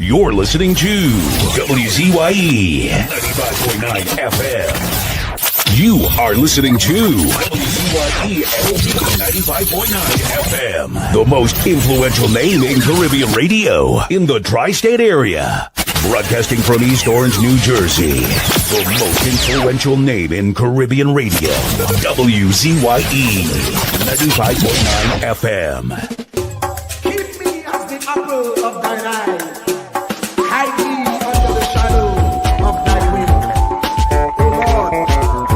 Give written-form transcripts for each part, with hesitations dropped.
You're listening to WZYE 95.9 FM. You are listening to WZYE 95.9 FM, the most influential name in Caribbean radio in the tri-state area. Broadcasting from East Orange, New Jersey, the most influential name in Caribbean radio, WZYE 95.9 FM. Keep me as the apple of thine eye. Hide me under the shadow of thy wing. O Lord,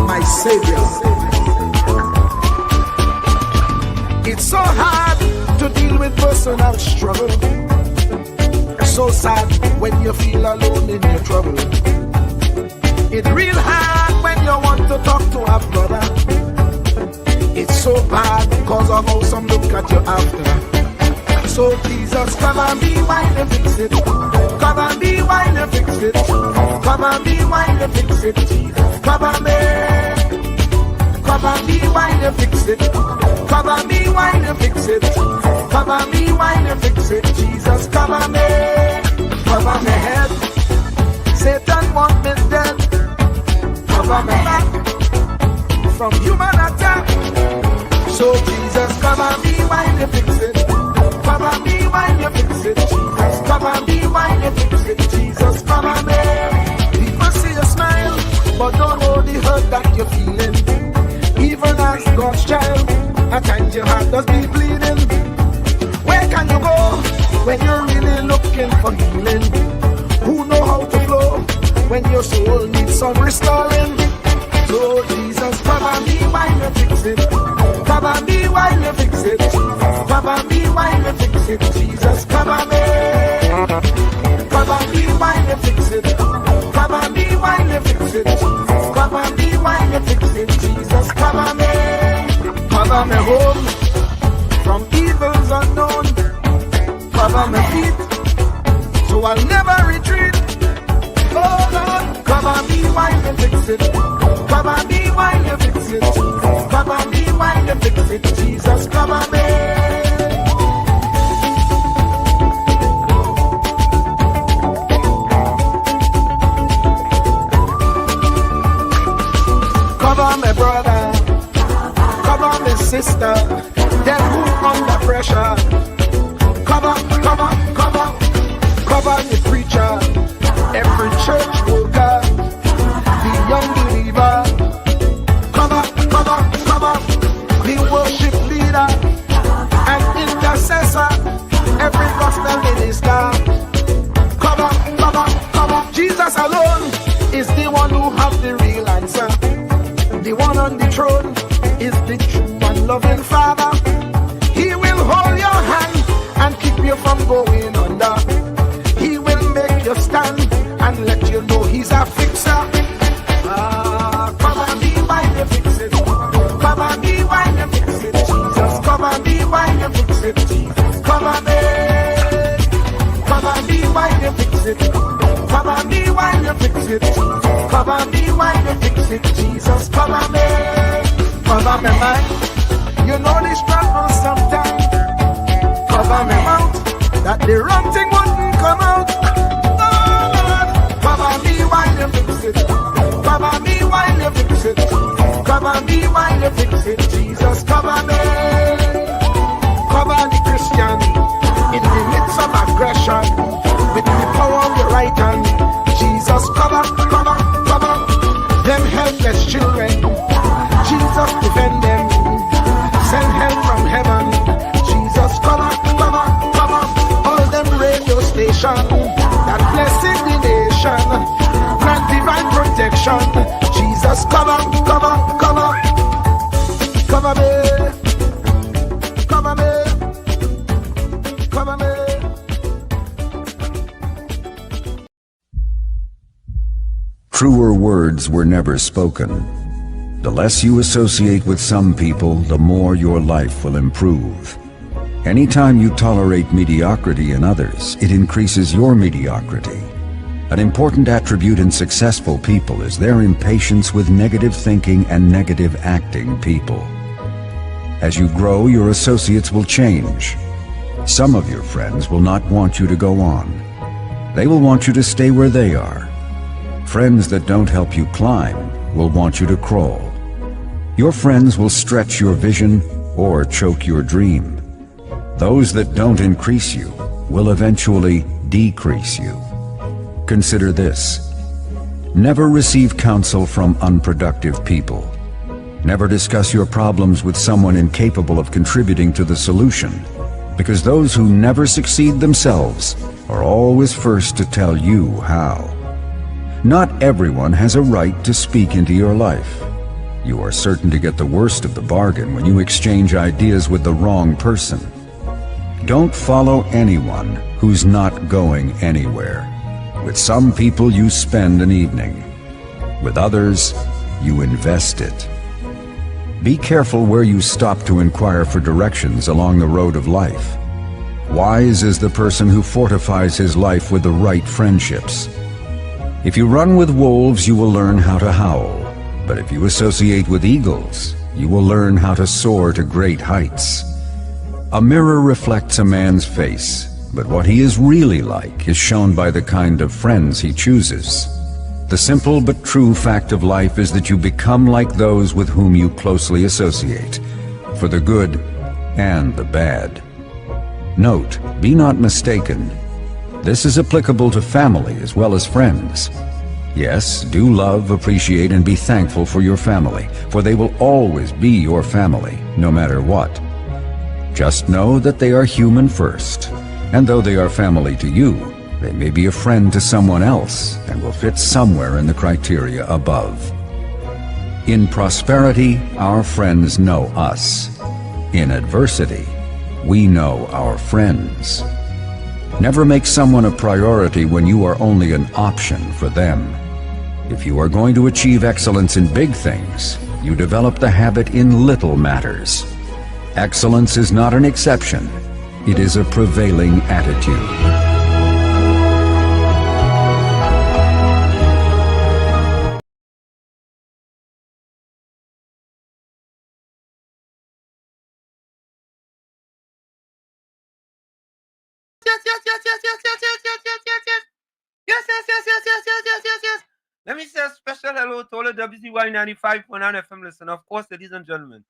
my Savior. It's so hard to deal with personal struggle. So sad when you feel alone in your trouble. It's real hard when you want to talk to a brother. It's so bad because of how some look at you after. So Jesus, cover me while you fix it. Cover me while you fix it. Cover me while you fix it. Jesus, cover me. Cover me while you fix it. Cover me while you fix it. Cover me while you fix it. Jesus, cover me. Cover my head. Satan want me dead. Cover my back from human attack. So Jesus, cover me while you fix it. Cover me while you fix it. Jesus, cover me while you fix it. Jesus, cover me. People see you smile, but don't know the hurt that you're feeling. Even as God's child, at times your heart does be bleeding. Where can you go when you're really looking for healing? Who know how to flow when your soul needs some restoring? So Jesus, cover me while you fix it. Cover me while you fix it. Cover me while you fix it. Jesus, cover me. Cover me while you fix it. Cover me while you fix it. Cover me while you fix it. Jesus, cover me. Cover me home from evils unknown. Cover my feet so I'll never retreat. Oh Lord, cover me while you fix it. Cover me while you fix it. Cover me while you fix it. Jesus, cover me. Cover my brother, cover my sister, them who under pressure. Cover the preacher, every church worker, the young believer. Cover the worship leader and intercessor, every gospel minister. Cover. Jesus alone is the one who has the real answer. The one on the throne is the true and loving Father. He will hold your hand and keep you from going under. He will make you stand and let you know he's a fixer. Cover me while you fix it. Cover me while you fix it. Jesus, cover me while you fix it. Jesus, cover me. Cover me while you fix it. Cover me while you fix it. Cover me while you fix it. Jesus, cover me. Cover me mind. You know the struggle sometimes. Cover me mouth, that the wrong thing wouldn't come out. Oh Lord, cover me while you fix it. Cover me while you fix it. Cover me while you fix it. Jesus, cover me. Cover the Christian in the midst of aggression with the power of your right hand. Jesus, cover them helpless children. Jesus, defend them. Send help from heaven. Jesus, cover all them radio stations that blessing the nation. Grant divine protection. Jesus, cover me. Truer words were never spoken. The less you associate with some people, the more your life will improve. Anytime you tolerate mediocrity in others, it increases your mediocrity. An important attribute in successful people is their impatience with negative thinking and negative acting people. As you grow, your associates will change. Some of your friends will not want you to go on. They will want you to stay where they are. Friends that don't help you climb will want you to crawl. Your friends will stretch your vision or choke your dream. Those that don't increase you will eventually decrease you. Consider this. Never receive counsel from unproductive people. Never discuss your problems with someone incapable of contributing to the solution, because those who never succeed themselves are always first to tell you how. Not everyone has a right to speak into your life. You are certain to get the worst of the bargain when you exchange ideas with the wrong person. Don't follow anyone who's not going anywhere. With some people you spend an evening. With others, you invest it. Be careful where you stop to inquire for directions along the road of life. Wise is the person who fortifies his life with the right friendships. If you run with wolves, you will learn how to howl. But if you associate with eagles, you will learn how to soar to great heights. A mirror reflects a man's face, but what he is really like is shown by the kind of friends he chooses. The simple but true fact of life is that you become like those with whom you closely associate, for the good and the bad. Note, be not mistaken. This is applicable to family as well as friends. Yes, do love, appreciate, and be thankful for your family, for they will always be your family, no matter what. Just know that they are human first, and though they are family to you, they may be a friend to someone else and will fit somewhere in the criteria above. In prosperity, our friends know us. In adversity, we know our friends. Never make someone a priority when you are only an option for them. If you are going to achieve excellence in big things, you develop the habit in little matters. Excellence is not an exception. It is a prevailing attitude. Yes. Let me say a special hello to all the WZYE 95.9 FM listeners. Of course, ladies and gentlemen,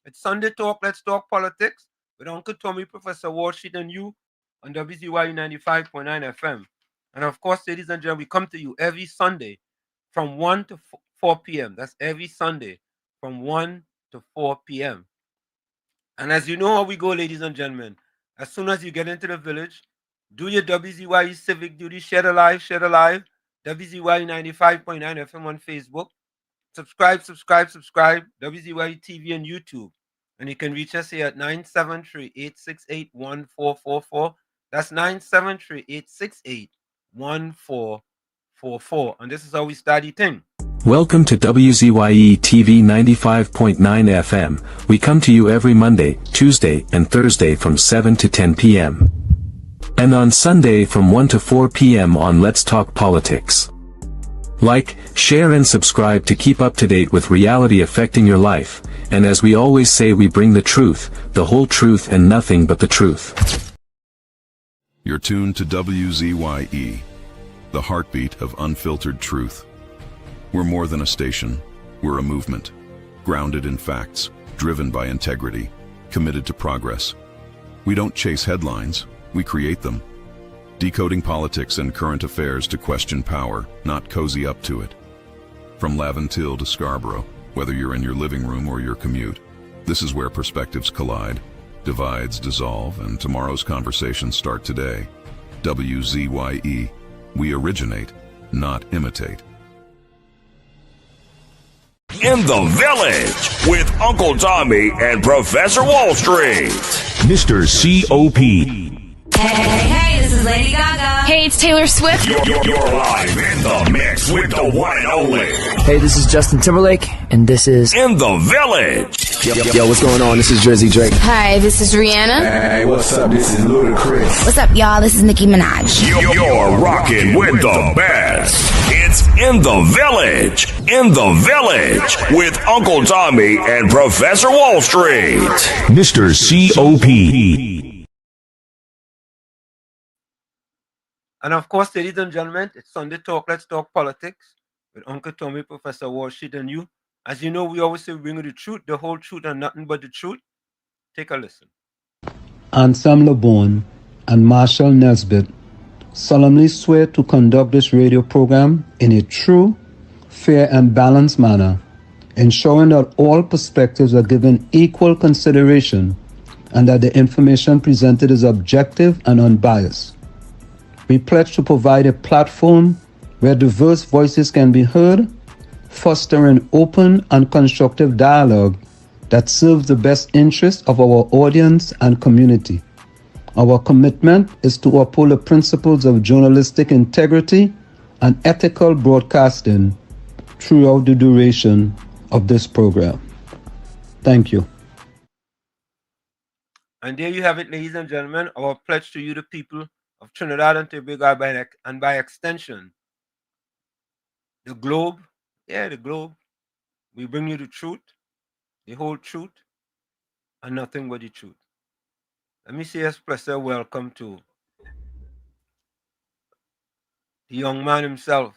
it's Sunday Talk. Let's talk politics with Uncle Tommy, Professor Walsheet, and you on WZYE 95.9 FM. And of course, ladies and gentlemen, we come to you every Sunday from 1 to 4 p.m. That's every Sunday from 1 to 4 p.m. And as you know how we go, ladies and gentlemen, as soon as you get into the village, do your WZYE civic duty, share the live, WZYE 95.9 FM on Facebook. Subscribe, WZYE TV and YouTube. And you can reach us here at 973-868-1444. That's 973-868-1444. And this is how we start the thing. Welcome to WZYE TV 95.9 FM. We come to you every Monday, Tuesday, and Thursday from 7 to 10 p.m. and on Sunday from 1 to 4 p.m. on Let's Talk Politics. Like, share and subscribe to keep up to date with reality affecting your life, and as we always say, we bring the truth, the whole truth and nothing but the truth. You're tuned to WZYE, the heartbeat of unfiltered truth. We're more than a station, we're a movement, grounded in facts, driven by integrity, committed to progress. We don't chase headlines, we create them. Decoding politics and current affairs to question power, not cozy up to it. From Laventille to Scarborough, whether you're in your living room or your commute, this is where perspectives collide, divides dissolve, and tomorrow's conversations start today. WZYE, we originate, not imitate. In the Village with Uncle Tommy and Professor Wall Street. Mr. C.O.P. Hey, this is Lady Gaga. Hey, it's Taylor Swift. You're live in the mix with the one and only. Hey, this is Justin Timberlake, and this is In the Village. Yo, what's going on? This is Jersey Drake. Hi, this is Rihanna. Hey, what's up? This is Ludacris. What's up, y'all? This is Nicki Minaj. You're rocking with the best. It's In the Village. In the Village with Uncle Tommy and Professor Wall Street. Mr. C.O.P. And of course, ladies and gentlemen, it's Sunday Talk. Let's talk politics with Uncle Tommy, Professor Walsheet, and you. As you know, we always say we bring you the truth, the whole truth, and nothing but the truth. Take a listen. Ansam LeBon and Marshall Nesbitt solemnly swear to conduct this radio program in a true, fair, and balanced manner, ensuring that all perspectives are given equal consideration and that the information presented is objective and unbiased. We pledge to provide a platform where diverse voices can be heard, fostering open and constructive dialogue that serves the best interests of our audience and community. Our commitment is to uphold the principles of journalistic integrity and ethical broadcasting throughout the duration of this program. Thank you. And there you have it, ladies and gentlemen, our pledge to you, the people of Trinidad and Tobago, and by extension, the globe. Yeah, the globe. We bring you the truth, the whole truth, and nothing but the truth. Let me say a special welcome to the young man himself,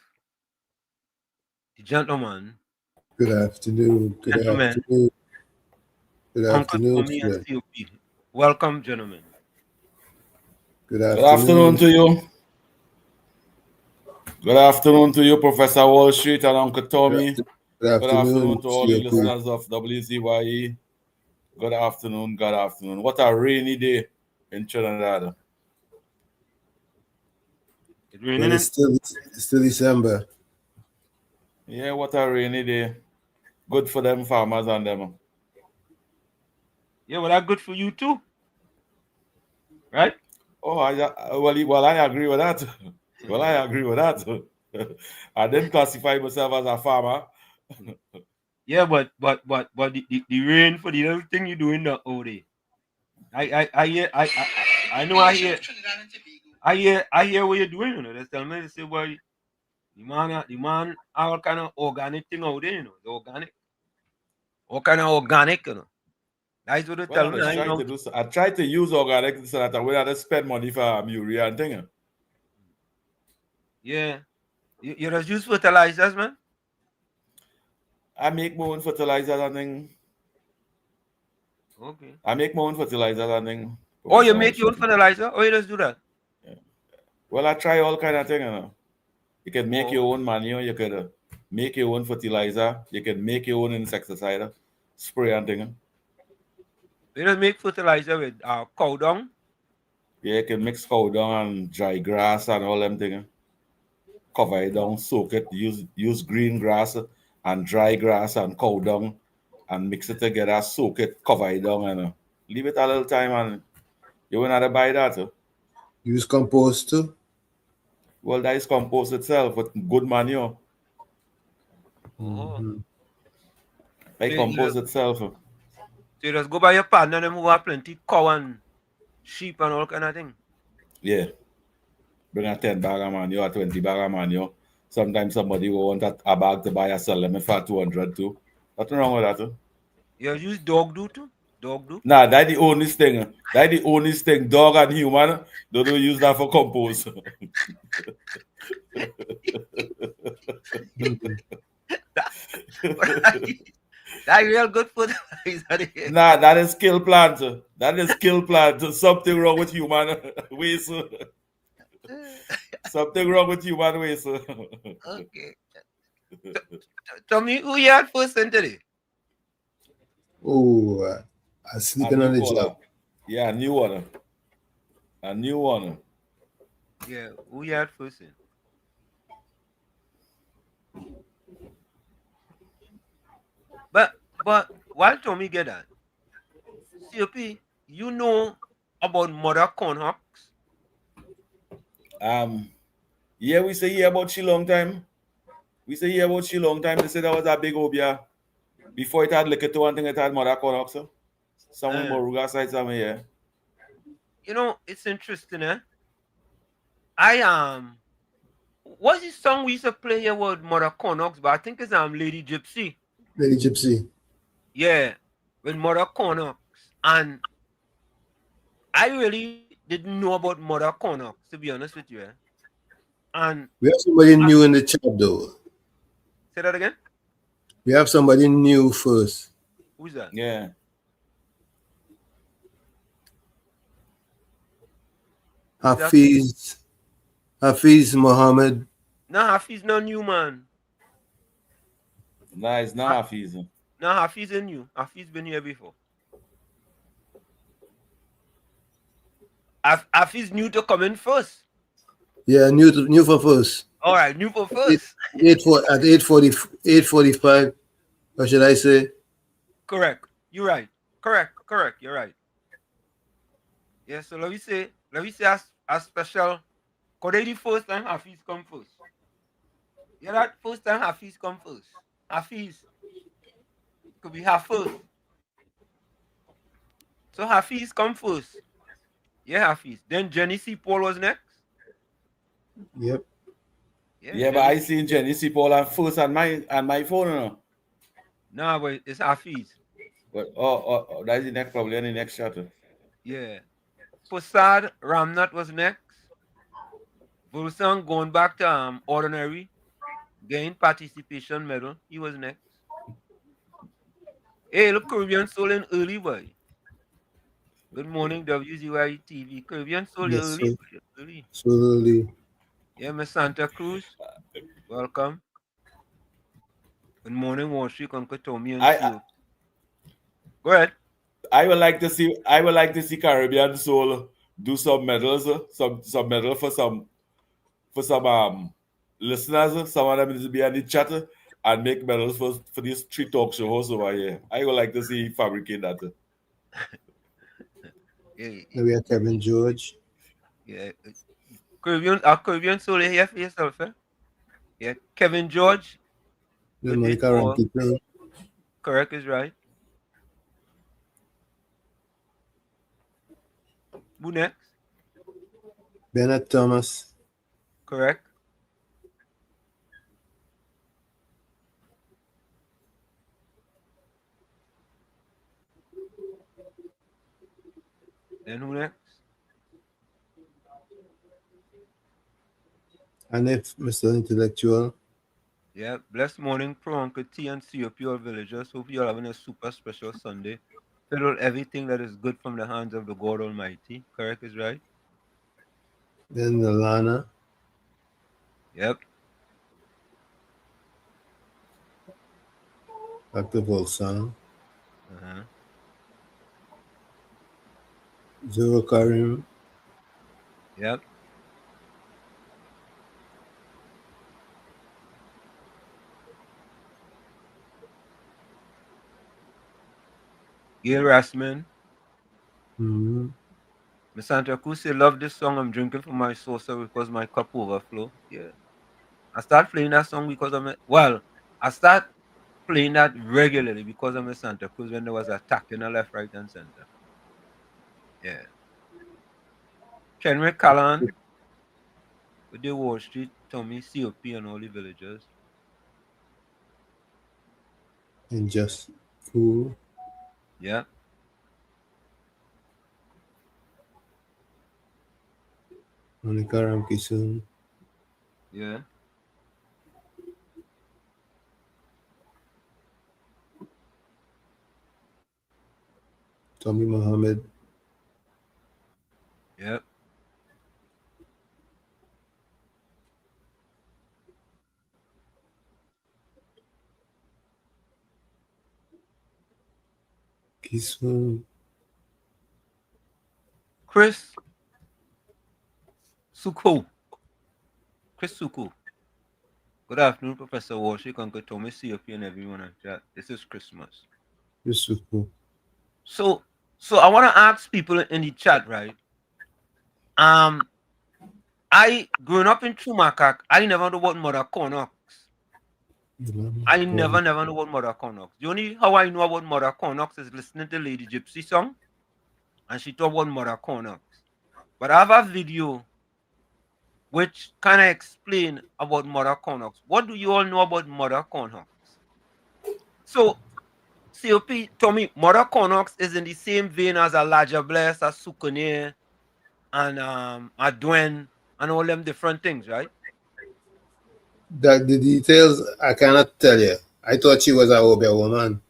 the gentleman. Good afternoon. Good Gentlemen. afternoon. Good Uncle afternoon, Tommy sir. and COP. Welcome, gentlemen. Good Good afternoon to you. Good afternoon to you, Professor Walsheet and Uncle Tommy. Good afternoon, to all the COP. listeners of WZYE. Good afternoon, good afternoon. What a rainy day in Trinidad. It's raining. It's still December. Yeah, what a rainy day. Good for them farmers and them. Yeah, well, that's good for you too. Right? Oh, I agree with that. Well, I agree with that. I didn't classify myself as a farmer. Yeah, but the rain for the little thing you doing the whole day. I hear what you're doing, you know. They tell me, they say, well, the man all kind of organic thing out there, you know, the organic. All kind of organic, you know. That's what they tell me. I try to use organic so that I will not spend money for urea and thing. Yeah. You just use fertilizers, man? I make my own fertilizers and thing. Okay. I make my own fertilizers and thing. Oh, you make your own fertilizer? Or you just do that? Yeah. Well, I try all kind of things, you know. You can make your own manure, you can make your own fertilizer, you can make your own insecticide, spray and thing. You just make fertilizer with cow dung? Yeah, you can mix cow dung and dry grass and all them things. Cover it down, soak it, use green grass and dry grass and cow dung and mix it together, soak it, cover it down and leave it a little time and you will not buy that. Use compost too? Well, that is compost itself with good manure. Oh. Like compost itself. So you just go by your partner and who have plenty cow and sheep and all kind of thing. Yeah. Bring a 10 bag of manure, 20 bag of manure. Sometimes somebody will want a bag to buy and sell them for 200 too. Nothing wrong with that. You use dog do too? Dog do? Nah, that's the only thing. That's the only thing. Dog and human, they don't use that for compost. That's real good food. Nah, that is kill plant. That is kill plant. Something wrong with human waste. Something wrong with human waste. Okay. Tell me who you had first in today? Oh, I'm sleeping on the job. Yeah, a new one. A new one. Yeah, who you had first in? But while Tommy get that, COP, you know about mother corn hawks? Yeah, we say here about she long time. We say here about she long time. They say that was a big obia. Before it had liquor to one thing, it had mother corn hawks. Some Moruga side somewhere, yeah. You know, it's interesting, eh? What's the song we used to play here with Mother Connox, but I think it's Lady Gypsy. Lady Gypsy. Yeah, with Mother Connox. And I really didn't know about Mother Connox, to be honest with you. Eh? And we have somebody new in the chat though. say that again. We have somebody new first. Who's that? Yeah. Hafiz Mohammed. No, Hafiz no new man. Nah, it's not Hafiz. No, Hafiz is new. Hafiz been here before. Hafiz new to come in first. Yeah, new for first. All right, new for first. At 8:45, or should I say? Correct. You're right. Correct. You're right. Yeah, so let me say a special. Cause they the first time Hafiz come first. Yeah, that first time Hafiz come first. Hafiz could be Hafiz. So Hafiz come first. Yeah, Hafiz. Then Jenny C. Paul was next. Yep. Yeah, but I seen Jenny C. Paul on first on my phone. No? Nah, but it's Hafiz. But that's the next, probably in the next chapter. Yeah. Posad Ramnat was next. Vulsan going back to ordinary, gain participation medal. He was next. Hey, look, Caribbean Soul in early boy. Good morning, WZYE TV. Caribbean Soul, Yes, early. sir. Early. So early. Yeah, Miss Santa Cruz. Welcome. Good morning, Wall Street, Uncle Tommy and Sue. Go ahead. I would like to see Caribbean Soul do some medals, some medal for some listeners. Some of them needs to be on the chat and make medals for these 3 talk show hosts over here. I would like to see fabricate that. Yeah, we have Kevin George. Yeah. Caribbean Soul here for yourself, eh? Yeah, Kevin George. The Monica Ramkito. Correct is right. Who next? Bernard Thomas. Correct. Then who next? And if Mr. Intellectual. Yeah, blessed morning, Pro Uncle T and COP all villagers. Hope you're having a super special Sunday. Filled with everything that is good from the hands of the God Almighty. Correct is right. Then Lana. Yep. Dr. Volsan. Zoro Karim. Yep. Gail Rassman. Mm-hmm. Miss Santa Cruz say, love this song. I'm drinking from my saucer because my cup overflow. Yeah. I start playing that song because I start playing that regularly because I'm in Santa Cruz when there was an attack in the left, right, and center. Yeah. Kenrick Callan with the Wall Street, Tommy, COP, and all the villagers. And just cool. Yeah. Monica Ramkison. Yeah. Tommy Mohammed. Yep. Kiswan. Chris Suko. Good afternoon, Professor Warshik, Uncle Tommy, COP, and everyone in chat. This is Christmas. Chris Suko. So I want to ask people in the chat, right? I growing up in Chumakak, I never know what Mother Cornox. I never know what Mother Cornox. The only how I know about Mother Cornox is listening to Lady Gypsy song, and she talk about Mother Cornox. But I have a video which kind of explain about Mother Cornox. What do you all know about Mother Cornox? So, COP, Tommy, Mother Cornox is in the same vein as Elijah Bless, as Sukune, and Adwen, and all them different things, right? That the details I cannot tell you. I thought she was a Obia woman.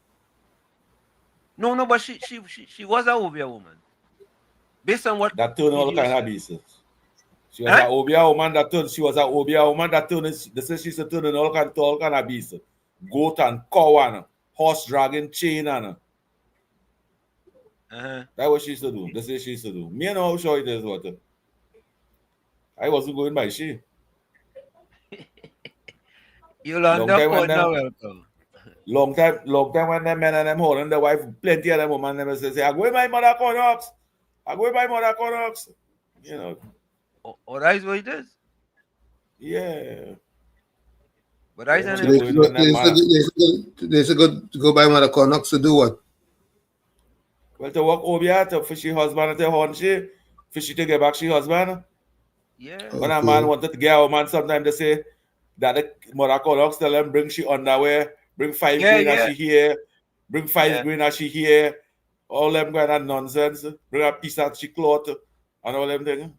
No, but she was a Obia woman. Based on what that turned all video kind of said. business. She was a Obia woman that turned. She was a Obia woman that turned. They say she's a turning all kind of beasts. Goat and cow and horse dragging chain and. That's what she used to do. They say she used to do. Me know how sure it is what. I wasn't going by she. You'll understand now, welcome. Long time when them men and them holding the wife, plenty of them women them say, I go with my mother Connox. I go with my mother Connox. You know. Oh, that is what it is? Yeah. But I They should go by Mother Connox to do what? Well, to work over here for she husband and to horn she, for she to get back she husband. Yeah. When a man wanted to get a woman, sometimes they say that the Mother Connox tell them bring she underwear, bring 5 grain as she here, bring 5 grain as she here, all them kind of nonsense, bring a piece of she cloth and all them things.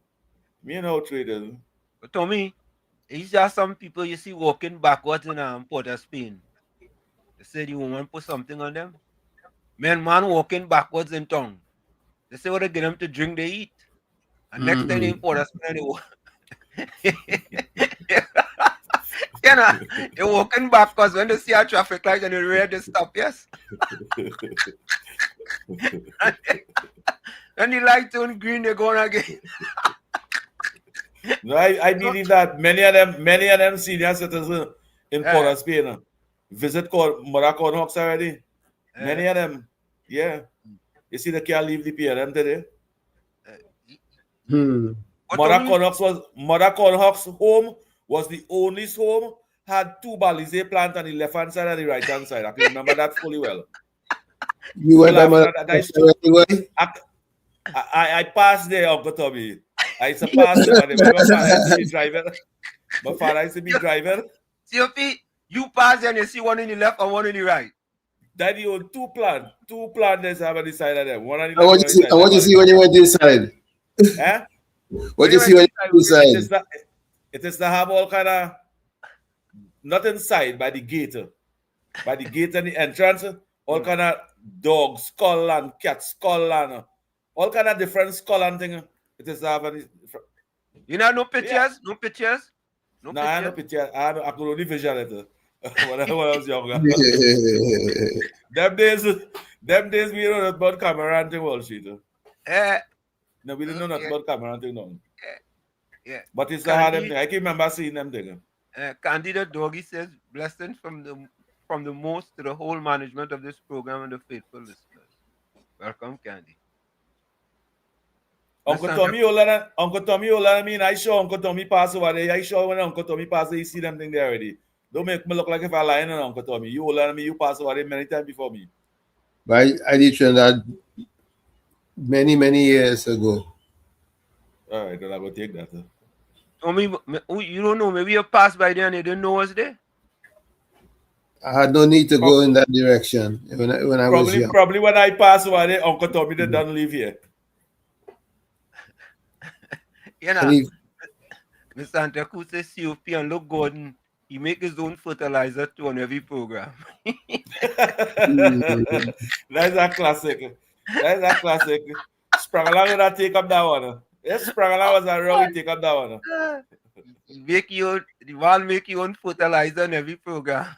Me know traders. But to me, it's just some people you see walking backwards in Port of Spain. They say the woman put something on them. Man walking backwards in town. They say what they get them to drink, they eat. And next time they in Port of Spain, they walk. You know, they're walking backwards when they see a traffic light and they're ready to stop, yes. And the light turn green, they're going again. No, I believe that many of them senior citizens in Port of Spain visit Mother Connox already. Many of them, yeah. You see, they can't leave the PLM today. Mother Connox home was the only home had 2 Balize plants on the left hand side and the right hand side. I can remember that fully well. You went by Mother Connox anyway? I passed there, Uncle Tommy. I used to pass there, but my father used to be driver. My father used to be driver. COP, you pass there and you see one in the left and one in the right. That you own 2 plants. 2 plants there's have on the side of them. One on the left. I want to see when you went inside. Eh? What you see when you went inside? It is to have all kind of, not inside, by the gate. By the gate and the entrance, all kind of dog skull and cat skull and all kind of different skull and thing. It is to have any. You know, no pictures? Yeah. No pictures? No, I have no pictures. I could only visual it. When I was younger. Them days we don't know about camera and thing all shit. No, we didn't know nothing about camera and thing no. Yeah. But it's a hard thing. I can remember seeing them thing. Candida Doggy says, blessings from the most to the whole management of this program and the faithful listeners. Welcome, Candy. Uncle Tommy Ola, I mean, I saw Uncle Tommy pass over there. I saw when Uncle Tommy pass there, you see them thing there already. Don't make me look like if I'm lying on Uncle Tommy. You older than me, you pass over there many times before me. But I did that many years ago. All right, then I will take that. Tommy, you don't know, maybe you passed by there and you didn't know what's there? I had no need to go in that direction when I was young. Probably when I pass over there, Uncle Tommy didn't live here. You know, Mr. Anteku says COP and look Gordon, he make his own fertilizer too on every program. That's a classic. Sprangala would have take up that one. Yes, Sprangala was a wrong take up that one. Make your own fertilizer on every program.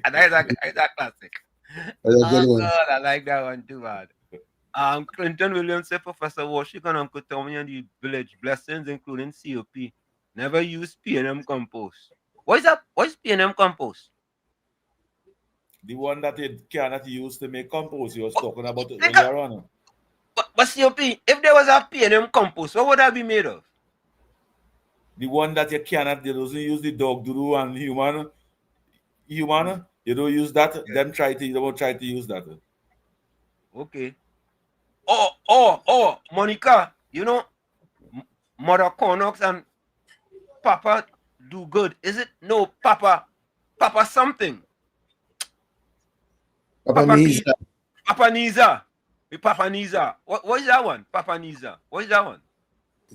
And that's a classic. That's a good one. God, I like that one too, man. Clinton Williams said Professor Washington, Uncle Tommy and the village blessings, including COP. Never use P&M compost. What is that? What is P&M compost? The one that you cannot use to make compost. You was talking about it earlier on. But COP, if there was a P&M compost, what would that be made of? The one that you cannot, you doesn't use the dog doodle and human. You don't use that. Yeah. Then you don't try to use that. Okay. Oh, Monica, you know, Mother Connox and Papa do good. Is it? No, Papa something. Papa Niza. Papa Niza. What is that one? Papa Niza. What is that one?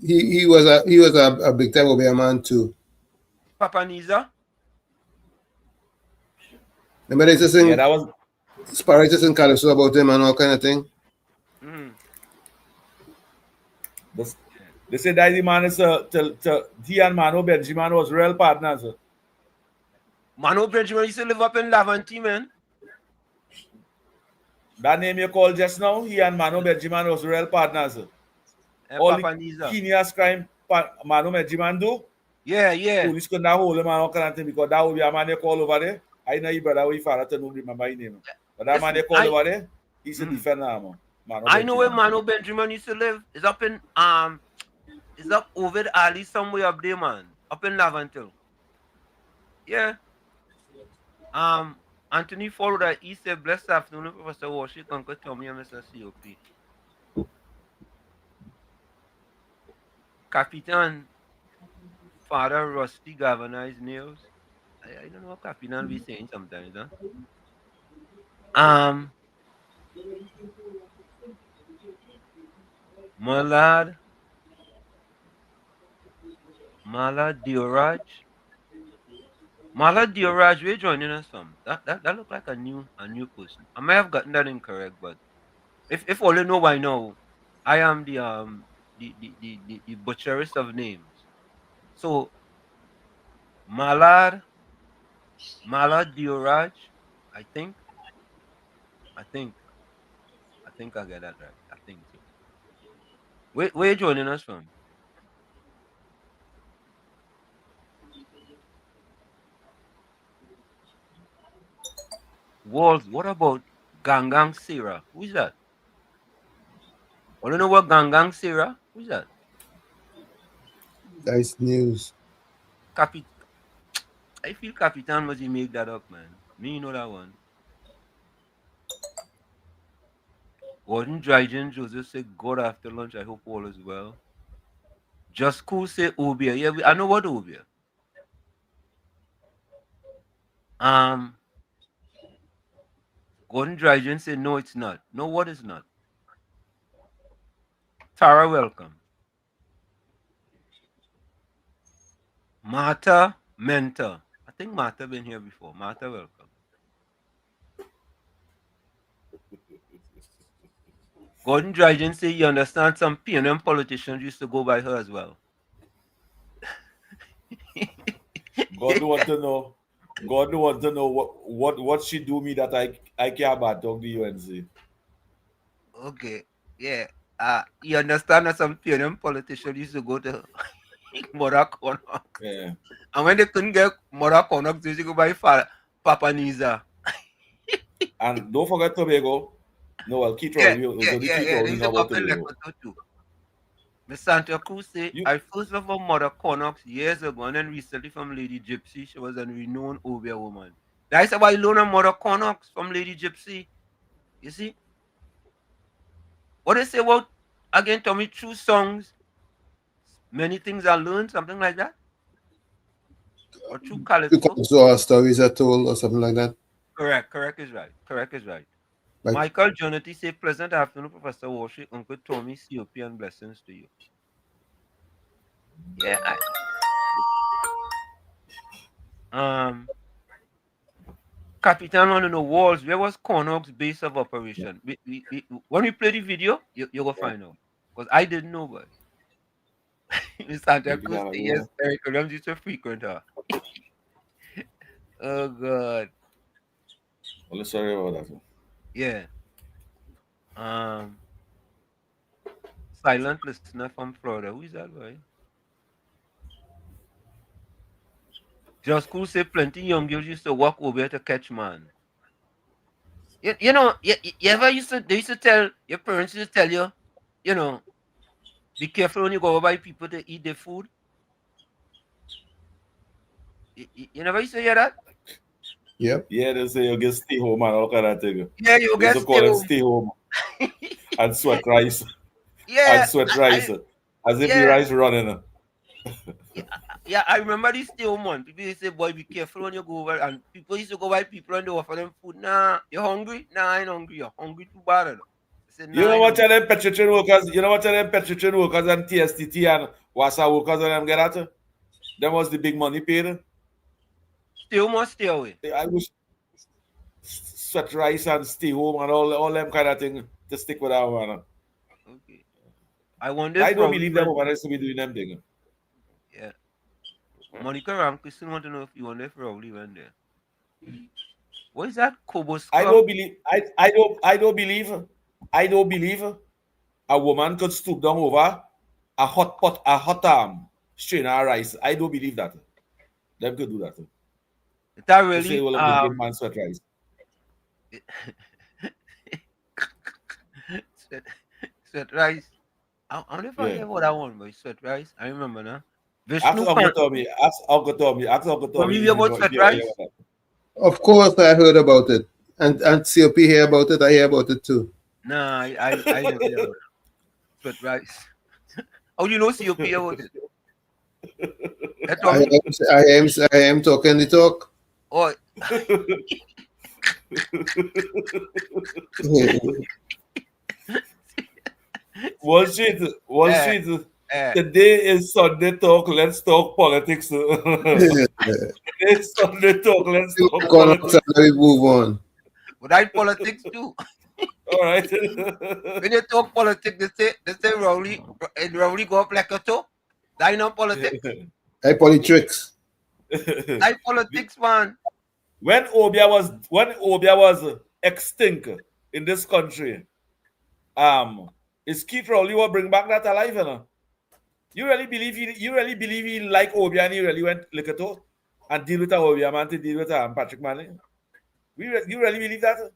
He was a big time Obeah man too. Papa Niza. Remember they just sing Yeah, that was Spiritus and Calypso about him and all kind of thing. They say that the man is he and Mano Benjamin was real partners. Mano Benjamin used to live up in Laventille, man. That name you called just now, he and Mano Benjamin was real partners. All Papa the Niza. heinous crime Mano Benjamin do. Yeah. Police could not hold him and all kind of thing because that would be a man they call over there. I know you brother with father to remember his name. But that man they call over there, he's a defender, man. I know where Mano Benjamin used to live. It's up in it's up over the alley somewhere up there, man. Up in Laventille. Yeah. Anthony followed that. He said, "Blessed afternoon, Professor Worship, Uncle Tommy, and Mr. COP." Capitan Father Rusty galvanized nails. I don't know what Capitan be saying sometimes, huh? Malad Dioraj. Malad Dioraj, we're joining us from. That look like a new person. I may have gotten that incorrect, but if all you know by now, I am the butcherist of names. So Malad Dioraj, I think I get that right. I think so. Where you joining us from? Walls, what about Gangang Sira? Who's that? I don't know what Gangang Sira? Who's that? That's news. I feel Capitan must make that up, man. Me know that one. Gordon Dryden Joseph said, "God after lunch. I hope all is well." Just Cool say Obia. Yeah, I know what Obia. Gordon Dryden said, "No, it's not." No, what is not? Tara, welcome. Martha Mentor. I think Martha been here before. Martha, welcome. Gordon Dryden say you understand some PNM politicians used to go by her as well. God want to know what she do me that I care about talk the UNC. Okay. Yeah. You understand that some PNM politicians used to go to Mother Connaught. Yeah. And when they couldn't get Mother Connaught, they used to go by Papa Niza. And don't forget Tobago. No, well, Keith Yeah. Rowe. They used to go up in Lekoto too. Miss Santa Cruz say, I first love her Mother Connaught years ago, and then recently from Lady Gypsy. She was a renowned Obia woman. That's why I learned Mother Connaught from Lady Gypsy. You see? What they say about, again, Tommy, true songs, many things I learned, something like that? Or true Calypso? So stories are told or something like that. Correct is right. Right. Michael Jonathan say, pleasant afternoon, Professor Worship, Uncle Tommy, COP, and blessings to you. Yeah. Capitan on the walls, where was Connaught's base of operation? When we play the video, you're going to find out. Because I didn't know, but Mr. Santa Cruz, yes, Eric Williams used to frequent her. Oh, God. Well, sorry about that. Yeah. Silent listener from Florida. Who is that boy? Just cool say plenty young girls used to walk over to catch man. You know, you ever they used to tell your parents used to tell you, you know, be careful when you go over by people to eat their food. You never used to hear that? Yep. Yeah, they say you get stay home and all kind of thing. Yeah, you get stay home and sweat rice. Yeah. And sweat rice. As if the rice running. Yeah, I remember this stay home one. People used to say, boy, be careful when you go over. And people used to go by people and they offer them food. Nah, you hungry? Nah, I ain't hungry. You're hungry too bad. Said, nah, you know what them petrol workers, and TSTT and Wasa workers and them get at? Them was the big money paid. stay home or stay away? I wish sweat rice and stay home and all them kind of thing to stick with our man. Okay. I wonder if I don't Rowley believe them went- over there to be doing them thing. Yeah. Monica Ramkisson want to know if you wonder if Rowley went there. What is that? Kobos I Club? don't believe I don't believe a woman could stoop down over a hot pot, a hot strainer of rice. I don't believe that. Them could do that. That To say, really well, I'm the man sweat rice. sweat rice. I wonder if I Yeah. hear what I want, but sweat rice. I remember now. Ask Vishnu Uncle Pan. Tommy. Ask Uncle Tommy. Ask Uncle From Tommy. you about sweat rice? Of course, I heard about it, and COP hear about it. I hear about it too. Nah, I never hear about it. Sweat rice. Oh, you know COP about it? That's what I am talking the talk. Oh. Wall Street. Today is Sunday talk. Let's talk politics. Today is Sunday talk. Let's talk politics. We move on. But I politics too. All right. When you talk politics, they say Rowley go up like a toe. That not politics. I politics. I politics, man. When Obia was extinct in this country, is Keith Rowley will bring back that alive, you know? You really believe he like Obia and he really went Likato and deal with Obia man to deal with Patrick Manley? You really believe that?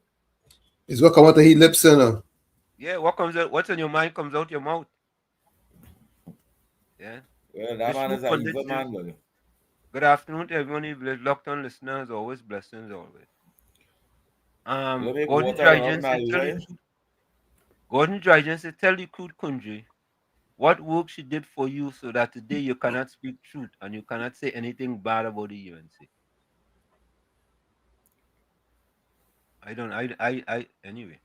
It's what come out of his lips, you know. Yeah, what's in your mind comes out your mouth. Yeah. Well, that man is an evil man, brother. Good afternoon to everyone who's locked on listeners. Always blessings, always. Gordon Dryden said, tell the crude country what work she did for you so that today you cannot speak truth and you cannot say anything bad about the UNC. Anyway.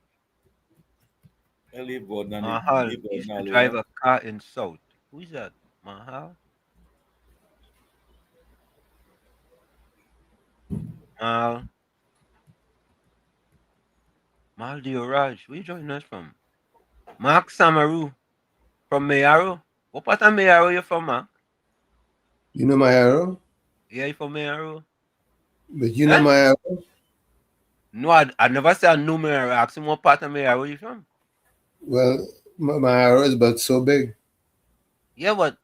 Mahal used to drive a car in South. Who is that? Mahal? Mal Dioraj, where you joining us from? Mark Samaru from Mayaro. What part of Mayaro you from, Mark? You know Mayaro? Yeah, you from Mayaro? But you know Mayaro? No, I never said I know Mayaro. I asked him what part of Mayaro you from. Well, Mayaro is but so big. Yeah, but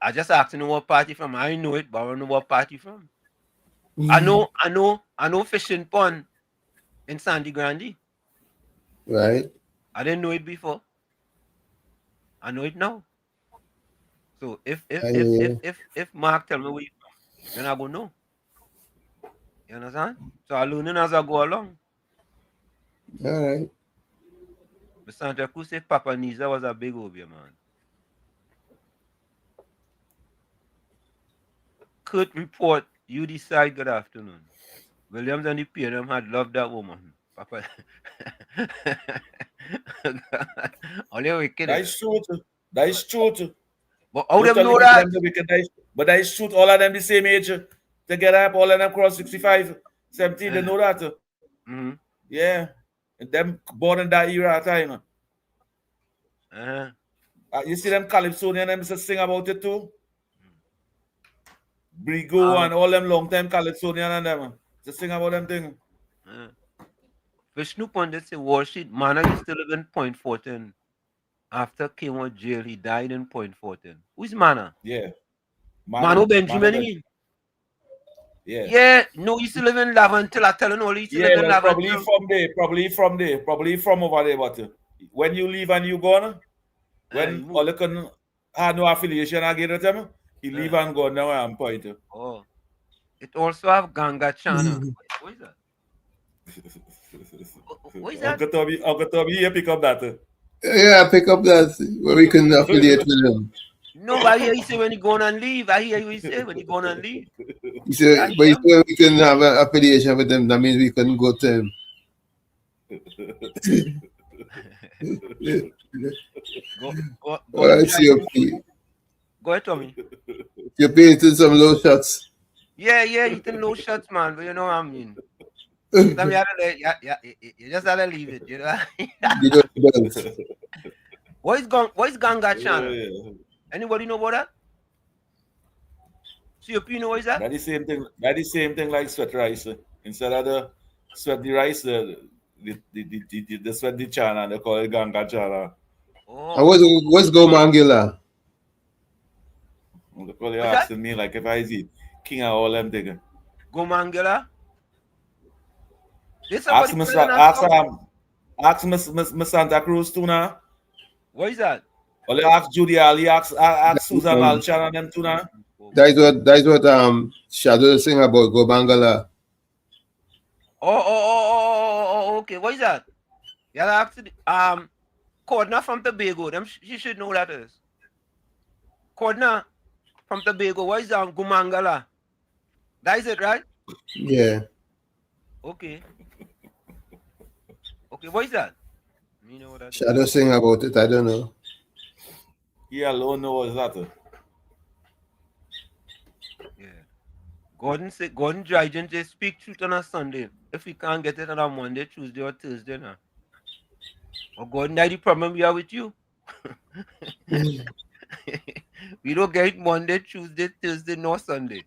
I just asked him what part you from. I know it, but I don't know what part you from. I know Fishing Pond in Sandy Grande. Right. I didn't know it before. I know it now. So if Mark tell me where you from, then I go know. You understand? So I learn as I go along. All right. But Santa Cruz said Papa Niza was a big Obia man. Kurt report, you decide, good afternoon. Williams and the PNM had loved that woman. Papa. Only wicked. That's true. That's true. But how them know that? But I shoot all of them the same age. Together up, all of them cross 65, 17, they know that. Mm-hmm. Yeah. And them born in that era time. You see them Calypsonian, them sing about it too. Brigo and all them long time Calypsonian and them. Just sing about them thing. Vishnu Pandit said, Warshid, Mana used to live in Point 14. After came out jail, he died in Point 14. Who's Mana? Yeah. Manu Benjamin. Yeah. Yeah, no, he used to live in Laventille. I tell you, no, he used to live in Laventille. Probably from over there, but when you leave and you gone, when Olekan had no affiliation again with him, he leave and go now and point. Oh. It also have Ganga Chana. What is that? What is that? Uncle Tommy, here pick up that. Yeah, pick up that where we can affiliate with him. No, but I hear you say when you go on and leave. I hear you say when you go on and leave. He said, but he said we couldn't have an affiliation with them. That means we couldn't go to him. Go All right, COP. Go ahead, Tommy. You're painting some low shots. Yeah, eating low shots, man. But you know what I mean. Sometimes you just gotta leave it, you know. Big up the bells. What is Ganga channel? Yeah. Anybody know about that? COP, you know what is that? That the same thing. That the same thing like sweat rice. Instead of the sweat the rice, the sweat the chana. They call it ganga chana. And Oh, what's Go Mangila? They call you what's that? asking me like if I is the king of all them things. Gomangela. There's Ask somebody Miss playing a ask song. ask Miss Santa Cruz too now. What is that? Or ask Judy Ali, ask Susan Alchan and them too now. That is what Shadow sing about Go Bangala. Okay. What is that? Yeah, actually, Cordner from Tobago. Them she should know that is. Cordner from Tobago. What is that? Gumangala. That is it, right? Yeah. Okay. What is that? You know what that is. Shadow sing about it, I don't know. He alone knows that. Yeah. Gordon Dryden just speak truth on a Sunday. If we can't get it on a Monday, Tuesday, or Thursday now. Or Gordon, that's the problem we are with you. We don't get it Monday, Tuesday, Thursday, nor Sunday.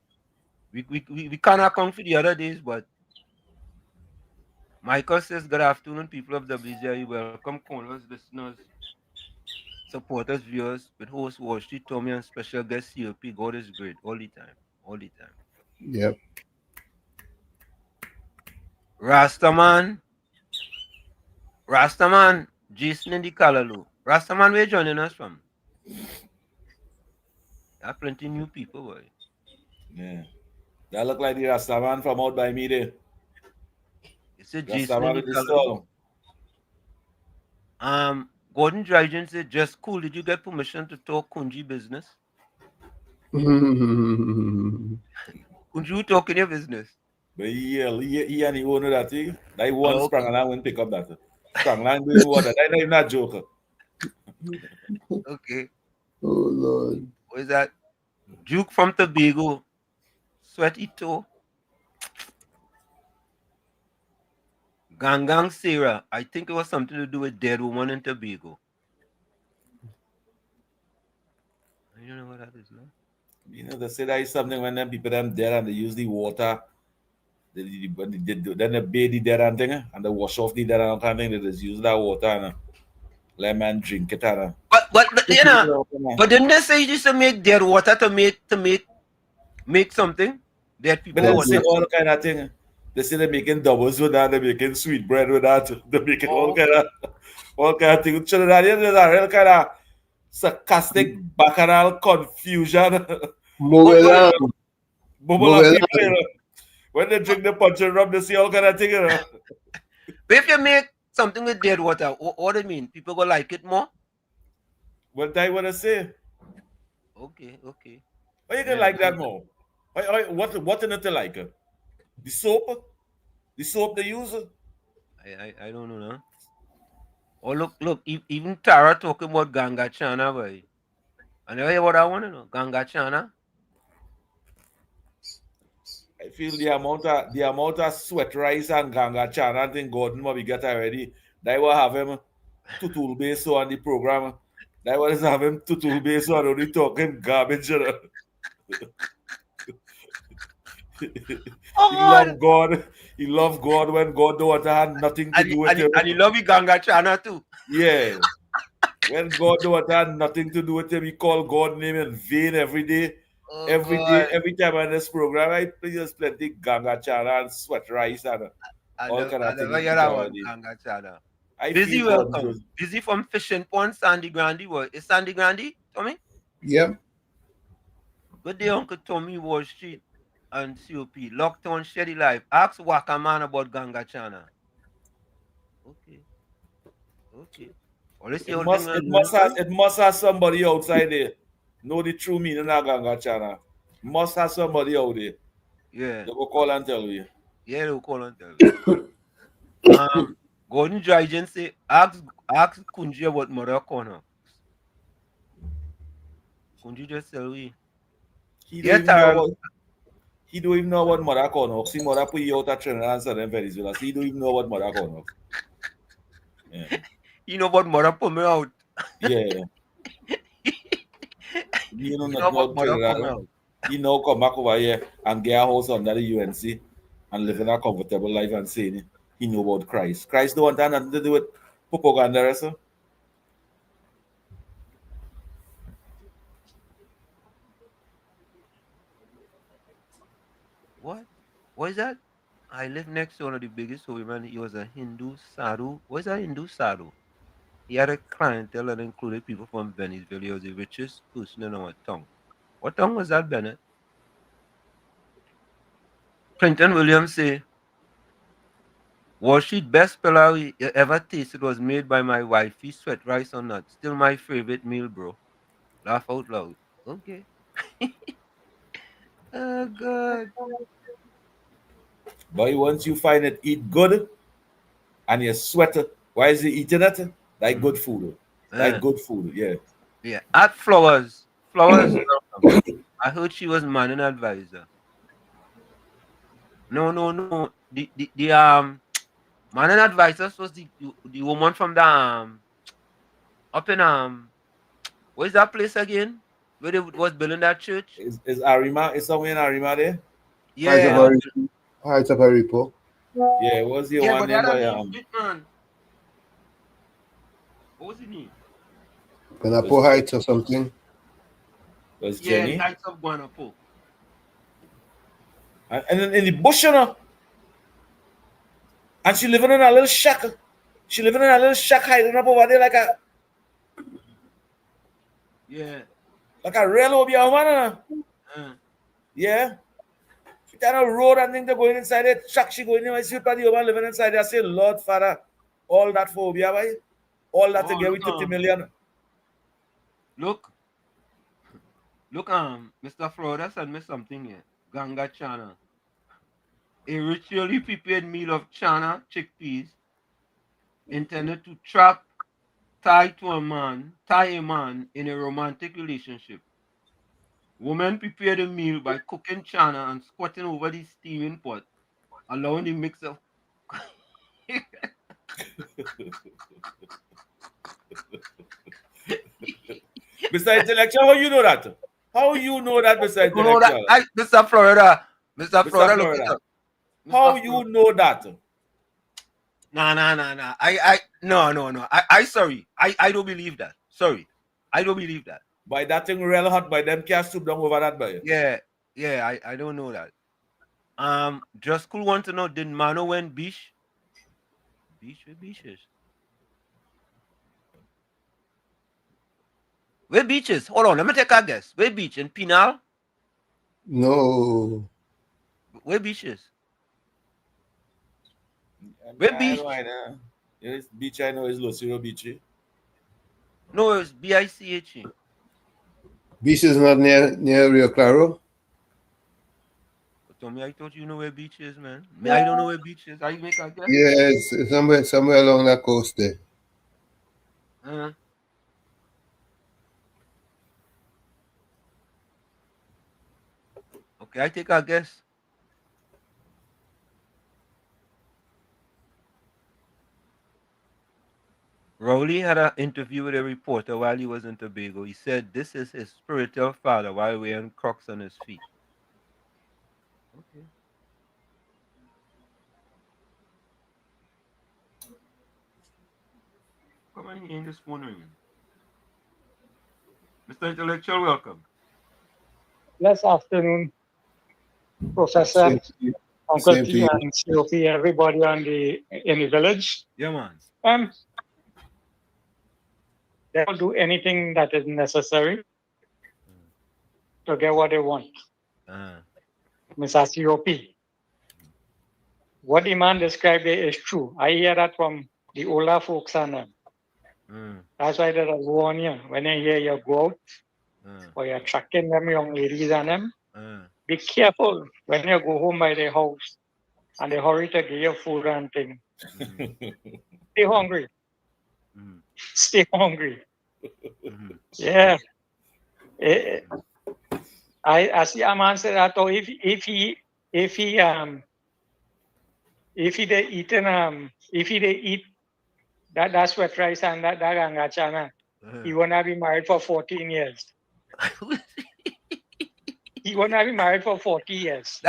We cannot come for the other days, but Michael says, good afternoon, people of WZYE. Welcome, callers, listeners, supporters, viewers, with host Wall Street, Tommy, and special guest COP. God is great all the time. All the time. Yep. Rastaman, Jason in the Kalalu. Rastaman, where you joining us from? There are plenty new people, boy. Yeah. That look like the Rastaman from out by me there. It's a Jason Rastaman in the with the Kalalu. stall. Gordon Dryden said, just cool. Did you get permission to talk Kunji business? Kunji, you talking your business? But he and the owner that thing. That one Oh, sprang and I went pick up that. Sprang line doing water. That is not joker. Okay. Oh Lord. What is that? Duke from Tobago. Sweaty toe. Gangang Sarah. I think it was something to do with dead woman in Tobago. I don't know what that is, no? You know, they say that is something when them people them dead and they use the water. Then they bathe the dead and thing and they wash off the dead and kind of thing. They just use that water and let man drink it and But you know, but didn't they say you used to make dead water to make something? Dead people but they water. say all kind of thing. They say they're making doubles with that, they're making sweet bread with that, they're making all kind of things. Children, there's a real kind of sarcastic bacchanal confusion. Mobelan. People, you know, when they drink the punch and rub, they see all kind of thing, you know. But if you make something with dead water, what do you mean? People go like it more? What I want to say? Okay. Why you can like that more? What in it to like? The soap? The soap they use? I don't know, no? Oh, look, even Tara talking about Ganga Chana, boy. And you hear what I want to know? Ganga Chana? I feel the amount of sweat rice and ganga chana and thing Gordon we get already. That will have him tutul base on the program. That will have him tutul base on only talking garbage. You know? Love God. He love God when God don't want to have nothing to do with him. And he love you Ganga Chana too. Yeah. When God don't want to have nothing to do with him, he call God name in vain every day. Every day, every time on this program, I play just plenty ganga chana and sweat rice and all kind of things. Ganga Chana. I Busy, feel welcome. Busy from Fishing Pond, Sandy Grandi. What is Sandy Grandi, Tommy? Yep. Good day, Uncle Tommy, Wall Street and COP. Lockdown, Shady Life. Ask Waka Man about Ganga Chana. Okay. It must have somebody outside there know the true meaning of ganga chana. Must have somebody out there. Yeah. They will call and tell you. Yeah, they will call and tell you. Gordon Dryden say, ask Kunji about Mother Corner. Kunji just tell we. He don't even know about He don't even know what mother Connox. He mother put you out at Trinidad and Southern Venezuela. So he don't even know what mother Connox. Yeah. You know what mother put me out. Yeah. You know You not know what about mother put me Trinidad. out. He now come back over here and get a house under the UNC and living a comfortable life and saying he know about Christ. Christ don't want nothing to do with propaganda, sir. What? What is that? I live next to one of the biggest holy man. He was a Hindu sadhu. What is that Hindu sadhu? He had a clientele that included people from Venezuela. He was the richest person in our town. What town was that, Bennett? Clinton Williams say, Worship best pillau you ever tasted was made by my wifey, sweat rice or nuts. Still my favorite meal, bro. Laugh out loud. Okay. Oh, God. But once you find it eat good and you sweat it, why is he eating it? Like good food. Like good food, yeah. Yeah. At Flowers. Flowers. I heard she was manning advisor. No. The manning advisor was the woman from the up in where's that place again? Where they was building that church? Is Arima is somewhere in Arima there? Yeah. Heights of Aripo. Yeah, what's the Yeah, one but name that by name fit, man. What was his name? Guanapo Heights or something. Was Yeah, Jenny? the Heights of Guanapo. And then in the bush, you know. And she living in a little shack. She living in a little shack hiding up over there like a real old young man. Yeah. She got a road and thing they're going inside it. Shack she going in. I see the woman living inside there. I say, Lord Father, all that phobia, boy. All that to get with 50 million. Look, Mr. Florida sent me something here. Ganga chana. A ritually prepared meal of chana chickpeas intended to tie a man in a romantic relationship. Women prepare the meal by cooking chana and squatting over the steaming pot, allowing the mix of Mr. Intellectual, how you know that? How you know that, Mr. You know that, Intellectual? Mr. Florida. Mr. Florida, look it up. How you know that? Nah. No. I sorry. I don't believe that. Sorry. I don't believe that. By that thing real hot, by them can't stoop down over that by. Yeah, I don't know that. Just cool want to know, did Mano win beach? Beaches. Where beaches? Hold on, let me take a guess. Where beach? In Pinal? No. Where beaches? Where beach? Yes, beach I know is Lucero Beach. No, it's BICH. Beach is not near Rio Claro. Tommy, I thought you know where beach is, man. I don't know where beach is. I make a guess. Yeah, it's somewhere along that coast there. Okay, I take a guess. Rowley had an interview with a reporter while he was in Tobago. He said this is his spiritual father while wearing Crocs on his feet. Okay. Come on here in this phone ringing. Mr. Intellectual, welcome. Yes, afternoon, Professor, Uncle T, and COP, everybody in the village. Yeah, man. They will do anything that is necessary to get what they want. Mr. COP. What the man described there is true. I hear that from the older folks and them. That's why there's a warn you. When you hear you go out, or you're tracking them young ladies and them, be careful when you go home by the house and they hurry to get your food and things. Stay hungry. Stay hungry. Yeah. I see a man say that if he eat that sweat rice and that ganga chana, he wanna be married for 14 years. He wanna be married for 40 years.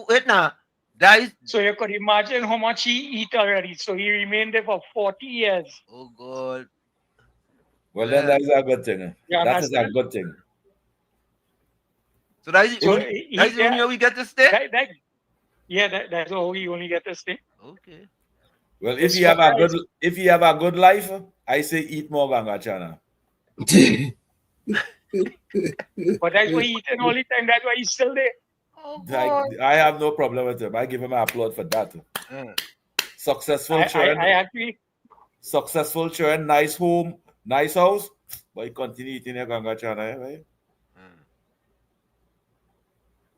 Wait now. That is so you could imagine how much he eat already. So he remained there for 40 years. Oh God. Well, then that is a good thing. That is a good thing. So that is the only way we get to stay? That's all we only get to stay. Okay. Well, if you have a good life, I say eat more ganga chana. But that's why he eating all the time. That's why he's still there. Oh, I have no problem with him. I give him an applaud for that. Successful children. I agree. Successful children, nice home, nice house. But you continue eating your ganga chana, right?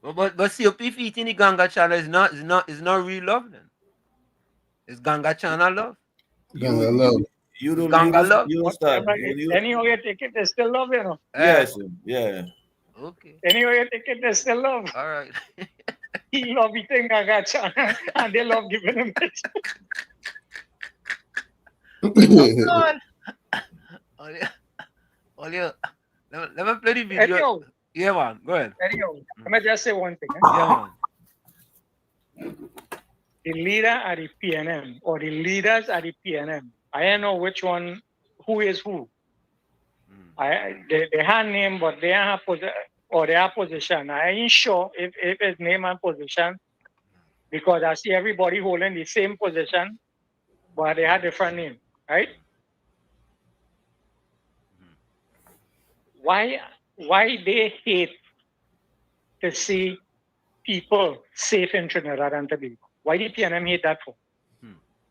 But COP if eating the ganga chana is not real love then. It's ganga chana love. Ganga love. You don't ganga love. Anyhow you take it, there's still love, you know. Yes, yeah. Okay. Anyway you take it, there's still love. All right. He love eating ganga chana and they love giving him it. Oh God. Let me play the video. Anyhow, yeah, man. Go ahead. Anyhow, let me just say one thing. Yeah, man. The leader at the PNM or the leaders at the PNM, I don't know which one, who is who. They have name, but they have position. I ain't sure if it's name and position because I see everybody holding the same position, but they have different name, right? Why they hate to see people safe in Trinidad and Tobago? Why did PNM hate that for?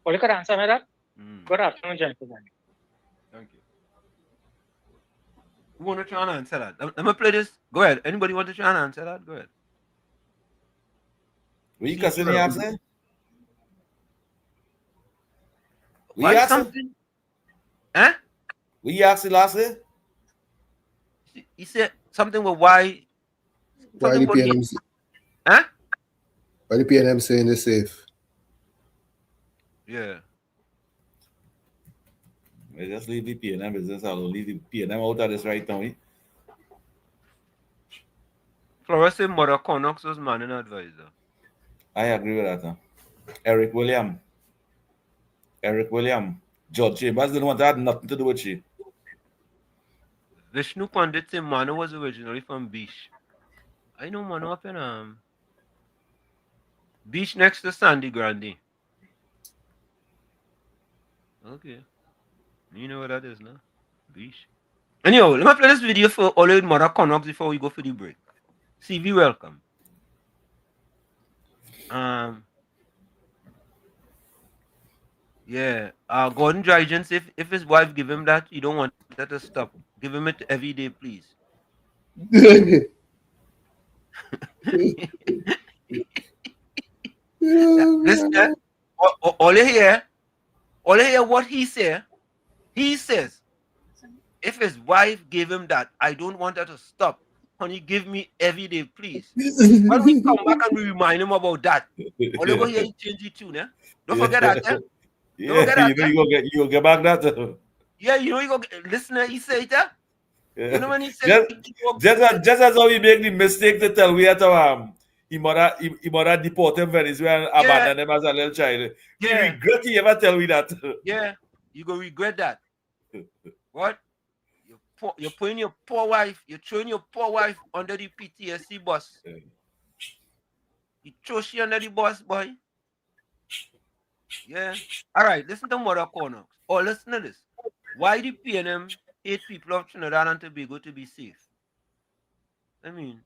Well, you could answer me that. Good afternoon, gentlemen. Thank you. Who want to try and answer that? Let me play this. Go ahead. Anybody want to try and answer that? Go ahead. We can see the answer. We asked something. Huh? We asked the last day. He said something with why. Why the PNM? Huh? Why the PNM saying they're safe? Yeah. I just leave the PNM business. I'll leave the PNM out of this right now. Flores said Mother Connox was manning advisor. I agree with that. Eric William. George Chambers didn't want to have nothing to do with you. Vishnu Pandit said Manu was originally from Beach. I know Manu up in Beach next to Sandy Grande. Okay. You know what that is now? Beach. Anyhow, let me play this video for all of Mother Connox before we go for the break. CV, welcome. Yeah. Gordon Drygens, if his wife give him that, you don't want that to stop. Give him it every day, please. Listen, all you hear what he said. He says, if his wife gave him that, I don't want her to stop. Honey, give me every day, please. When we come back and we remind him about that, all over here, he change the tune, eh? Don't forget that, eh? Yeah, don't forget that, you go get back that. Yeah, you know you go listener, he say it, eh? Yeah. You know when he said just as how he make the mistake to tell we had to he mother deport him Venezuela and abandon him as a little child. He regret he ever tell me that. Yeah, you go regret that. What? You're putting your poor wife, you're throwing your poor wife under the PTSD bus. You throw she under the bus, boy. Yeah. All right, listen to Mother Connox. Oh, listen to this. Why the PNM hate people of Trinidad and Tobago to be safe? I mean,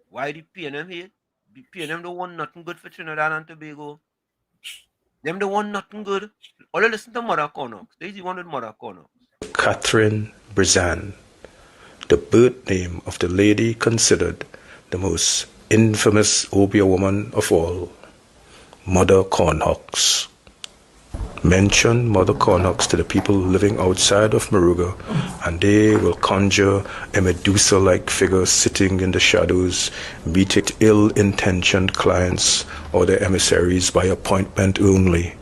why the PNM hate? The PNM don't want nothing good for Trinidad and Tobago. Them don't want nothing good. All listen to Mother Connox. There's the one with Mother Connox. Catherine Brizan, the birth name of the lady considered the most infamous Obia woman of all, Mother Connox. Mention Mother Cornox to the people living outside of Moruga, and they will conjure a Medusa-like figure sitting in the shadows, meeting ill-intentioned clients or their emissaries by appointment only,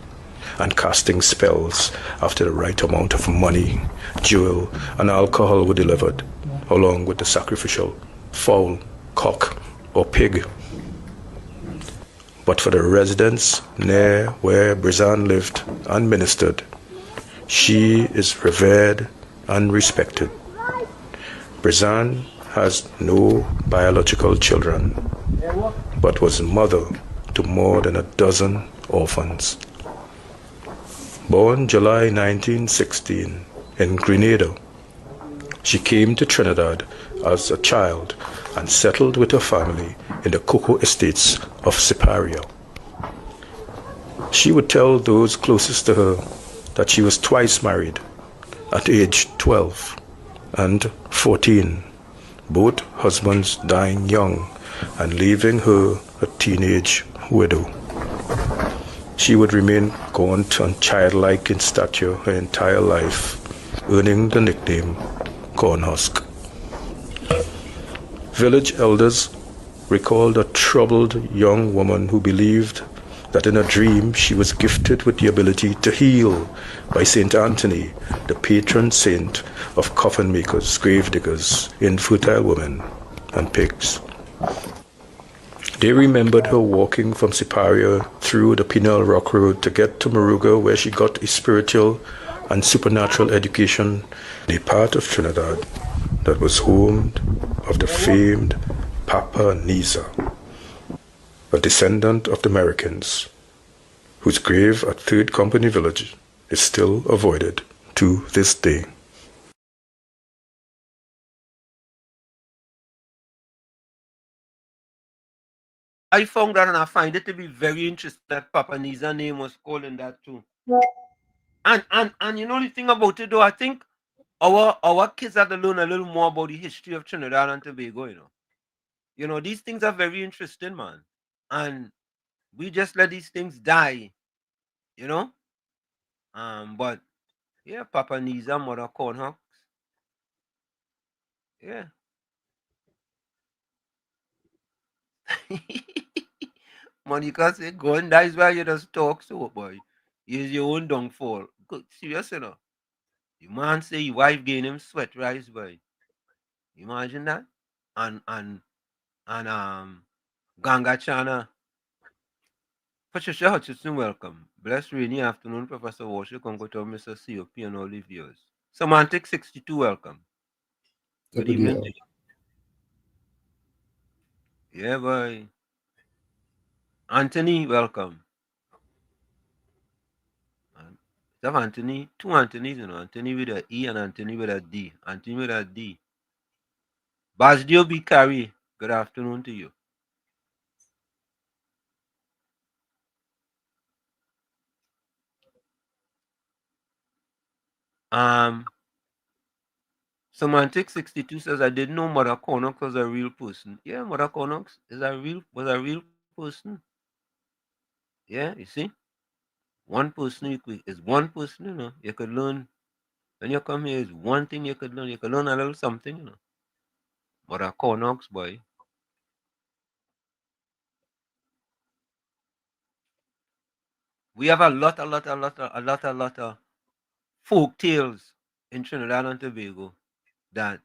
and casting spells after the right amount of money, jewel, and alcohol were delivered, along with the sacrificial fowl, cock, or pig. But for the residents near where Brizan lived and ministered, she is revered and respected. Brizan has no biological children, but was mother to more than a dozen orphans. Born July 1916 in Grenada, she came to Trinidad as a child and settled with her family in the cocoa estates of Siparia. She would tell those closest to her that she was twice married, at age 12 and 14, both husbands dying young and leaving her a teenage widow. She would remain gaunt and childlike in stature her entire life, earning the nickname Cornhusk. Village elders recalled a troubled young woman who believed that in a dream she was gifted with the ability to heal by Saint Anthony, the patron saint of coffin makers, grave diggers, infertile women, and pigs. They remembered her walking from Siparia through the Pinel Rock Road to get to Moruga, where she got a spiritual and supernatural education in a part of Trinidad that was home of the famed Papa Niza, a descendant of the Americans, whose grave at 3rd Company Village is still avoided to this day. I found that and I find it to be very interesting that Papa Niza's name was called in that too. And you know the thing about it though, I think our kids have to learn a little more about the history of Trinidad and Tobago, you know. You know, these things are very interesting, man. And we just let these things die, you know. But yeah, Papa Niza, Mother Cornhusk. Yeah. Monica say, go and die is why you just talk so, boy. Use your own downfall. Good, serious, you know. The man say your wife gain him sweat rise, boy. Imagine that. And Ganga Chana. Patricia Hutchinson, welcome. Blessed rainy afternoon, Professor Walsh. Congratulations, Mr. COP and all the viewers. Semantic 62, welcome. Good evening to you. Yeah, boy. Anthony, welcome. Have Anthony, two Anthonys, you know, Anthony with a E and Anthony with a D. Anthony with a D. Basdio B. Carey, good afternoon to you. Semantic 62 says, I didn't know Mother Cornox was a real person. Yeah, Mother Cornox was a real person. Yeah, you see? One person is one person, you know. You could learn when you come here, is one thing you could learn. You could learn a little something, you know. Mother Cornox, boy. We have a lot of folk tales in Trinidad and Tobago that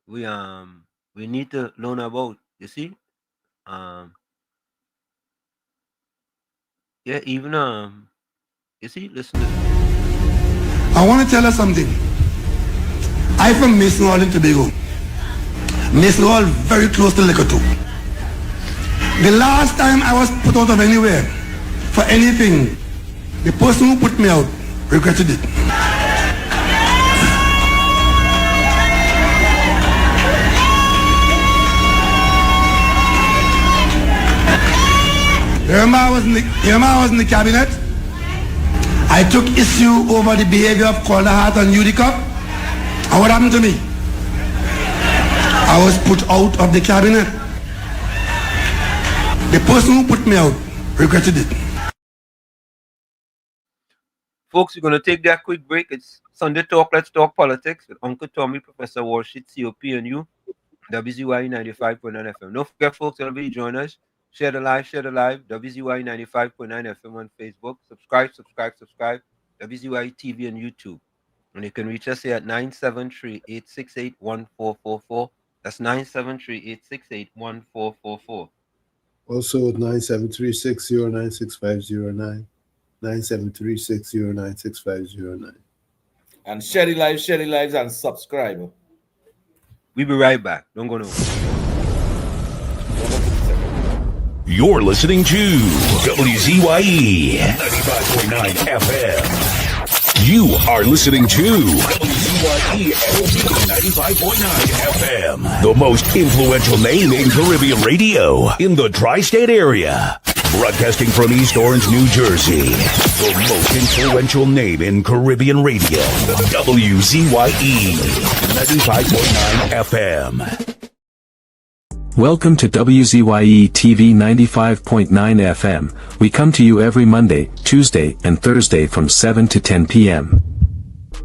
we need to learn about. You see, yeah, even you see, listen. I want to tell you something. I'm from Mason Hall in Tobago. Mason Hall very close to Liquor 2. The last time I was put out of anywhere for anything, the person who put me out regretted it. Remember I was in the cabinet? I took issue over the behavior of Calder Hart and UDCOP. And what happened to me? I was put out of the cabinet. The person who put me out regretted it. Folks, we're going to take that quick break. It's Sunday Talk, Let's Talk Politics with Uncle Tommy, Professor Walshit, COP, and you, WZYE 95.9 FM. Don't forget, folks, everybody join us. Share the live, WZYE 95.9 FM on Facebook. Subscribe, WZYE TV and YouTube. And you can reach us here at 973-868-1444. That's 973-868-1444. Also at 973-609-6509. 973-609-6509. And share the lives, and subscribe. We'll be right back. Don't go nowhere. You're listening to WZYE 95.9 FM. You are listening to WZYE 95.9 FM, the most influential name in Caribbean radio in the tri-state area. Broadcasting from East Orange, New Jersey, the most influential name in Caribbean radio, WZYE 95.9 FM. Welcome to WZYE TV 95.9 FM. We come to you every Monday, Tuesday, and Thursday from 7 to 10 p.m.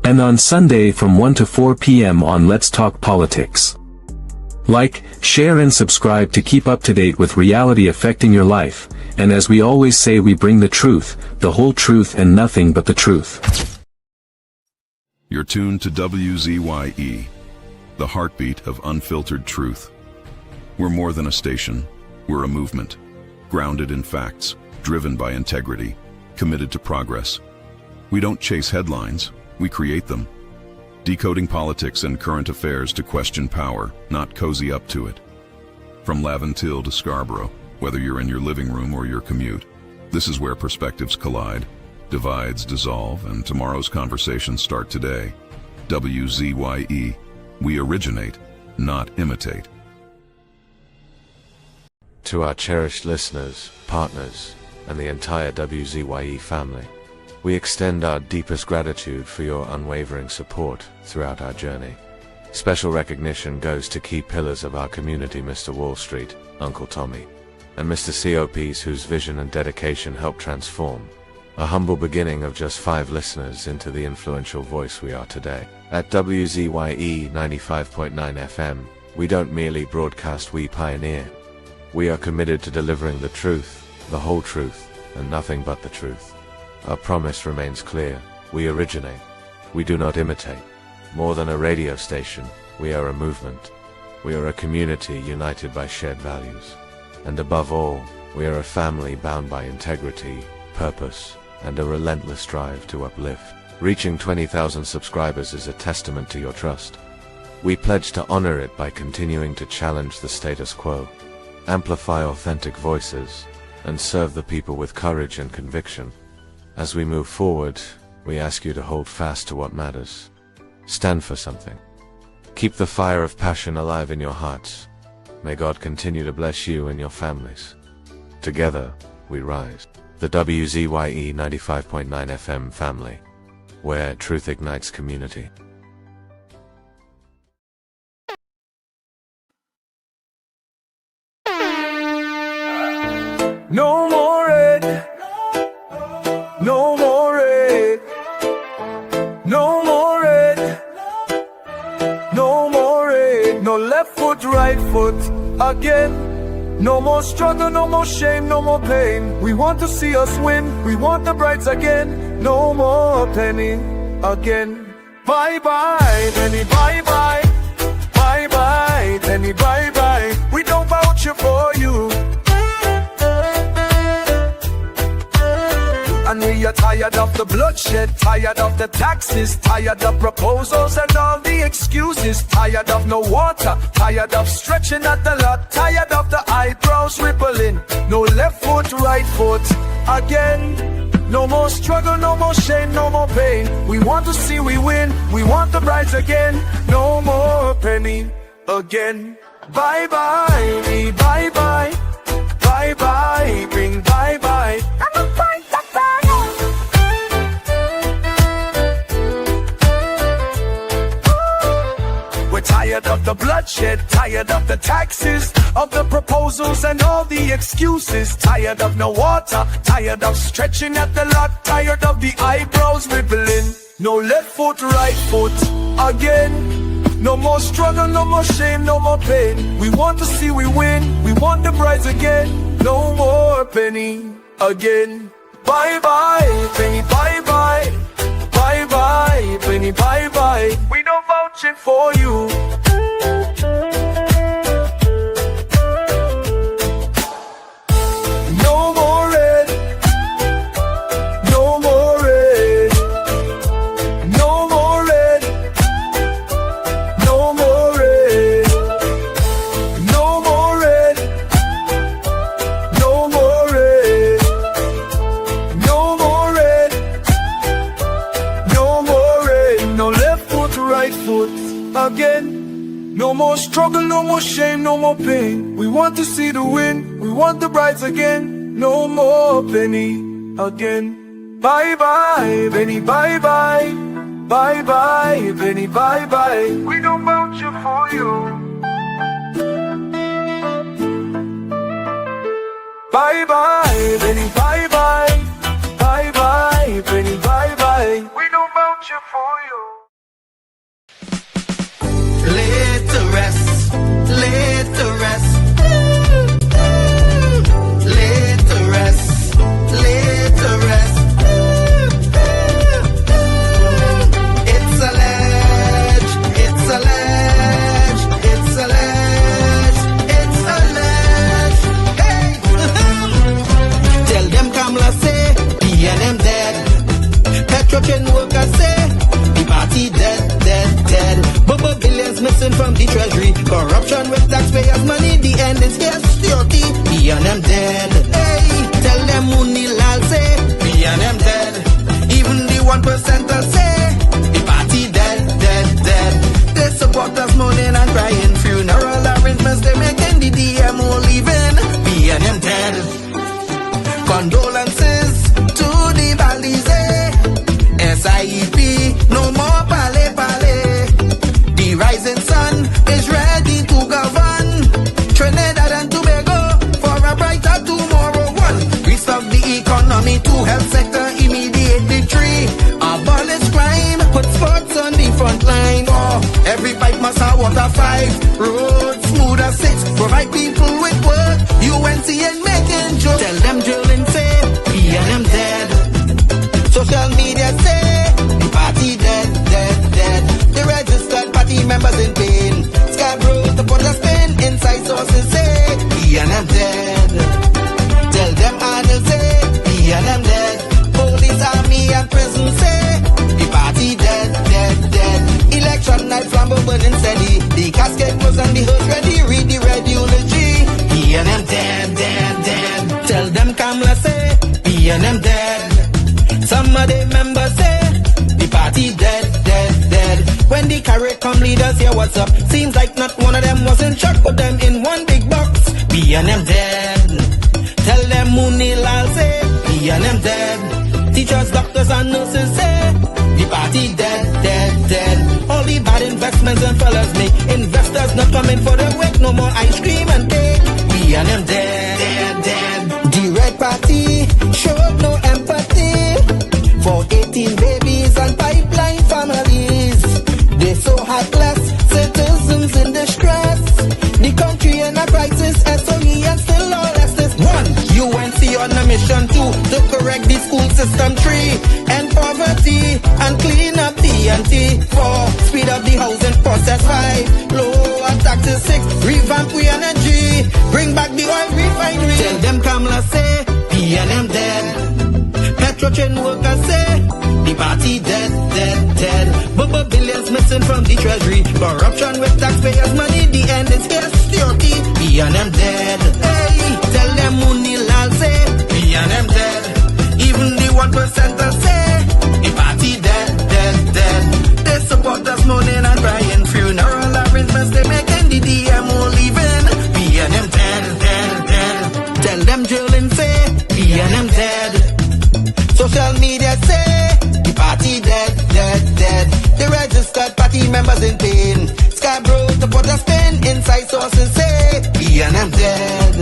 And on Sunday from 1 to 4 p.m. on Let's Talk Politics. Like, share and subscribe to keep up to date with reality affecting your life. And as we always say, we bring the truth, the whole truth, and nothing but the truth. You're tuned to WZYE, the heartbeat of unfiltered truth. We're more than a station, we're a movement, grounded in facts, driven by integrity, committed to progress. We don't chase headlines, we create them. Decoding politics and current affairs to question power, not cozy up to it. From Laventille to Scarborough, whether you're in your living room or your commute, this is where perspectives collide, divides dissolve, and tomorrow's conversations start today. WZYE, we originate, not imitate. To our cherished listeners, partners, and the entire WZYE family, we extend our deepest gratitude for your unwavering support throughout our journey. Special recognition goes to key pillars of our community, Mr. Wall Street, Uncle Tommy, and Mr. COPs whose vision and dedication helped transform a humble beginning of just 5 listeners into the influential voice we are today. At WZYE 95.9 FM, we don't merely broadcast, we pioneer. We are committed to delivering the truth, the whole truth, and nothing but the truth. Our promise remains clear. We originate. We do not imitate. More than a radio station, we are a movement. We are a community united by shared values. And above all, we are a family bound by integrity, purpose, and a relentless drive to uplift. Reaching 20,000 subscribers is a testament to your trust. We pledge to honor it by continuing to challenge the status quo, amplify authentic voices, and serve the people with courage and conviction. As we move forward, we ask you to hold fast to what matters. Stand for something. Keep the fire of passion alive in your hearts. May God continue to bless you and your families. Together, we rise. The WZYE 95.9 FM family, where truth ignites community. No more red, no more red, no more red, no more red, no left foot, right foot again. No more struggle, no more shame, no more pain. We want to see us win, we want the brides again. No more penny again. Bye bye, penny, bye bye. Bye bye, penny, bye bye. We don't vouch for you. And we are tired of the bloodshed, tired of the taxes, tired of proposals and all the excuses, tired of no water, tired of stretching at the lot, tired of the eyebrows rippling. No left foot, right foot again. No more struggle, no more shame, no more pain. We want to see we win, we want the brides again. No more penny again. Bye bye, me bye bye. Bye bye, bring bye bye. I'm a pint of We're tired of the bloodshed, tired of the taxes, of the proposals and all the excuses. Tired of no water, tired of stretching at the lot, tired of the eyebrows rippling. No left foot, right foot, again. No more struggle, no more shame, no more pain. We want to see we win, we want the prize again. No more penny again. Bye bye, penny, bye bye. Bye bye, penny, bye bye. We don't vouch it for you. No more red. No more red. No more red. No more red. No more red. No more red. No more red. No more red. No left foot, right foot again. No more struggle, no more shame, no more pain. We want to see the win, we want the brides again. No more penny again. Bye bye, penny, bye bye. Bye bye, penny, bye bye. We don't vouch for you. Bye bye, penny, bye bye. Bye bye, penny, bye bye. We don't vouch for you. Laid to rest, laid to rest. Laid to rest, laid to rest. It's a ledge, it's a ledge, it's a ledge, it's a ledge. Hey! Tell them Kamala say, BNM dead. Petrochen workers say, the party dead, dead, dead. Bubba billions missing from the treasury. Corruption with taxpayers' money. The end is here, security. B&M dead. Hey, tell them Munilal say, B&M dead. Even the 1% say, the party dead, dead, dead. They support us mourning and crying. Funeral arrangements they making. The DMO leaving. B&M dead. Condolences to the Balize. SIEP, no more pale pale. The rising sun is ready to govern Trinidad and Tobago for a brighter tomorrow. One, restart the economy, two, health sector, immediate victory. Abolish crime, put sports on the front line. Four, every pipe must have water. Five, roads smooth as six, provide people with work. UNC and making jokes. Tell them drilling say, B&M dead. Social media say, the party dead, dead, dead. The registered party members in pain. Scarborough to put a spin. Inside sources say, B&M dead. Tell them Arnold say, B&M dead. Police, army and prison say, the party dead, dead, dead. Election night flambeau burning steady. The casket was on the hearse ready. Read the red eulogy. B&M dead, dead, dead. Tell them Kamala say, B&M dead. Some of the members say, the party dead, dead, dead. When the CARICOM leaders hear what's up, seems like not one of them was in shock. Put them in one big box, B&M dead. Tell them Munilal say, B&M dead. Teachers, doctors and nurses say, the party dead, dead, dead. All the bad investments and fellas make investors not coming for the wake. No more ice cream and cake, B&M dead, dead, dead. The Red Party showed no empathy for 18 babies and pipeline families. They so heartless, citizens in distress. The country in a crisis, SOE and still all justice. One, UNC on a mission. Two, to correct the school system. Three, end poverty and clean up TNT. Four, speed up the housing process. Five, lower taxes. Six, revamp we energy. Bring back the oil refinery. Tell them Kamala say, B&M dead. Petrochen workers say, the party dead, dead, dead. Bubba billions missing from the treasury. Corruption with taxpayers' money. The end is here, security. B&M dead. Hey, tell them Munilal say, B&M dead. Even the 1% say, the party dead, dead, dead. They support us mourning and crying. Funeral arrangements they making. The DMO leaving. B&M dead, dead, dead. Tell them drilling say, B&M dead. Social media say, the party dead, dead, dead. The registered party members in pain. Scarborough to put a spin inside source and say, he and them dead.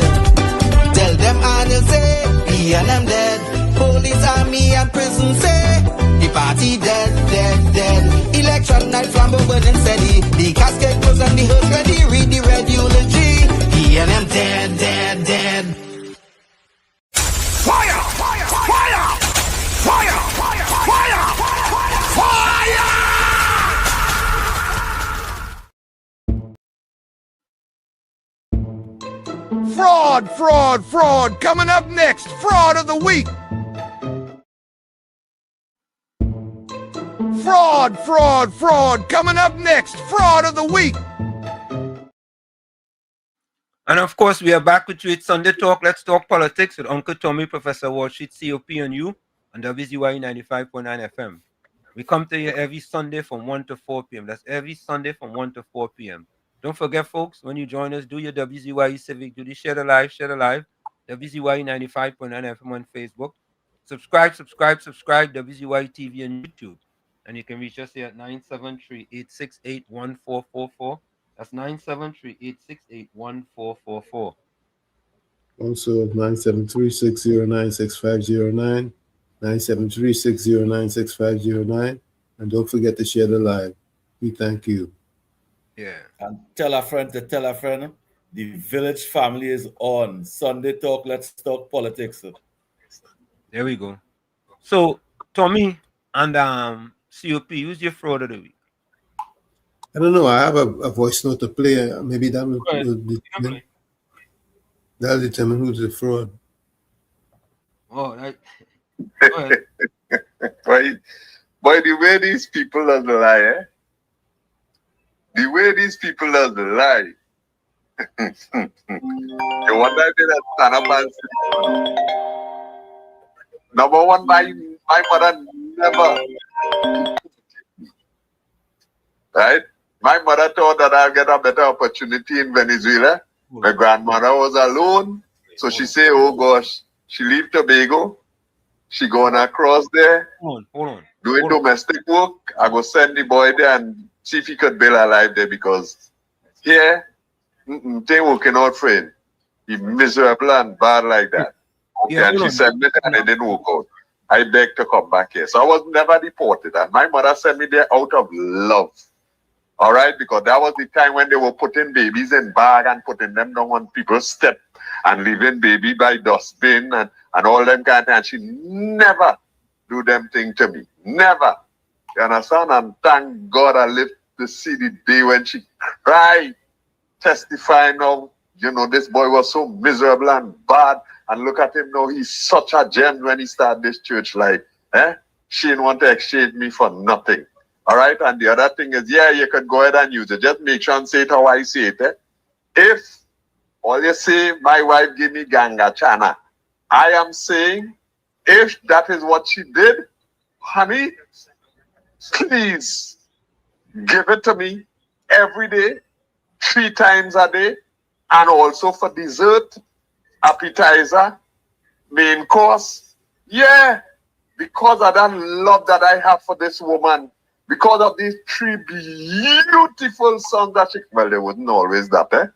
Tell them and they'll say, he and them dead. Police, army and prison say, the party dead, dead, dead. Election night, flambeau burning steady. The casket closed and the hearse ready. Read the red eulogy. He and them dead, dead, dead. Fire! Fire! Fire! Fire! Fire! Fire! Fire! Fraud, fraud, fraud. Coming up next, fraud of the week. Fraud, fraud, fraud. Coming up next, fraud of the week. And of course, we are back with you. It's Sunday Talk. Let's talk politics with Uncle Tommy, Professor Walsheet, COP, and you on WZYE 95.9 FM. We come to you every Sunday from 1 to 4 p.m. That's every Sunday from 1 to 4 p.m. Don't forget, folks, when you join us, do your WZYE Civic Duty. Share the live, WZYE 95.9 FM on Facebook. Subscribe, WZYE TV on YouTube. And you can reach us here at 973-868-1444. That's 973-868-1444. Also 973-609-6509, 973-609-6509. And don't forget to share the live. We thank you. Yeah. And tell a friend to tell a friend. The village family is on. Sunday Talk, let's talk politics. There we go. So, Tommy and COP, who's your fraud of the week? I don't know. I have a voice note to play. Maybe that will that'll determine who's the fraud. Oh, right. Boy, the way these people does the lie, eh? The way these people does the lie. You wonder if they stand up and say, number one, my mother never. Right? My mother thought that I'll get a better opportunity in Venezuela. My grandmother was alone. So she say, oh gosh, she leave Tobago. She going across there. Hold on. Doing domestic work. I go send the boy there and see if he could build a life there because here, they working out for him. He miserable and bad like that. Okay, and she sent me there and it didn't work out. I begged to come back here. So I was never deported. And my mother sent me there out of love. All right, because that was the time when they were putting babies in bag and putting them down on people's step and leaving baby by dustbin and all them kind of things. And she never do them thing to me. Never. You understand? And thank God I lived to see the day when she cried, testifying of, this boy was so miserable and bad. And look at him now, he's such a gem when he started this church life. She didn't want to exchange me for nothing. All right, and the other thing is, you can go ahead and use it. Just make sure and say it how I say it. If all you say, my wife gave me ganga chana, I am saying, if that is what she did, honey, please give it to me every day, 3 times a day, and also for dessert, appetizer, main course. Yeah, because of that love that I have for this woman. Because of these 3 beautiful songs that they wasn't always that,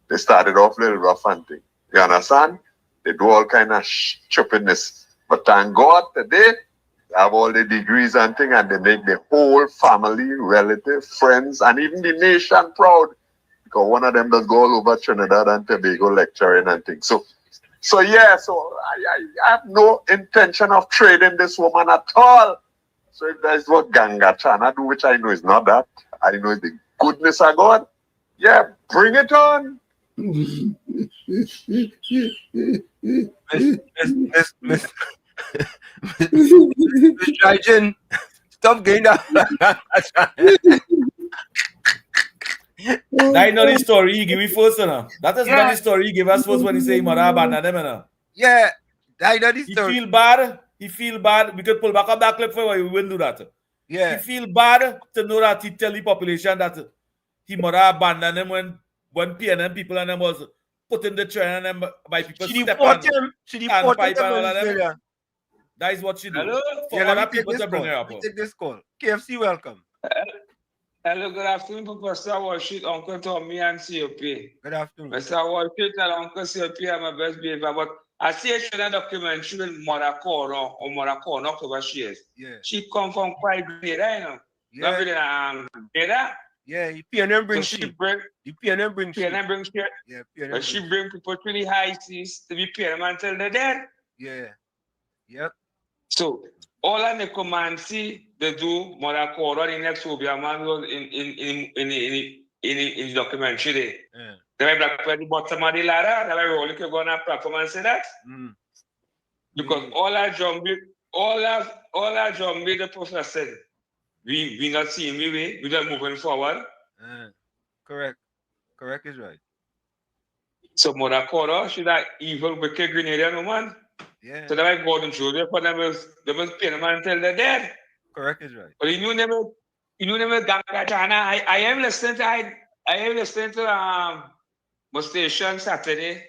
They started off a little rough and thing. You understand? They do all kind of stupidness. But thank God today, they have all the degrees and thing, and they make the whole family, relative, friends, and even the nation proud. Because one of them does go all over Trinidad and Tobago lecturing and things. So I have no intention of trading this woman at all. So if that is what Ganga Chana do, which I know is not that, I know it's the goodness of God, bring it on. Miss Trajan, stop getting that. That is not the story he give me first, no? That is not the story he gave us first when he say mother abandoned them, no? Yeah, that is not the story. He feel bad. We could pull back up that clip for why we wouldn't do that. Yeah. He feel bad to know that he tell the population that he mother abandoned them when PNM people and them was put in the train and them by people step on and pipe and all of them. That is what she do. For other people to bring her up. Take this call. KFC, welcome. Hello, good afternoon, Professor Washit, Uncle Tommy, and COP. Good afternoon. Mr. Washit and Uncle COP are my best behavior, but I see a children documentary with Mother Corno or Mother Corno, whatever she is. Yeah. She come from quite Grenada, you know. Yeah. Grenada? Yeah, the PNM brings so she bring the PNM brings PNM brings shit. Yeah, PNM But she bring people to the high seas to be PNM until they're dead. Yeah. Yep. So all I necromancy they do Mother Corno, the next Obia man was in the documentary there. Yeah. They might black at the bottom of the ladder, they might roll you go on a platform and say that. Because all our zombie, the professor, we not seeing we way, we not moving forward. Correct. Correct is right. So Mother Cordo, she that evil wicked Grenadian woman. Yeah. So they might go through there for them was pay them until they're dead. Correct is right. But you know Gangachana. I am listening to my station Saturday.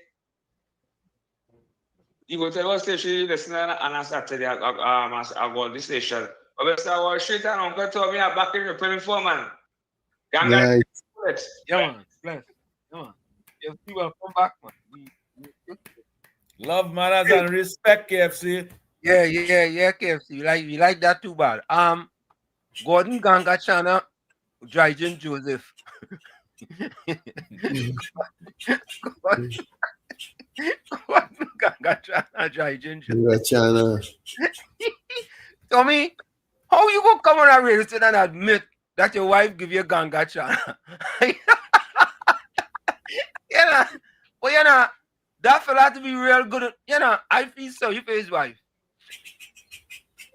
You go tell what station you listen on a Saturday I go this station. But Mr. Washington and Uncle Tommy are back in the playing for man. Nice. Yeah, man. Bless. Yeah, man. You will come back, man. Love, manners, and respect, KFC. Yeah, KFC. We like that too bad. Gordon Gangachana, Drygen Joseph. Gordon Gangachana, Drygen Joseph. Tommy, how you gonna come on a radio station and admit that your wife give you Gangachana? But that fella to be real good. I feel sorry for his wife.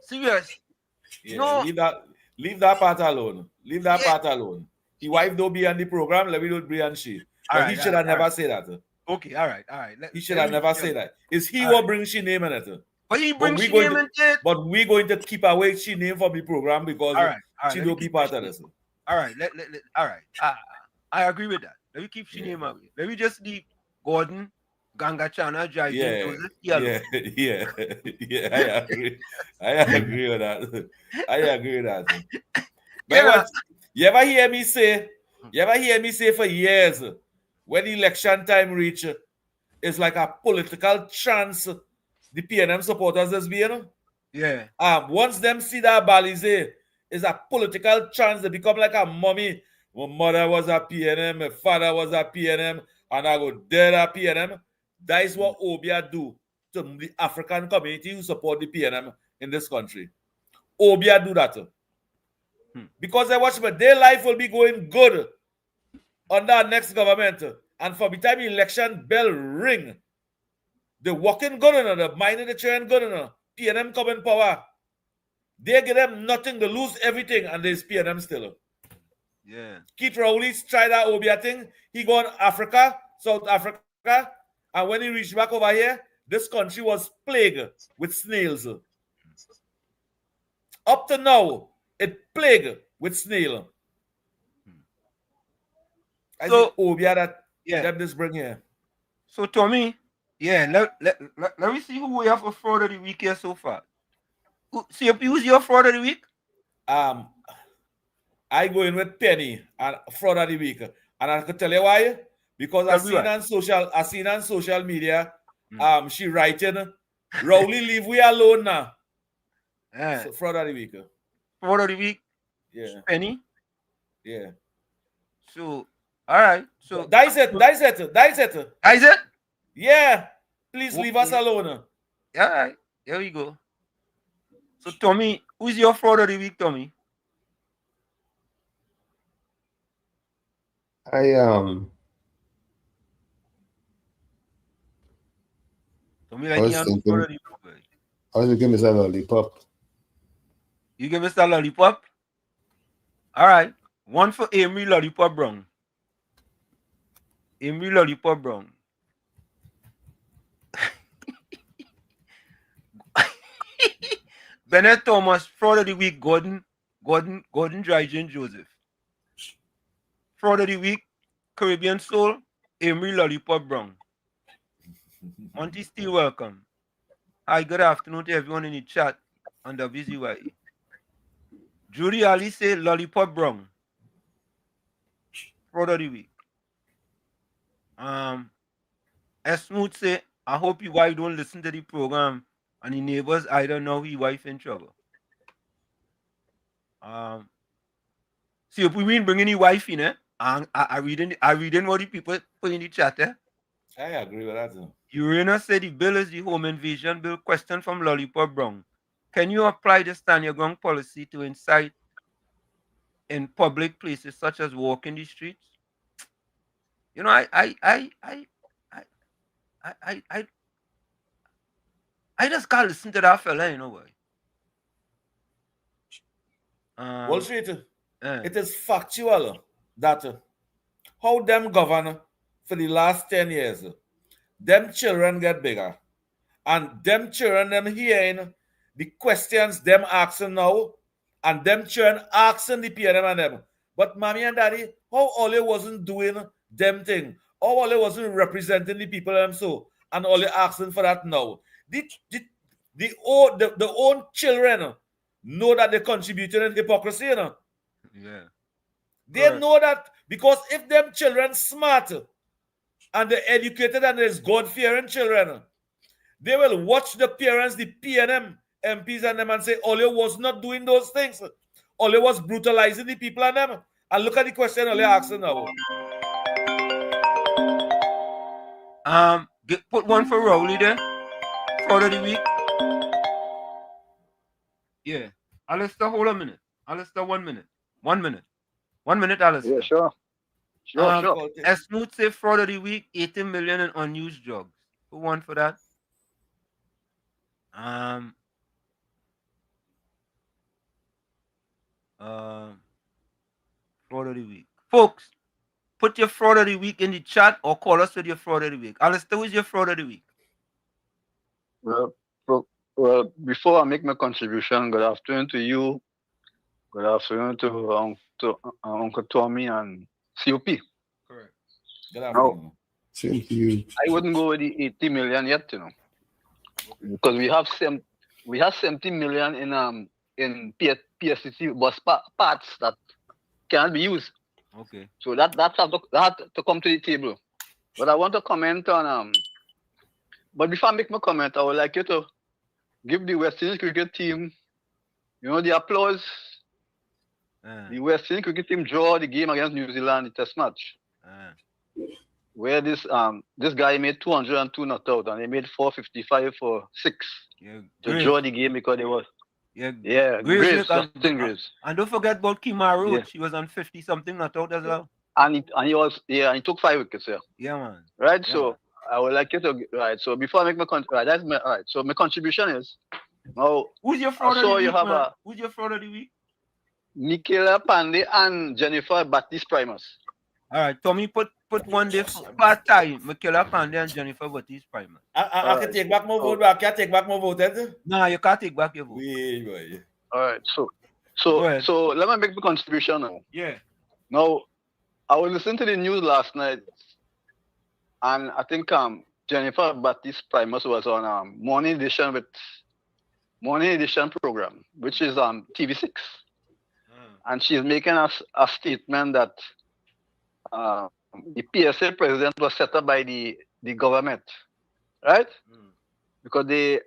Serious. Yeah, no. Leave that part alone. Leave that part alone. His wife don't be on the program, let me don't be on she. But he should have never said that. Okay, all right. He should have never said that. It's he what brings she name in it. But he brings she name in it. But we're going to keep away she name from the program because she don't be part of this. All right, all right. I agree with that. Let me keep she name away. Let me just leave Gordon Gangachana Jai. I agree with that. But you ever hear me say for years when election time reach, it's like a political chance the PNM supporters is being. Yeah. Once them see that Balize, it's a political chance they become like a mommy. My mother was a PNM, my father was a PNM, and I go there a PNM. That is what Obia do to the African community who support the PNM in this country. Obia do that. Because they watch, but their life will be going good under our next government. And for the time the election bell ring, the walking good enough, the minding the train good enough, PNM come in power. They give them nothing, to lose everything, and there's PNM still. Yeah. Keith Rowley's tried that Obia thing. He gone Africa, South Africa, and when he reached back over here, this country was plagued with snails. Up to now, it plagued with snail. I think Obia that them this bring here. So Tommy, let me see who we have for fraud of the week here so far. Who's your fraud of the week? I go in with Penny and fraud of the week. And I could tell you why. Because I seen on social media, she writing, Rowley leave we alone now. So fraud of the week. Fraud of the week? Yeah. Penny? Yeah. So, all right. So that's it. Is it? Yeah. Please leave us alone. All right. Here we go. So Tommy, who's your fraud of the week, Tommy? Tommy, like I was thinking Mr. Lollipop. You give Mr. Lollipop? All right. One for Amy Lollipop Brown. Amy Lollipop Brown. Bennett Thomas, fraud of the week, Gordon Drygen Joseph. Fraud of the week, Caribbean Soul, Amy Lollipop Brown. Monty Steele, welcome. Hi, good afternoon to everyone in the chat on WZYE. Judy Ali say Lollipop Brown. Fraud of the week. S Smooth say, I hope your wife don't listen to the program and the neighbors either know his wife in trouble. See if we mean bringing your wife in, eh? I reading what the people put in the chat, eh? I agree with that. Uranus said the bill is the home invasion bill. Question from Lollipop Brown. Can you apply the stand your ground policy to incite in public places such as walking the streets? You know, I just can't listen to that fella, you know why? Wall Street, it is factual that how them govern for the last 10 years, them children get bigger. And them children, them hearing the questions them asking now, and them children asking the PNM and them. But mommy and daddy, how Ole wasn't doing them thing? How Ole wasn't representing the people them so? And Ole asking for that now. The own children know that they contributed in hypocrisy, you know? Yeah. They know that because if them children smart and they're educated and there's God-fearing children, they will watch the parents, the PNM MPs and them and say, Ole was not doing those things. Ole was brutalizing the people and them. And look at the question Ole asking now. Put one for Rowley there. Fraud of the week. Yeah. Alistair, hold a minute. Alistair, 1 minute. 1 minute. 1 minute, Alistair. Yeah, sure. Sure. As Smooth say, fraud of the week, 80 million in unused drugs. Who won for that? Fraud of the week. Folks, put your fraud of the week in the chat or call us with your fraud of the week. Alistair, who's your fraud of the week? Well, before I make my contribution, good afternoon to you. Good afternoon to Uncle Tommy and COP. Correct. Good afternoon. Same to you. I wouldn't go with the 80 million yet, you know, because we have 70 million in PSCC bus parts that cannot be used. Okay. So that have to come to the table. But I want to comment on But before I make my comment, I would like you to give the West Indies cricket team, you know, the applause. The West Indies cricket team draw the game against New Zealand, the test match. Where this guy made 202 not out and he made 455 for 6 to draw the game because they was Graves, Justin Graves. And don't forget about Kimaru. Yeah. She was on 50 something not out as well. And he took 5 wickets, yeah. Yeah, man. Right, yeah, so man. I would like you to so before I make my so my contribution is now. Who's your fraud of the week? Who's your fraud of the week? Michaela Pandey and Jennifer Baptiste Primus. All right, Tommy, put one day part time. Michaela Pandey and Jennifer Baptiste Primus. I can take back my vote. I can't take back my vote. No, you can't take back your vote. All right, so let me make the contribution now. Yeah. Now, I was listening to the news last night, and I think Jennifer Baptiste Primus was on morning edition program, which is TV6, and she's making a statement that the PSA president was set up by the government, right? Because they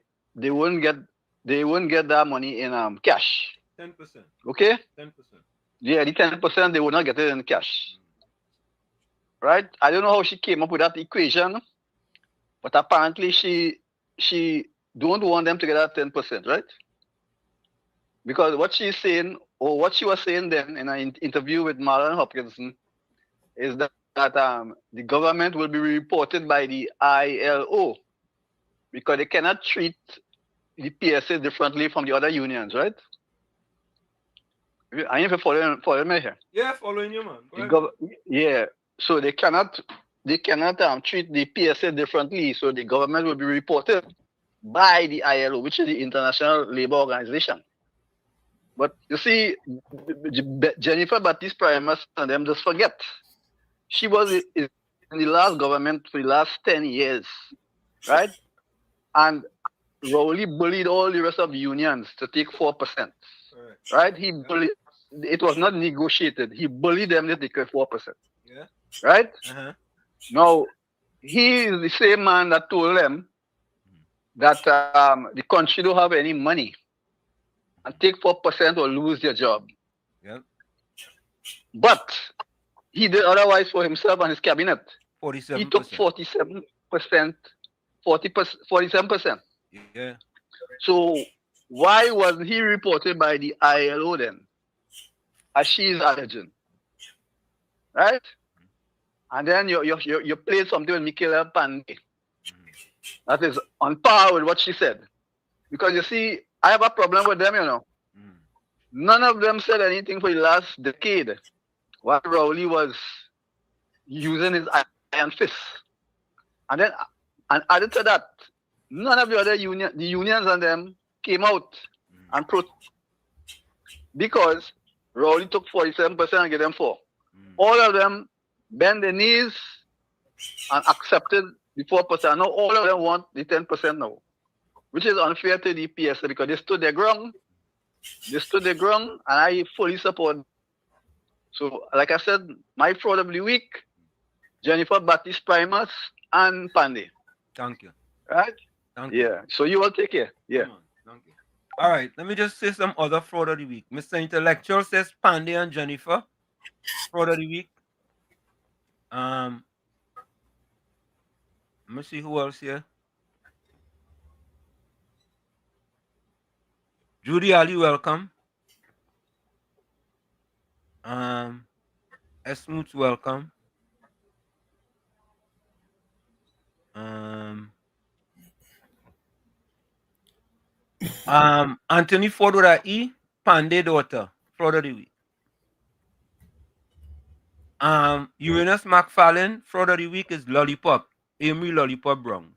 won't get that money in cash. 10%. Okay. 10%. Yeah, the 10% they will not get it in cash. Right? I don't know how she came up with that equation, but apparently she don't want them to get that 10%, right? Because what she's saying, or what she was saying then in an interview with Marlon Hopkinson, is that the government will be reported by the ILO because they cannot treat the PSA differently from the other unions, right? I am following me here. Yeah, following you, man. Yeah. So they cannot treat the PSA differently. So the government will be reported by the ILO, which is the International Labour Organization. But you see, Jennifer Baptiste Primus and them just forget. She was in the last government for the last 10 years, right? And Rowley bullied all the rest of the unions to take 4%, right? He bullied. It was not negotiated. He bullied them to take 4%. Yeah. Right? Now, he is the same man that told them that the country don't have any money and take 4% or lose their job. Yeah. But he did otherwise for himself and his cabinet. 47%. He took 47%, 47%. Yeah. So why wasn't he reported by the ILO then? As she is allergen. Right? And then you played something with Michaela Pandey. That is on par with what she said. Because you see, I have a problem with them, you know. None of them said anything for the last decade while Rowley was using his iron fist. And then, and added to that, none of the other unions and them came out and because Rowley took 47% and gave them 4%. All of them bend their knees and accepted the 4%. Now all of them want the 10% now, which is unfair to the PSA because they stood their ground. They stood their ground, and I fully support. So, like I said, my fraud of the week, Jennifer Baptiste Primus and Pandey. Thank you. Right? Thank you. Yeah. So you will take care. Yeah. Thank you. All right. Let me just say some other fraud of the week. Mr. Intellectual says Pandey and Jennifer. Fraud of the week. Let me see who else here. Judy Ali, welcome. Esmoots, welcome. Anthony Ford with an E, Pandey daughter, fraud of the week. Uranus McFarlane, fraud of the week is Lollipop, Amy Lollipop Brown.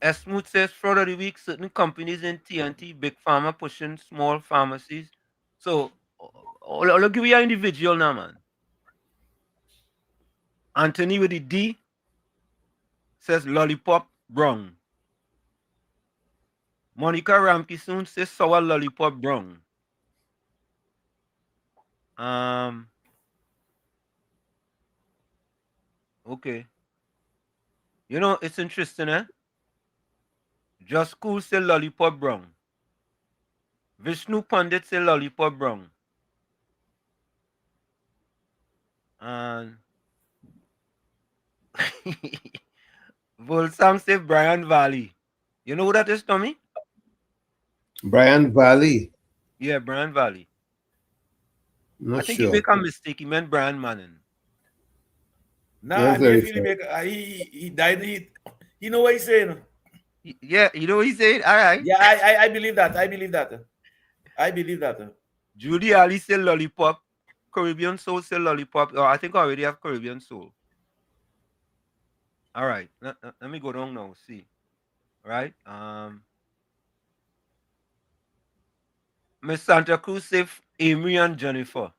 Esmooth says fraud of the week, certain companies in TNT, big pharma pushing small pharmacies. So, I'll give you an individual now, man. Anthony with the D says Lollipop Brown. Monica Ramke soon says sour Lollipop Brown. Okay. You know, it's interesting, eh? Just Cool say Lollipop Brown. Vishnu Pandit say Lollipop Brown. And Volsam say Brian Valley. You know who that is, Tommy? Brian Valley. Yeah, Brian Valley. Not I think sure. he make a mistake. He meant Brian Manning. Nah, he died. You know what he's saying? Yeah, you know what he said? All right. Yeah, I believe that. I believe that. Judy Ali said Lollipop. Caribbean Soul said Lollipop. Oh, I think I already have Caribbean Soul. All right. Let me go down now. See. All right. Miss Santa Cruz said Amy and Jennifer.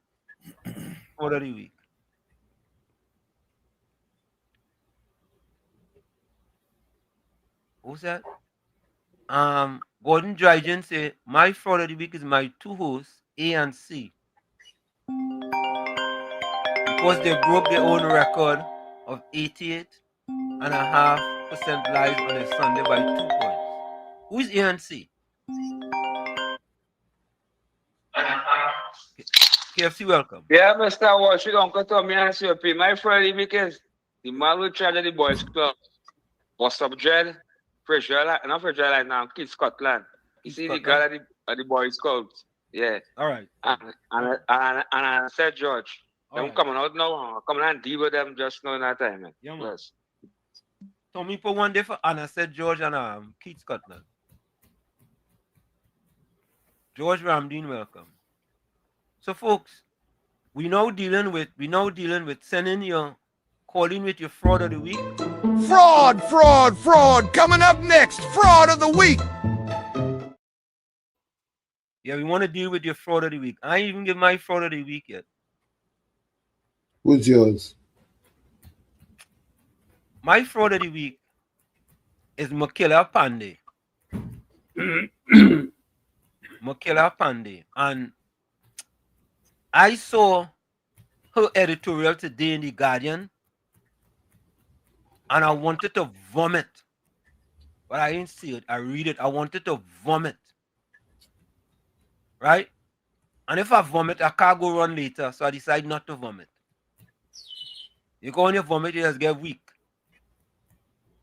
Order the week. Who's that? Gordon Dryden say my fraud of the week is my two hosts, A and C. Because they broke their own record of 88.5% live on a Sunday by 2 points. Who is A and C? KFC, welcome. Yeah, Mr. Washington, Uncle Tommy and COP. My fraud of the week is the man who charged the boys club. What's up, Jed? Not Fragile like now, Kid Scotland. You see the girl at the boys club. Yeah. All right. And I said George. I'm coming out now. I'm coming and deal with them just now in that time, man. Yeah, man. Yes. Tommy put one day for Anna said George and Keith Scotland. George Ramdeen, welcome. So folks, we now dealing with sending your calling with your fraud of the week. Fraud. Coming up next, fraud of the week. Yeah, we want to deal with your fraud of the week. I ain't even give my fraud of the week yet. Who's yours? My fraud of the week is Michaela Pandey. Michaela Pandey. And I saw her editorial today in The Guardian, and I wanted to vomit. But I didn't see it. I read it. I wanted to vomit. Right? And if I vomit, I can't go run later. So I decide not to vomit. You go on your vomit, you just get weak.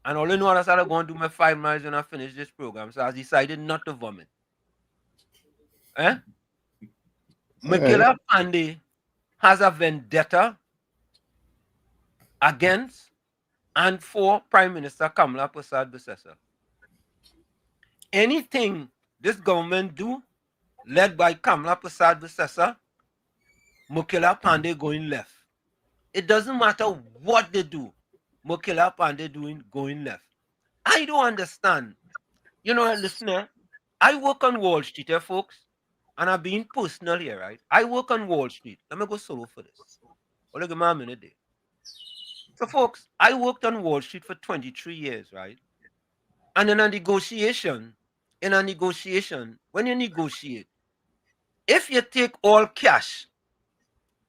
And all I know is I'm going to do my 5 miles when I finish this program. So I decided not to vomit. Michaela Pandey has a vendetta against and for Prime Minister Kamala Persad-Bissessar. Anything this government do, led by Kamala Persad-Bissessar, Michaela Pandey going left. It doesn't matter what they do, Michaela Pandey going left. I don't understand. You know, listener, I work on Wall Street here, folks, and I'm being personal here, right? I work on Wall Street. Let me go solo for this. Well, give me a minute there. So, folks, I worked on Wall Street for 23 years, right? And in a negotiation, when you negotiate, if you take all cash,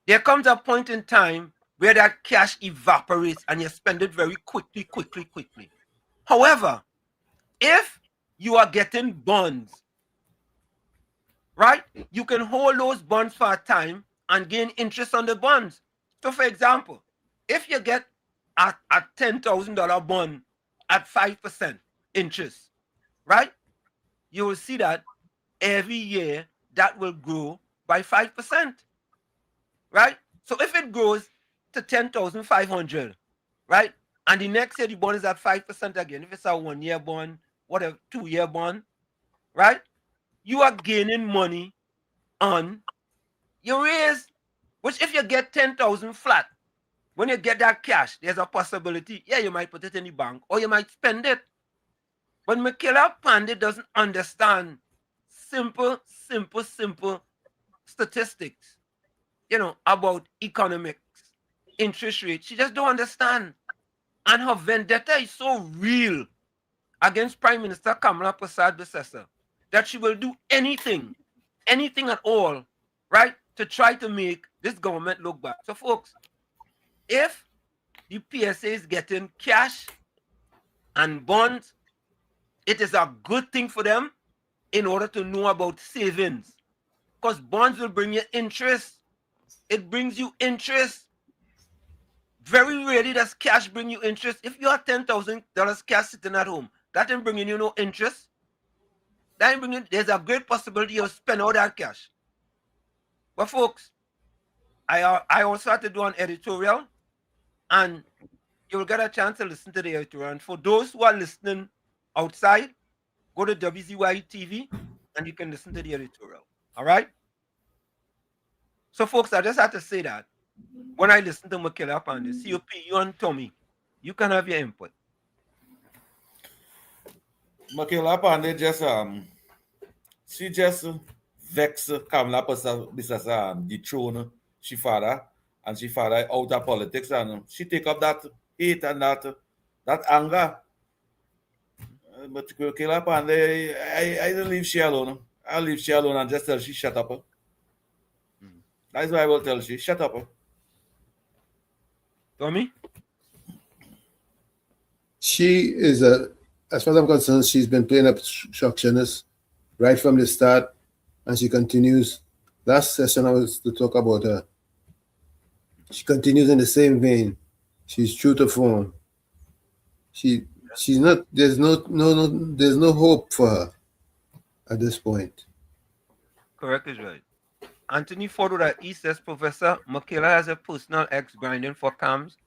there comes a point in time where that cash evaporates and you spend it very quickly. However, if you are getting bonds, right, you can hold those bonds for a time and gain interest on the bonds. So, for example, if you get a $10,000 bond at 5% interest, right, you will see that every year that will grow by 5%, right? So if it grows to 10,500, right, and the next year the bond is at 5% again, if it's a 1-year bond, whatever, 2-year bond, right, you are gaining money on your raise, which if you get 10,000 flat, when you get that cash, there's a possibility, yeah, you might put it in the bank or you might spend it. But Michaela Pandey doesn't understand simple statistics, you know, about economics, interest rates. She just don't understand. And her vendetta is so real against Prime Minister Kamala Persad-Bissessar that she will do anything at all, right, to try to make this government look bad. So, folks, if the PSA is getting cash and bonds, it is a good thing for them in order to know about savings. Because bonds will bring you interest. It brings you interest. Very rarely does cash bring you interest. If you have $10,000 cash sitting at home, that ain't bringing you no interest. That ain't bringing, there's a great possibility you'll spend all that cash. But folks, I also had to do an editorial, and you will get a chance to listen to the editorial. And for those who are listening outside, go to WZYE TV and you can listen to the editorial. All right? So, folks, I just had to say that when I listen to Michaela Pandey, COP, you and Tommy, you can have your input. Michaela Pandey just she just vex Kamala Persad-Bissessar dethrone she father, and she father out of politics, and she take up that hate and that anger. But Michaela Pandey, I don't leave she alone. I'll leave she alone and just tell she shut up. That's why I will tell she shut up. Tommy? She is as far as I'm concerned, she's been playing obstructionist right from the start, and she continues. Last session I was to talk about her. She continues in the same vein. She's true to form. She's not. There's no hope for her at this point. Correct is right. Anthony Ford at East says, Professor, Michaela has a personal ex grinding for CAMS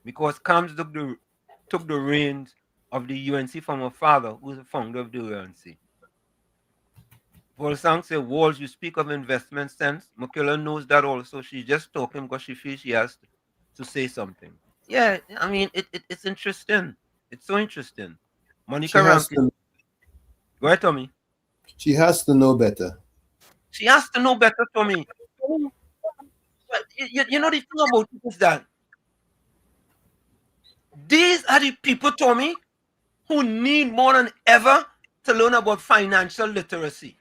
because CAMS took the reins of the UNC from her father, who is the founder of the UNC. Volsang says, Walls, you speak of investment sense. Michaela knows that also. She's just talking because she feels she has to say something. Yeah, I mean, it's interesting. It's so interesting. Monica Rampton. Go ahead, Tommy. She has to know better. She has to know better, Tommy. But you know the thing about it is that these are the people, Tommy, who need more than ever to learn about financial literacy.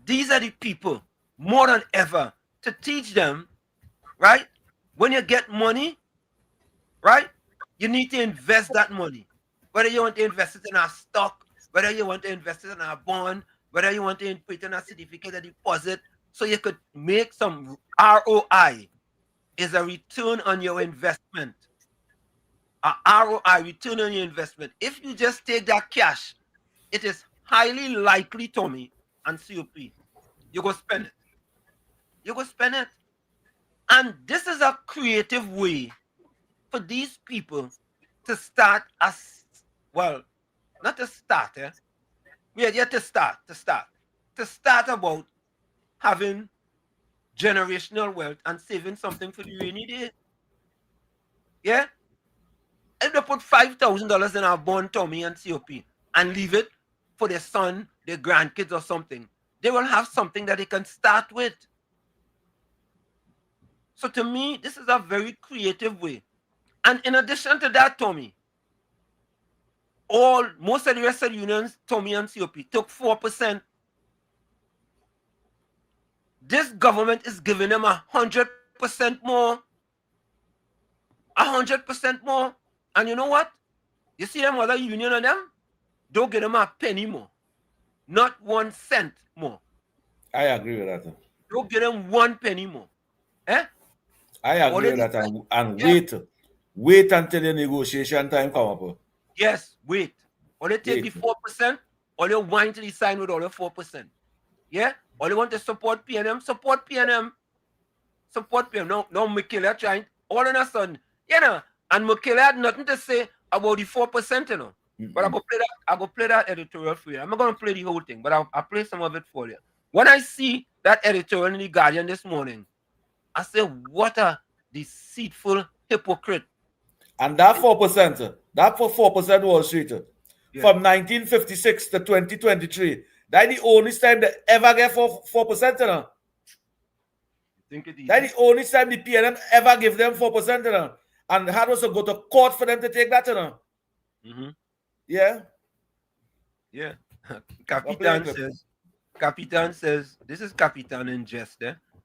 These are the people, more than ever, to teach them, right? When you get money, right? You need to invest that money. Whether you want to invest it in a stock, whether you want to invest it in a bond, whether you want to put it in a certificate of deposit, so you could make some ROI, is a return on your investment. A ROI, return on your investment. If you just take that cash, it is highly likely, Tommy and COP, you go spend it. You go spend it. And this is a creative way for these people to start as well, not to start, yeah, to start about having generational wealth and saving something for the rainy day. Yeah? If they put $5,000 in our bond, Tommy and COP, and leave it for their son, their grandkids or something, they will have something that they can start with. So to me, this is a very creative way. And in addition to that, Tommy, most of the rest of the unions, Tommy and COP, took 4%. This government is giving them 100% more. 100% more. And you know what? You see them other union of them? Don't give them a penny more. Not 1 cent more. I agree with that. Don't give them 1 penny more. I agree with that. And wait until the negotiation time come up. Yes, wait. Or they take the 4%, or they want to sign with all the 4%. Yeah? Or they want to support PNM, support PNM. Support PNM. No, Michaela trying, all of a sudden, and Michaela had nothing to say about the 4%, But I go play that editorial for you. I'm not going to play the whole thing, but I'll play some of it for you. When I see that editorial in The Guardian this morning, I say, what a deceitful hypocrite. And that 4%, that for 4% Wall Street, from 1956 to 2023, that's the only time they ever get 4%, That's the only time the PNM ever give them 4%, And had also go to court for them to take that, Yeah. Yeah. Capitan says, this is Capitan in jest,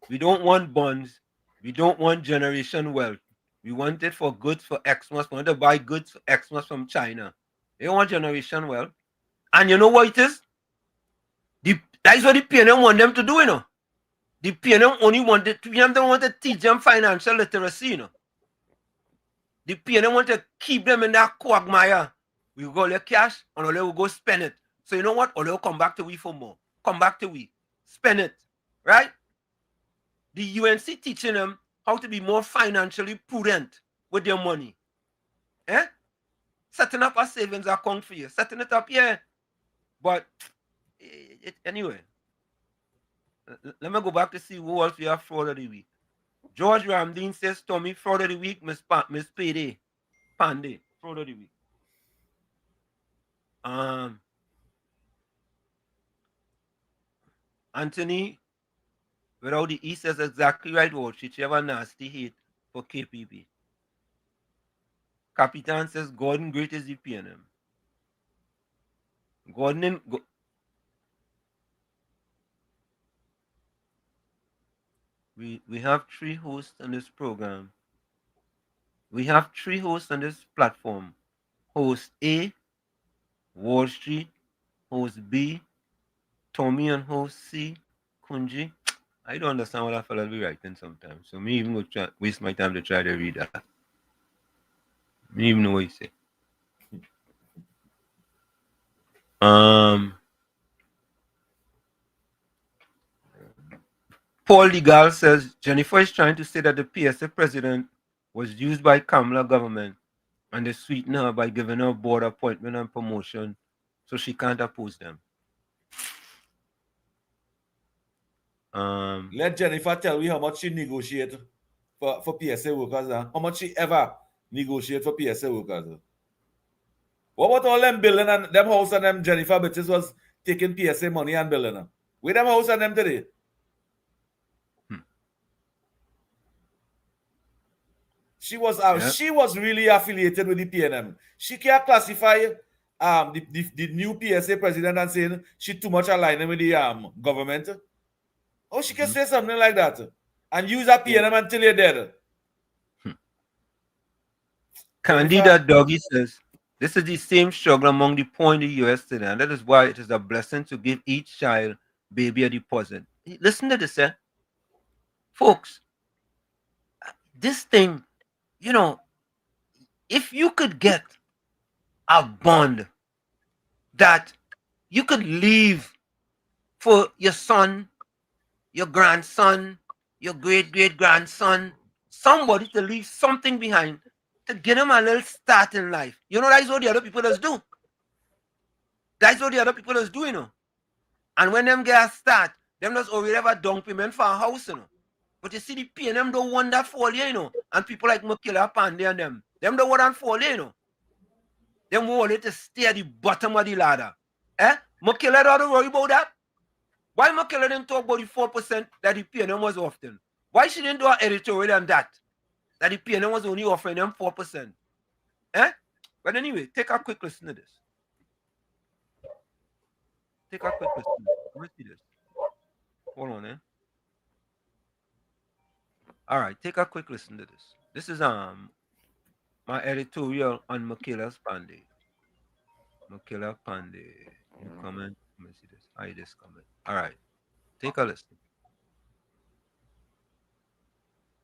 We don't want bonds. We don't want generation wealth. We want it for goods for Xmas. We want to buy goods for Xmas from China. They don't want generation wealth. And you know what it is? That's what the PNM want them to do, The PNM only wanted to, don't want to teach them financial literacy, The PNM want to keep them in that quagmire. We go get cash and we go spend it. So you know what? Or they'll come back to we for more. Come back to we. Spend it. Right? The UNC teaching them how to be more financially prudent with their money. Setting up a savings account for you. Setting it up, But anyway. Let me go back to see who else we have fraud of the week. George Ramdeen says, Tommy, fraud of the week, Miss Payday. Pandey, fraud of the week. Anthony, without the E says exactly right word. She have a nasty hate for KPP. Capitan says Gordon Great is the PNM. We have 3 hosts on this program. We have 3 hosts on this platform. Host A, Wall Street. Host B, Tommy, and host C, Kunji. I don't understand what that fella be writing sometimes. So me even go waste my time to try to read that. Me even know what he say. Paul Legal says Jennifer is trying to say that the PSA president was used by Kamala government and they sweeten her by giving her board appointment and promotion so she can't oppose them. Let Jennifer tell me how much she negotiate for PSA workers. How much she ever negotiate for PSA workers. What about all them building and them house and them Jennifer bitches was taking PSA money and building them? Where them house and them today? She was really affiliated with the PNM. She can't classify the new PSA president and saying she too much aligned with the government. Oh, she can say something like that. And use a PNM until you're dead. Candida Doggy says, this is the same struggle among the poor in the U.S. today, and that is why it is a blessing to give each child baby a deposit. Listen to this, folks. This thing, you know, if you could get a bond that you could leave for your son, your grandson, your great-great-grandson, somebody to leave something behind to get them a little start in life. You know, that's what the other people does do. That's what the other people is doing, you know. And when them get a start, them just already have a down payment for a house, you know. But you see, the P&M don't want that fall here, you know. And people like Makila Pandey and them don't want that fall here, you know. Them want it to stay at the bottom of the ladder. Makila don't worry about that. Why Makila didn't talk about the 4% that the P&M was offering? Why she didn't do an editorial on that? That the P&M was only offering them 4%. But anyway, take a quick listen to this. Take a quick listen. Let me see this. Hold on, All right, take a quick listen to this. This is my editorial on Makila Pandey. Makila Pandey. You comment. Let me see this. I this comment. All right. Take a listen.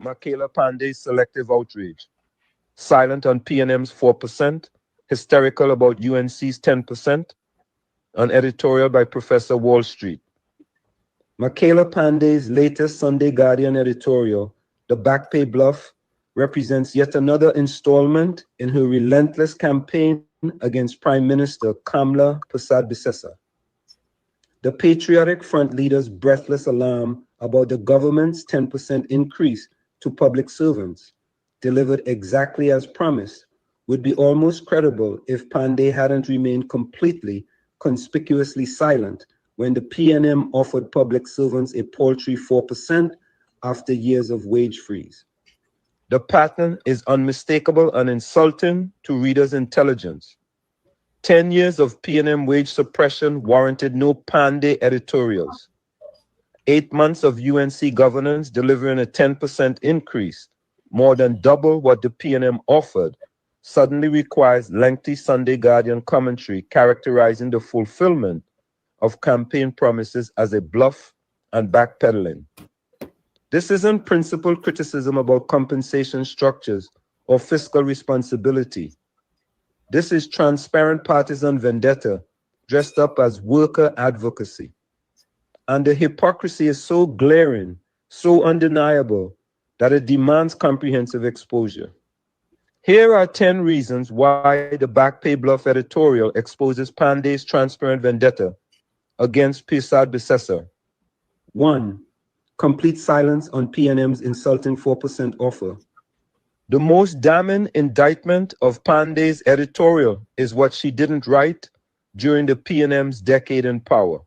Makila Pandey's selective outrage. Silent on PNM's 4%. Hysterical about UNC's 10%. An editorial by Professor Wall Street. Makila Pandey's latest Sunday Guardian editorial, The Back Pay Bluff, represents yet another installment in her relentless campaign against Prime Minister Kamla Persad-Bissessar. The Patriotic Front leader's breathless alarm about the government's 10% increase to public servants, delivered exactly as promised, would be almost credible if Pandey hadn't remained completely, conspicuously silent when the PNM offered public servants a paltry 4% after years of wage freeze. The pattern is unmistakable and insulting to readers' intelligence. 10 years of PNM wage suppression warranted no Pandey editorials. 8 months of UNC governance delivering a 10% increase, more than double what the PNM offered, suddenly requires lengthy Sunday Guardian commentary characterizing the fulfillment of campaign promises as a bluff and backpedaling. This isn't principled criticism about compensation structures or fiscal responsibility. This is transparent partisan vendetta dressed up as worker advocacy. And the hypocrisy is so glaring, so undeniable, that it demands comprehensive exposure. Here are 10 reasons why the Back Pay Bluff editorial exposes Pandey's transparent vendetta against Persad-Bissessar. 1. Complete silence on PNM's insulting 4% offer. The most damning indictment of Pandey's editorial is what she didn't write during the PNM's decade in power.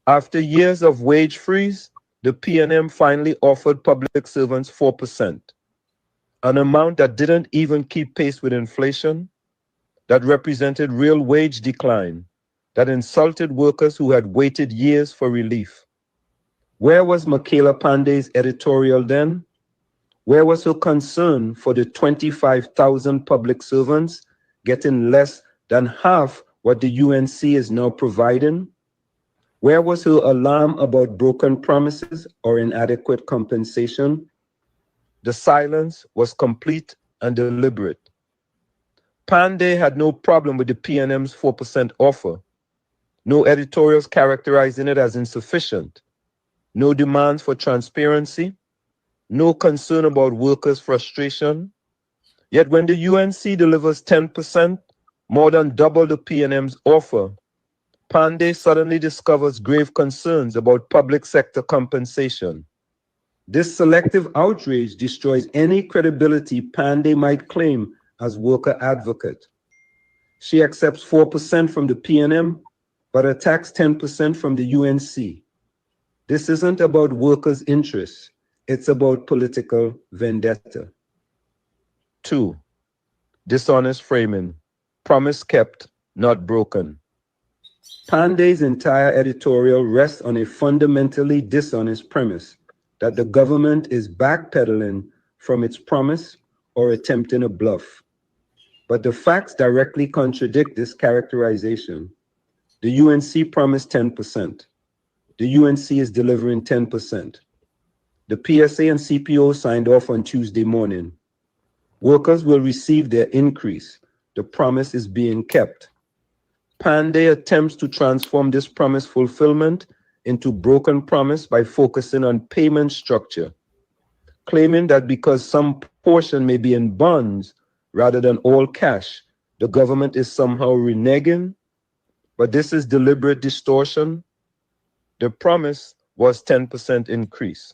After years of wage freeze, the PNM finally offered public servants 4%, an amount that didn't even keep pace with inflation, that represented real wage decline, that insulted workers who had waited years for relief. Where was Makila Pandey's editorial then? Where was her concern for the 25,000 public servants getting less than half what the UNC is now providing? Where was her alarm about broken promises or inadequate compensation? The silence was complete and deliberate. Pandey had no problem with the PNM's 4% offer. No editorials characterizing it as insufficient. No demands for transparency. No concern about workers' frustration. Yet when the UNC delivers 10%, more than double the PNM's offer, Pandey suddenly discovers grave concerns about public sector compensation. This selective outrage destroys any credibility Pandey might claim as worker advocate. She accepts 4% from the PNM, but attacks 10% from the UNC. This isn't about workers' interests. It's about political vendetta. 2. Dishonest framing. Promise kept, not broken. Pandey's entire editorial rests on a fundamentally dishonest premise. that the government is backpedaling from its promise or attempting a bluff. But the facts directly contradict this characterization. The UNC promised 10%. The UNC is delivering 10%. The PSA and CPO signed off on Tuesday morning. Workers will receive their increase. The promise is being kept. Panday attempts to transform this promise fulfillment into broken promise by focusing on payment structure, claiming that because some portion may be in bonds rather than all cash, the government is somehow reneging. But this is deliberate distortion. The promise was 10% increase.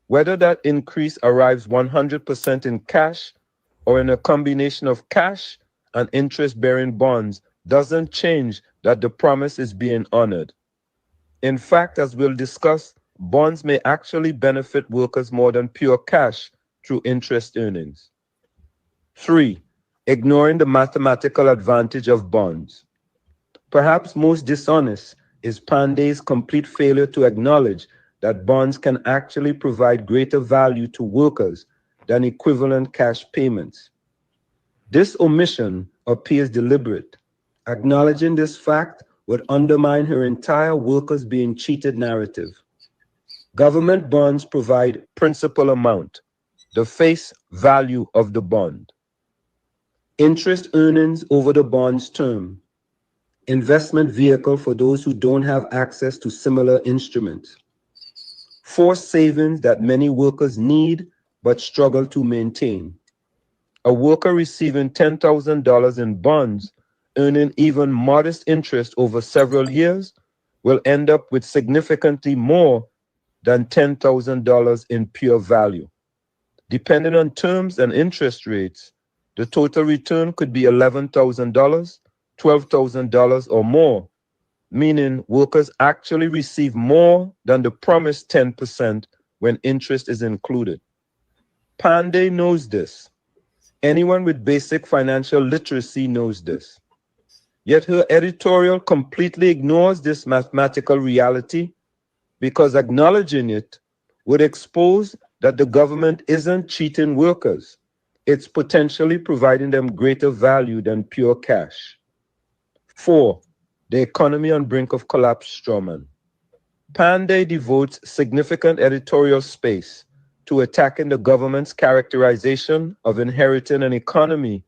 Whether that increase arrives 100% in cash or in a combination of cash and interest-bearing bonds doesn't change that the promise is being honored. In fact, as we'll discuss, bonds may actually benefit workers more than pure cash through interest earnings. 3. Ignoring the mathematical advantage of bonds. Perhaps most dishonest is Panday's complete failure to acknowledge that bonds can actually provide greater value to workers than equivalent cash payments. This omission appears deliberate. Acknowledging this fact would undermine her entire workers being cheated narrative. Government bonds provide principal amount, the face value of the bond. Interest earnings over the bond's term. Investment vehicle for those who don't have access to similar instruments. Forced savings that many workers need but struggle to maintain. A worker receiving $10,000 in bonds, earning even modest interest over several years, will end up with significantly more than $10,000 in pure value. Depending on terms and interest rates, the total return could be $11,000, $12,000 or more, meaning workers actually receive more than the promised 10% when interest is included. Panday knows this. Anyone with basic financial literacy knows this. Yet her editorial completely ignores this mathematical reality because acknowledging it would expose that the government isn't cheating workers. It's potentially providing them greater value than pure cash. 4. The economy on brink of collapse strawman. Panday devotes significant editorial space to attacking the government's characterization of inheriting an economy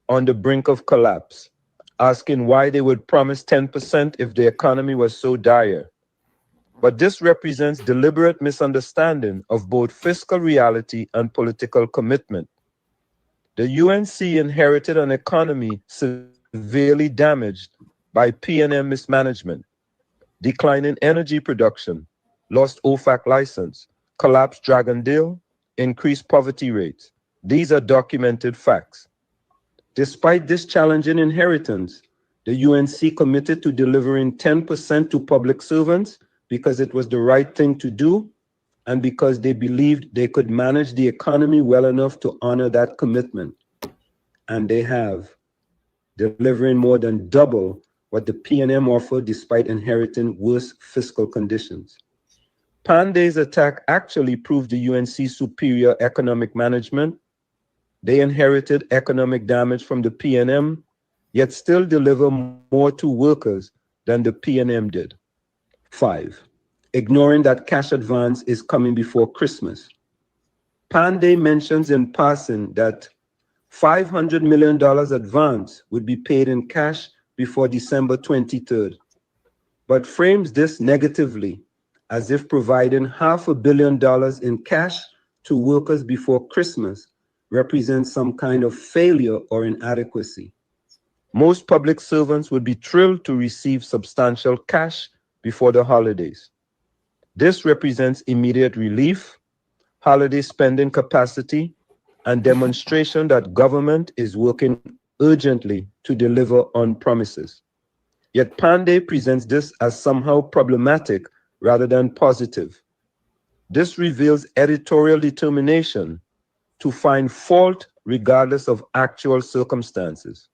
on the brink of collapse, asking why they would promise 10% if the economy was so dire. But this represents deliberate misunderstanding of both fiscal reality and political commitment. The UNC inherited an economy severely damaged by P&M mismanagement, declining energy production, lost OFAC license, collapsed Dragon Deal, increased poverty rates. These are documented facts. Despite this challenging inheritance, the UNC committed to delivering 10% to public servants because it was the right thing to do and because they believed they could manage the economy well enough to honor that commitment. And they have, delivering more than double what the P&M offered despite inheriting worse fiscal conditions. Panday's attack actually proved the UNC's superior economic management. They inherited economic damage from the P&M, yet still deliver more to workers than the P&M did. 5. Ignoring that cash advance is coming before Christmas. Panday mentions in passing that $500 million advance would be paid in cash before December 23rd, but frames this negatively as if providing $500 million in cash to workers before Christmas represents some kind of failure or inadequacy. Most public servants would be thrilled to receive substantial cash before the holidays. This represents immediate relief, holiday spending capacity, and demonstration that government is working urgently to deliver on promises. Yet Panday presents this as somehow problematic rather than positive. This reveals editorial determination to find fault regardless of actual circumstances.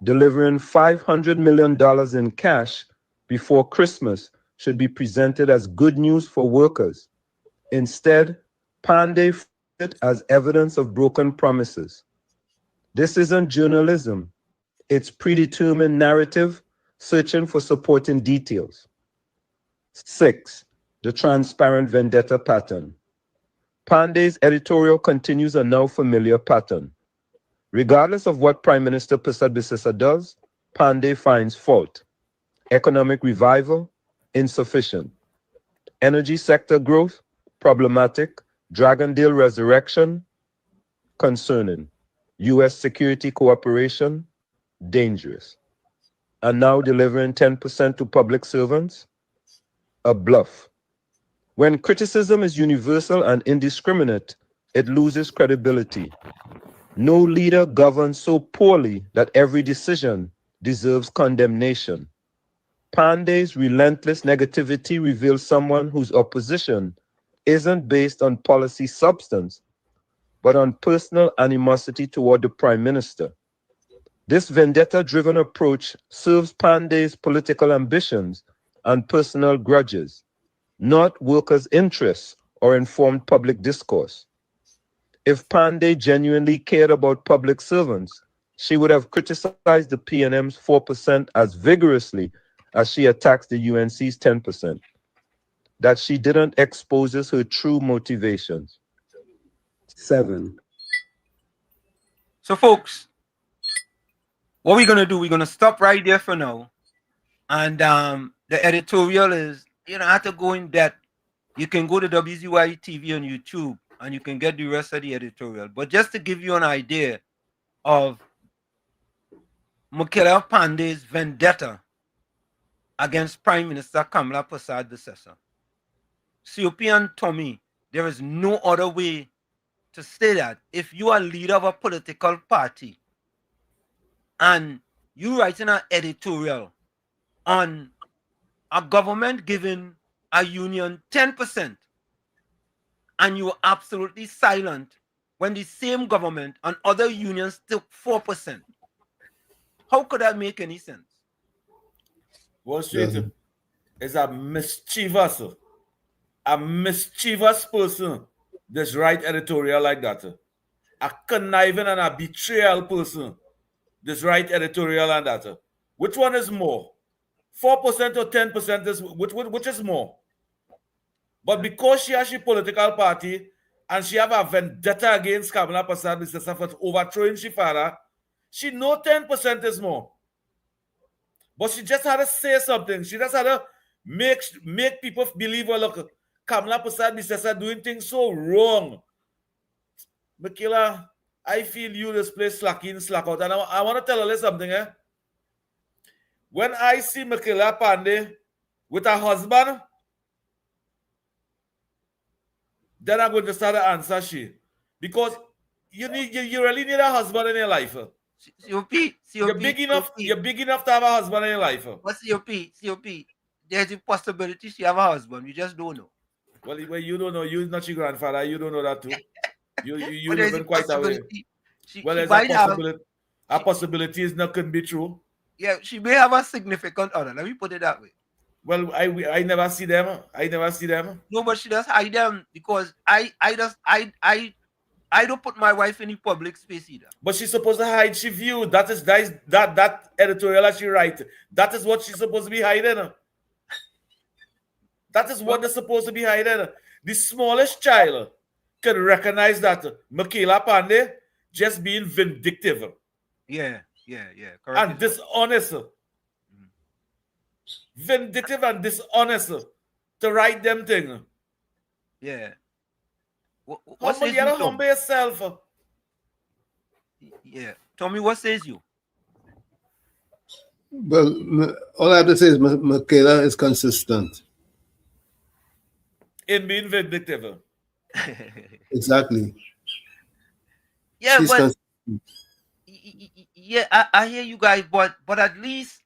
Delivering $500 million in cash before Christmas should be presented as good news for workers, Instead, Pandey framed it as evidence of broken promises. This isn't journalism. It's predetermined narrative searching for supporting details. 6. The transparent vendetta pattern. Pandey's editorial continues a now familiar pattern. Regardless of what Prime Minister Prasad Bisesa does, Pandey finds fault. Economic revival, insufficient. Energy sector growth, problematic. Dragondale resurrection, concerning. U.S. security cooperation, dangerous. And now delivering 10% to public servants, a bluff. When criticism is universal and indiscriminate, it loses credibility. No leader governs so poorly that every decision deserves condemnation. Pandey's relentless negativity reveals someone whose opposition isn't based on policy substance, but on personal animosity toward the Prime Minister. This vendetta-driven approach serves Pandey's political ambitions and personal grudges, not workers' interests or informed public discourse. If Pandey genuinely cared about public servants, she would have criticized the PNM's 4% as vigorously as she attacks the UNC's 10%. That she didn't exposes her true motivations. 7. So, folks, what we're going to do, we're going to stop right there for now. And the editorial is, you don't have to go in depth. You can go to WZYE TV on YouTube and you can get the rest of the editorial. But just to give you an idea of Mukela Pandey's vendetta against Prime Minister Kamala Prasad Bisesa. COP and Tommy, there is no other way to say that. If you are leader of a political party and you writing an editorial on a government giving a union 10% and you are absolutely silent when the same government and other unions took 4%, how could that make any sense? Wall Street is a mischievous person. This right editorial like that. A conniving and a betrayal person. This right editorial and that. Which one is more? 4% or 10% is which is more? But because she has a political party and she have a vendetta against Kamala Prasad Bisesa for overthrowing she father, she know 10% is more. But she just had to say something. She just had to make people believe, well, look, Kamala Prasad Bisesa doing things so wrong. Michaela, I feel you this place slack in, slack out. And I want to tell her something. When I see Michaela Pandey with her husband, then I'm going to start to answer she. Because you really need a husband in your life. COP, you're big enough to have a husband in your life. What's COP? There's a possibility she have a husband. You just don't know. Well, you don't know. You're not your grandfather. You don't know that too. You living quite away. There's a possibility. A possibility is not couldn't be true. Yeah, she may have a significant other. Let me put it that way. Well, I never see them. No, but she does hide them because I don't put my wife in the public space either. But she's supposed to hide she view. That editorial that she write. That is what she's supposed to be hiding. That is what they're supposed to be hiding. The smallest child can recognize that Michaela Pandey just being vindictive. Yeah. Correct. And dishonest. Vindictive and dishonest to write them thing. Yeah. Humble yourself. Yeah. Tommy, what says you? Well, all I have to say is Michaela is consistent. In being vindictive. Exactly. Yeah, she's but I hear you guys, but at least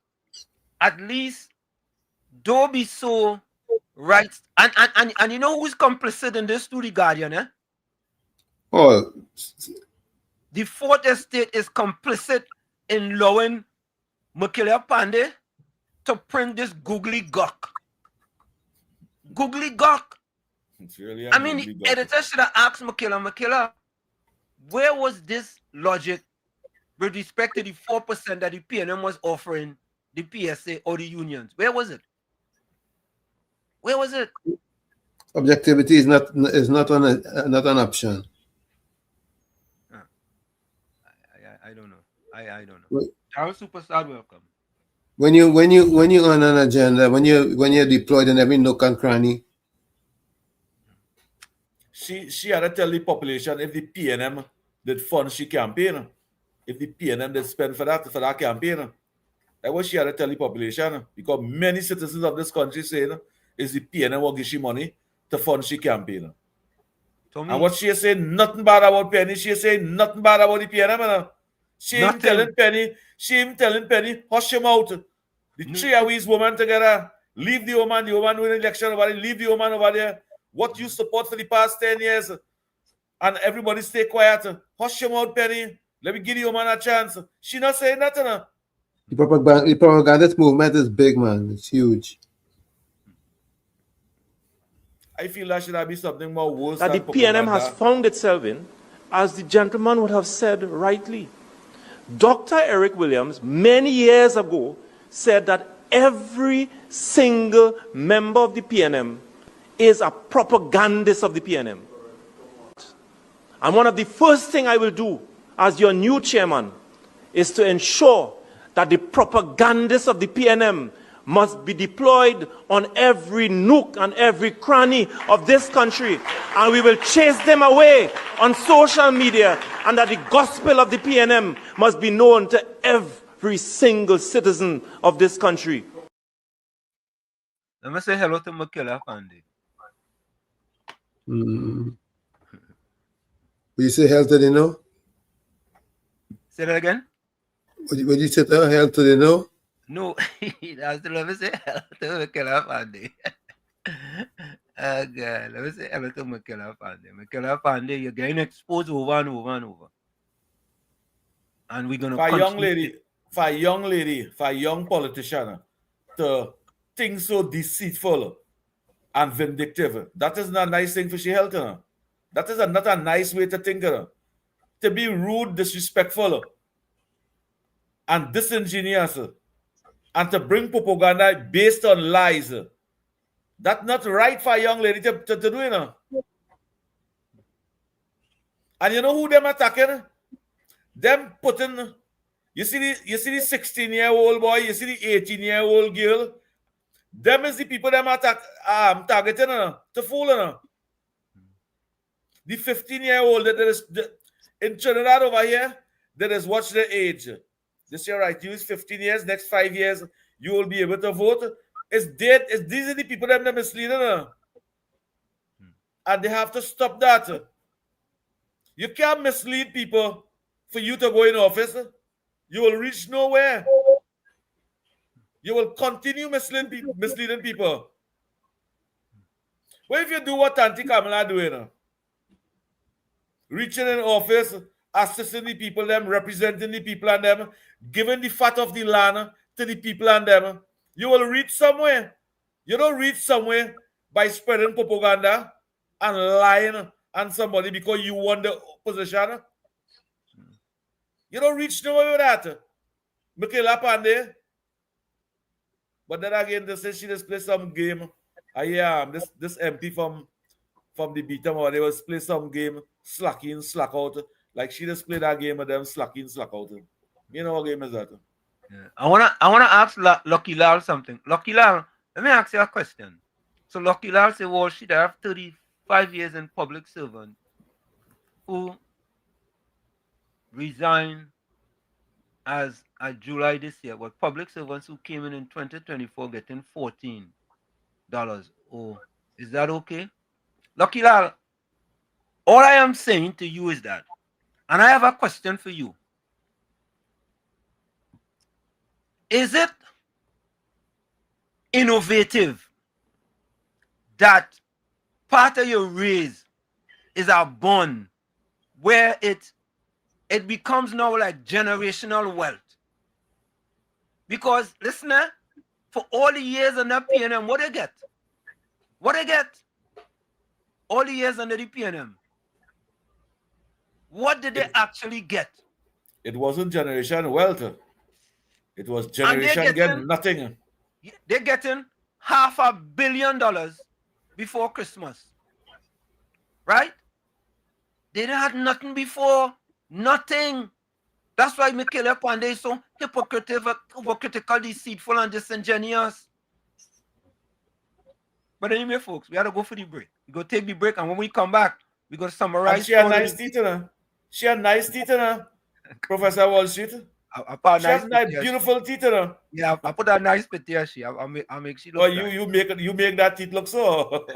don't be so right. And you know who's complicit in this to the Guardian, eh? Oh, the Fourth Estate is complicit in allowing Michaela Pandey to print this googly gawk. It's really I mean, the editor should have asked Makila, where was this logic with respect to the 4% that the PNM was offering the PSA or the unions? Where was it? Where was it? Objectivity is not an option. I don't know. I don't know. Darryl Superstar, welcome. When you on an agenda, when you're deployed in every nook and cranny. She had to tell the population if the PNM did fund she campaign, if the PNM did spend for that campaign. That's what she had to tell the population, because many citizens of this country saying is the PNM will give she money to fund she campaign. And what she is saying, nothing bad about Penny. She is saying nothing bad about the PNM. She ain't telling Penny, hush him out. The three of these women together, leave the woman win election over there, leave the woman over there. What you support for the past 10 years, and everybody stay quiet. Hush him out, Penny. Let me give the woman a chance. She not saying nothing. The propagandist movement is big, man. It's huge. I feel that should be something more worse that the than propaganda. PNM has found itself in, as the gentleman would have said rightly. Dr. Eric Williams, many years ago, said that every single member of the PNM is a propagandist of the PNM. And one of the first things I will do as your new chairman is to ensure that the propagandists of the PNM must be deployed on every nook and every cranny of this country, and we will chase them away on social media, and that the gospel of the PNM must be known to every single citizen of this country. Let me say hello to Makila Fandi. Will you say hell to the no? Say that again? Would you say hell to the no? No, that's let me say hello to Makila Fandi. Oh God, let me say hello to Makila Fandi. Makila Fandi, you're getting exposed over and over and over. And we're gonna for a young lady, for a young politician to think so deceitful and vindictive. That is not a nice thing for she health. That is not a nice way to think. To be rude, disrespectful, and disingenuous, and to bring propaganda based on lies. That's not right for a young lady to do. And you know who them attacking? Them putting, you see the 16-year-old boy, you see the 18-year-old girl. Them is the people them targeting to fool. The 15-year-old that is in Trinidad over here, that is watch the age. This year, right? You is 15 years, next 5 years, you will be able to vote. It's dead. These are the people that are misleading. And they have to stop that. You can't mislead people for you to go in office. You will reach nowhere. You will continue misleading people. What if you do what Auntie Kamala doing? Reaching in office, assisting the people, them, representing the people and them, giving the fat of the land to the people and them. You will reach somewhere. You don't reach somewhere by spreading propaganda and lying on somebody because you won the position. You don't reach nowhere with that. Makila Pandey. But then again, they say she just play some game. This empty from the beatum, or they was play some game, slack in, slack out. Like she just play that game with them, slack in, slack out. You know what game is that? Yeah. I wanna ask Lucky Lal something. Lucky Lal, let me ask you a question. So Lucky Lal said, well, she'd have 35 years in public servant who resigned as July this year, but public servants who came in 2024 getting $14. Oh, is that okay? Lucky Lal, all I am saying to you is that, and I have a question for you. Is it innovative that part of your raise is a bond where it becomes now like generational wealth? Because listen, for all the years in that PNM, what they get? What they get? all the years under the PNM, what did they actually get? It wasn't generation wealth. It was generation getting nothing. They're getting $500 million before Christmas. Right? They didn't have nothing before. Nothing. That's why Michaela Pandey is so hypocritical, deceitful, and disingenuous. But anyway, folks, we got to go for the break. We go take the break, and when we come back, we go to summarize. And she had nice teeth in her. She had nice teeth in her. Professor Wall Street. She has nice, beautiful teeth in her. Yeah, I put a nice picture. I'll make she look. Oh, you make that teeth look so.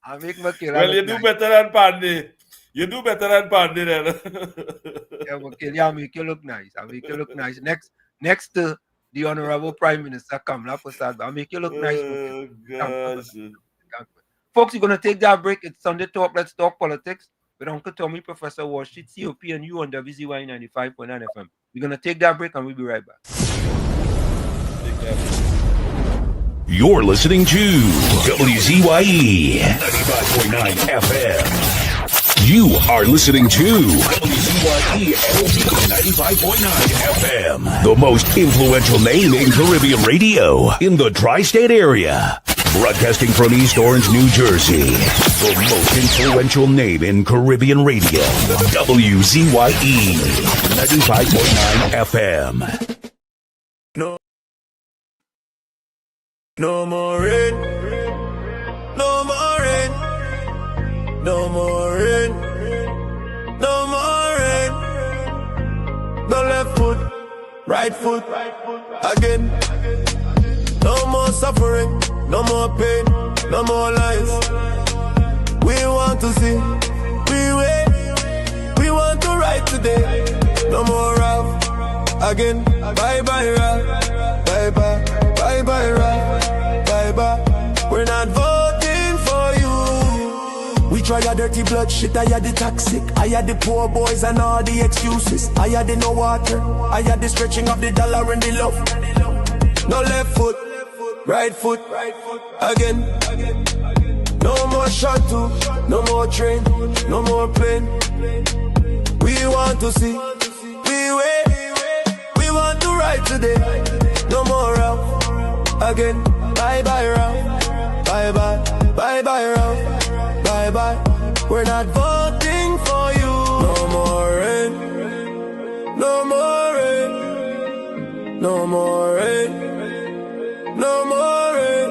I make Michaela. Well, you do better than Pandy. You do better than Pandy then. Yeah, Michaela, I'll make you look nice. I'll make you look nice. Next to the Honorable Prime Minister Kamala Prasad, I'll make you look nice. Oh, gosh. Folks, you're going to take that break. It's Sunday Talk. Let's talk politics with Uncle Tommy, Professor Wall Street, COP, and you on WZYE 95.9 FM. We're going to take that break, and we'll be right back. You're listening to WZYE 95.9 FM. You are listening to WZYE 95.9 FM, the most influential name in Caribbean radio in the tri-state area. Broadcasting from East Orange, New Jersey, the most influential name in Caribbean radio, WZYE 95.9 FM. No more rain, no more rain, no more rain, no more rain. The left foot, right foot, again. No more suffering, no more pain, no more lies. We want to see, we wait, we want to ride today. No more Ralph, again. Bye bye Ralph, bye bye, bye bye Ralph. We're not voting for you. We try a dirty blood shit, I had the toxic, I had the poor boys and all the excuses. I had the no water, I had the stretching of the dollar and the love. No left foot, right foot, again. No more shuttle, no more train, no more plane. We want to see, we wait, we want to ride today. No more Ralph, again. Bye bye Ralph, bye bye, bye bye Ralph, bye bye. We're not voting for you. No more rain, no more rain, no more rain, no more rain,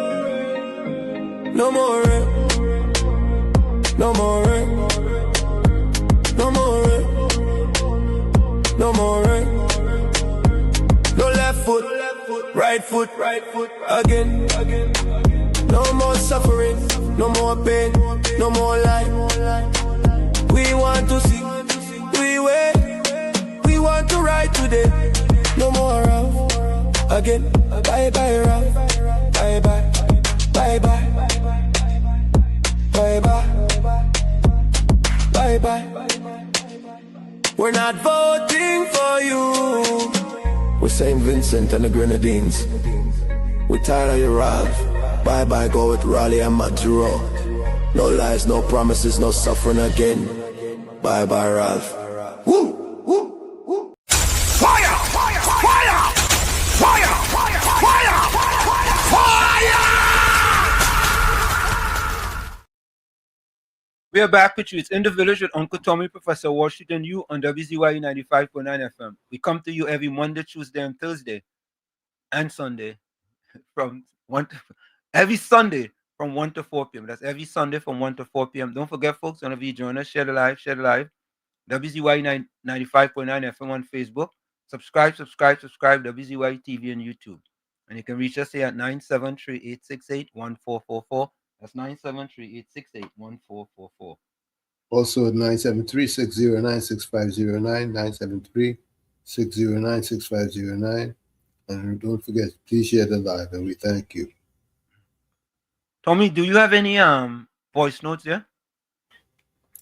no more rain, no more rain, no more rain, no more rain. No left foot, right foot, again. No more suffering, no more pain, no more life. We want to see, we wait, we want to ride today. No more Ralph, again. Bye bye Ralph, bye bye, bye bye, bye bye, bye bye. We're not voting for you. We're St. Vincent and the Grenadines. We're tired of your Ralph. Bye bye, go with Raleigh and Maduro. No lies, no promises, no suffering again. Bye bye, Ralph. Woo! Woo! Woo! Fire! Fire! Fire! Fire! Fire! Fire! Fire! We are back with you. It's In the Village with Uncle Tommy, Professor Wall Street, and you on WZYE 95.9 FM. We come to you every Monday, Tuesday, and Thursday, and Sunday from every Sunday from 1 to 4 p.m. That's every Sunday from 1 to 4 p.m. Don't forget, folks, whenever you join us, share the live. WZYE 95.9 FM on Facebook. Subscribe, WZYE TV on YouTube. And you can reach us here at 973-868-1444. That's 973-868-1444. Also at 973-609-6509, 973-609-6509. And don't forget, please share the live, and we thank you. Tommy, do you have any voice notes there?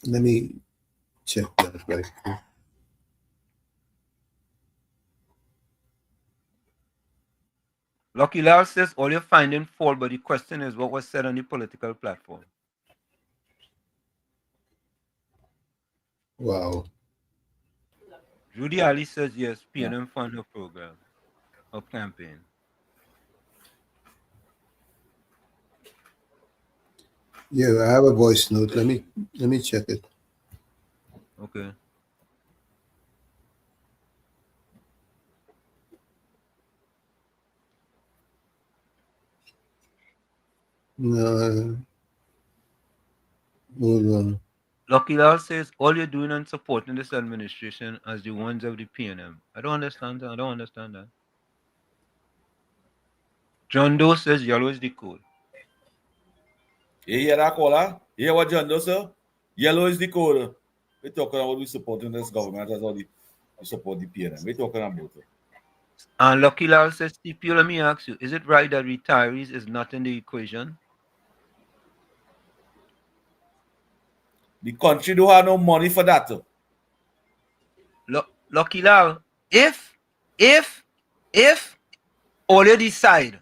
Let me check that right here. Lucky Lal says all you're finding fault, but the question is what was said on the political platform. Wow. Judy Ali says yes, PNM fund her program, her campaign. Yeah, I have a voice note. Let me check it. Okay. No. Hold on. Lucky Lal says all you're doing and supporting this administration as the ones of the PNM. I don't understand that. I don't understand that. John Doe says yellow is the code. You hear that, caller? You hear what John Doe said? Yellow is the code. We're talking about we supporting this government as all we support the PNM. We're talking about it. And Lucky Lal says, CPO, let me ask you, is it right that retirees is not in the equation? The country don't have no money for that. Lucky Lal, if all you decide,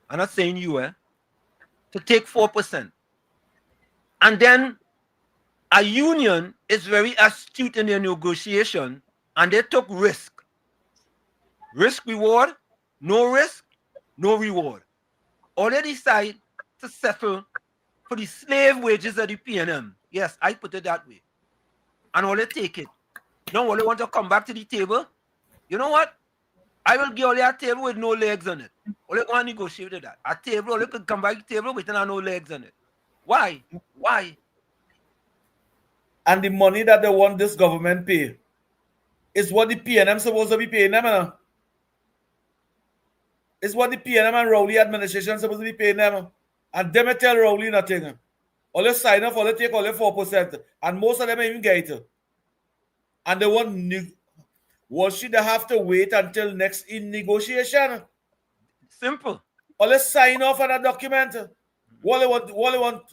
I'm not saying you, to take 4%, and then a union is very astute in their negotiation, and they took risk. Risk reward, no risk, no reward. Or they decide to settle for the slave wages of the PNM. Yes, I put it that way. And all they take it. Now all they want to come back to the table. You know what? I will give all you a table with no legs on it. All they want to negotiate with that. A table, all they could come back to the table with no legs on it. Why? Why? And the money that they want this government pay is what the PNM supposed to be paying them. It's what the PNM and Rowley administration supposed to be paying them. And them tell Rowley nothing. All they sign up, all they take all the 4%. And most of them even get it. And they want should they have to wait until next in negotiation? Simple. All they sign off on a document. What they want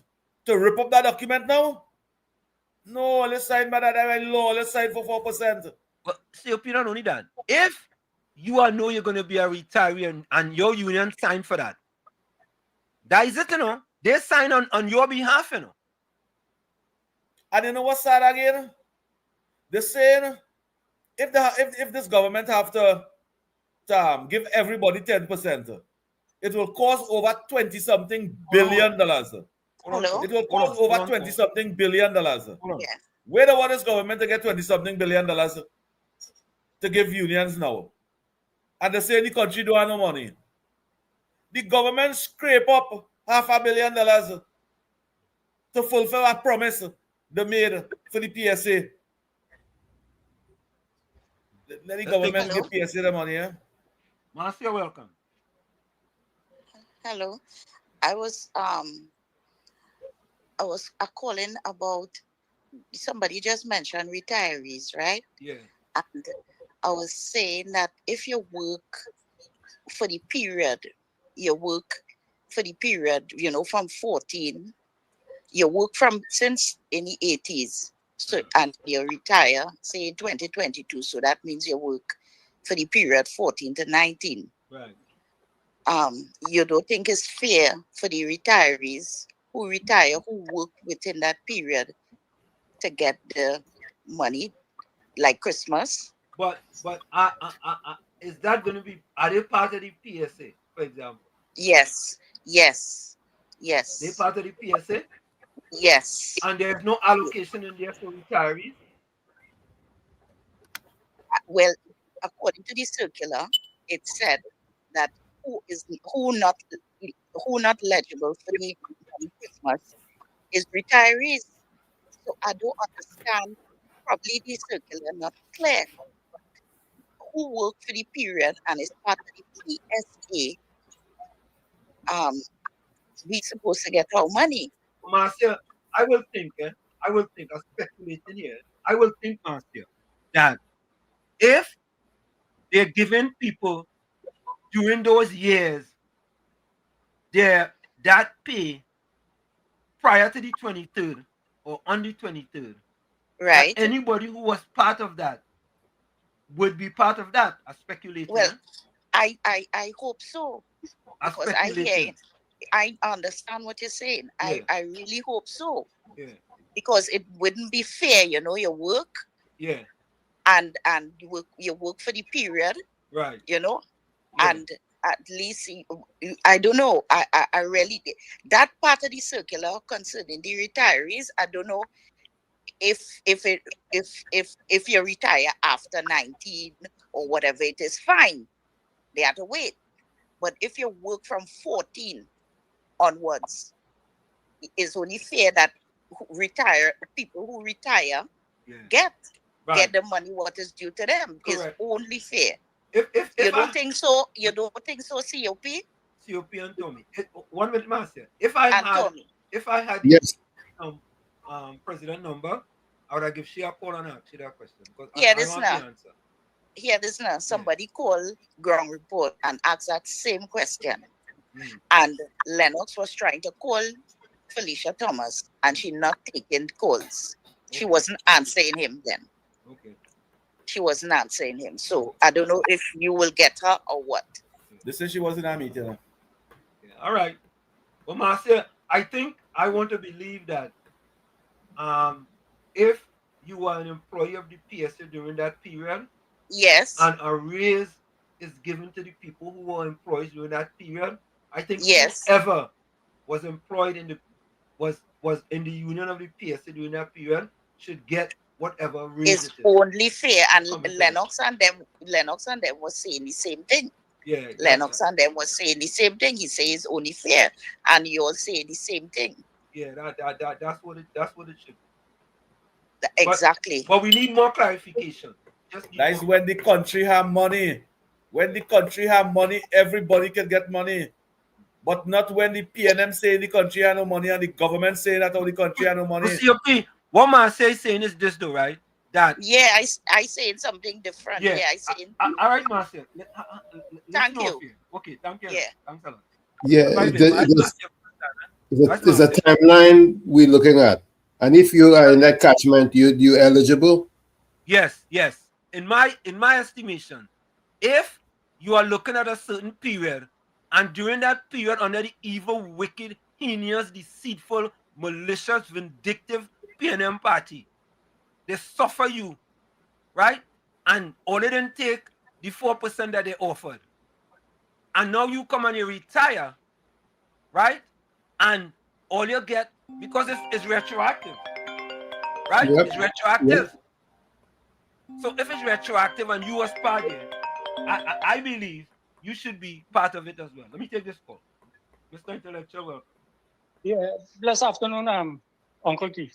to rip up that document now? No, let's sign by that law. Let's sign for 4%. But see, not only that. If you know you're going to be a retiree and your union signed for that, that is it, They sign on your behalf, And you know what's sad again? They're saying if this government have to give everybody 10%, it will cost over $20-something billion. Hello? It will cost over $20-something billion. Yes. Where do want this government to get $20-something billion to give unions now? And they say the country don't have no money. The government scrape up $500 million to fulfill a promise they made for the PSA. Let the government give PSA the money, Marcia, you're welcome. Hello. I was calling about somebody just mentioned retirees, right? Yeah. And I was saying that if you work for the period, from 14, you work since in the 80s, so and you retire, say in 2022, so that means you work for the period 14 to 19. Right. You don't think it's fair for the retirees who retire, who work within that period, to get the money like Christmas? But is that going to be, are they part of the PSA, for example? Yes. They part of the PSA? Yes. And there's no allocation in there for retirees? Well, according to the circular, it said that who not eligible for the Christmas is retirees. So I don't understand. Probably the circular not clear. Who work for the period and is part of the PSA, we supposed to get our money. Marcia, I will think, I'm speculating here. I will think, Marcia, that if they're giving people during those years that pay prior to the 23rd or on the 23rd, right? That anybody who was part of that would be part of that. I speculate. Well, I hope so, Because I understand what you're saying. Yeah. I really hope so. Yeah. Because it wouldn't be fair, you know, you work. Yeah. And you work for the period. Right. You know, yeah. and at least I don't know. I really that part of the circular concerning the retirees. I don't know if you retire after 19 or whatever it is, fine. They have to wait. But if you work from 14 onwards, it's only fair that people who retire get the money what is due to them. It's only fair. If you don't think so? You don't think so, COP? COP and Tommy. 1 minute, Master. If I had yes. president number, I would have give she a call and ask you that question. Because Here I want the answer. Here this now. Somebody call ground report and ask that same question. And Lennox was trying to call Felicia Thomas and she not taking calls. She wasn't answering him then. Okay. She wasn't answering him. So I don't know if you will get her or what. They said she wasn't at meeting. Yeah, all right. Well, Marcia, I think I want to believe that if you are an employee of the PSA during that period, yes, and a raise is given to the people who were employed during that period, I think whoever was employed in the was in the union of the PSA during that period should get whatever raise it's only fair. And Lennox and them was saying the same thing. Yeah, Lennox and them was saying the same thing. He says it's only fair, and you all say the same thing. Yeah, that's what it should be. Exactly. But we need more clarification. That is when the country have money. When the country have money, everybody can get money. But not when the PNM say the country have no money and the government say that all the country have no money. COP, what man saying is this though, right? That I saying something different. Yeah, I saying. All right, Marcia. Thank you. Okay, thank you. Yeah. Thanks a lot. Yeah, it's a timeline we're looking at. And if you are in that catchment, you eligible? Yes. In my estimation, if you are looking at a certain period, and during that period, under the evil, wicked, heinous, deceitful, malicious, vindictive PNM party, they suffer you, right? And all they didn't take the 4% that they offered. And now you come and you retire, right? And all you get, because it's retroactive, right? Yep. It's retroactive. Yep. So if it's retroactive and you was part of it, I believe you should be part of it as well. Let me take this call. Mr. Intellectual, welcome. Yeah, blessed afternoon, Uncle Keith.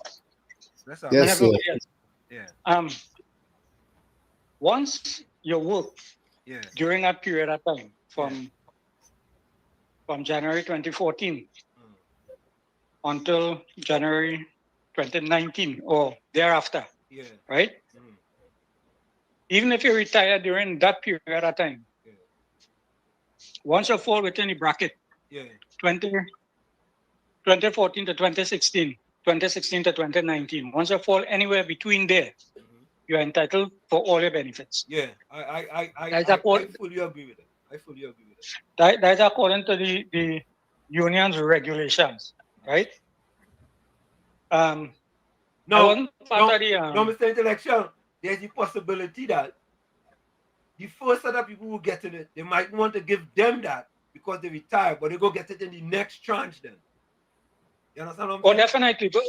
Yes, sir. Yeah. Once you work during that period of time from January 2014 until January 2019 or thereafter, right? Even if you retire during that period of time, once you fall within the bracket, 2014 to 2016, 2016 to 2019, once you fall anywhere between there, you're entitled for all your benefits. Yeah, I fully agree with it. That's according to the union's regulations, right? No, Mr. Intellectual, there's the possibility that the first set of people who get in it, they might want to give them that because they retire, but they go get it in the next tranche then. You understand what I'm saying? Oh, definitely. But,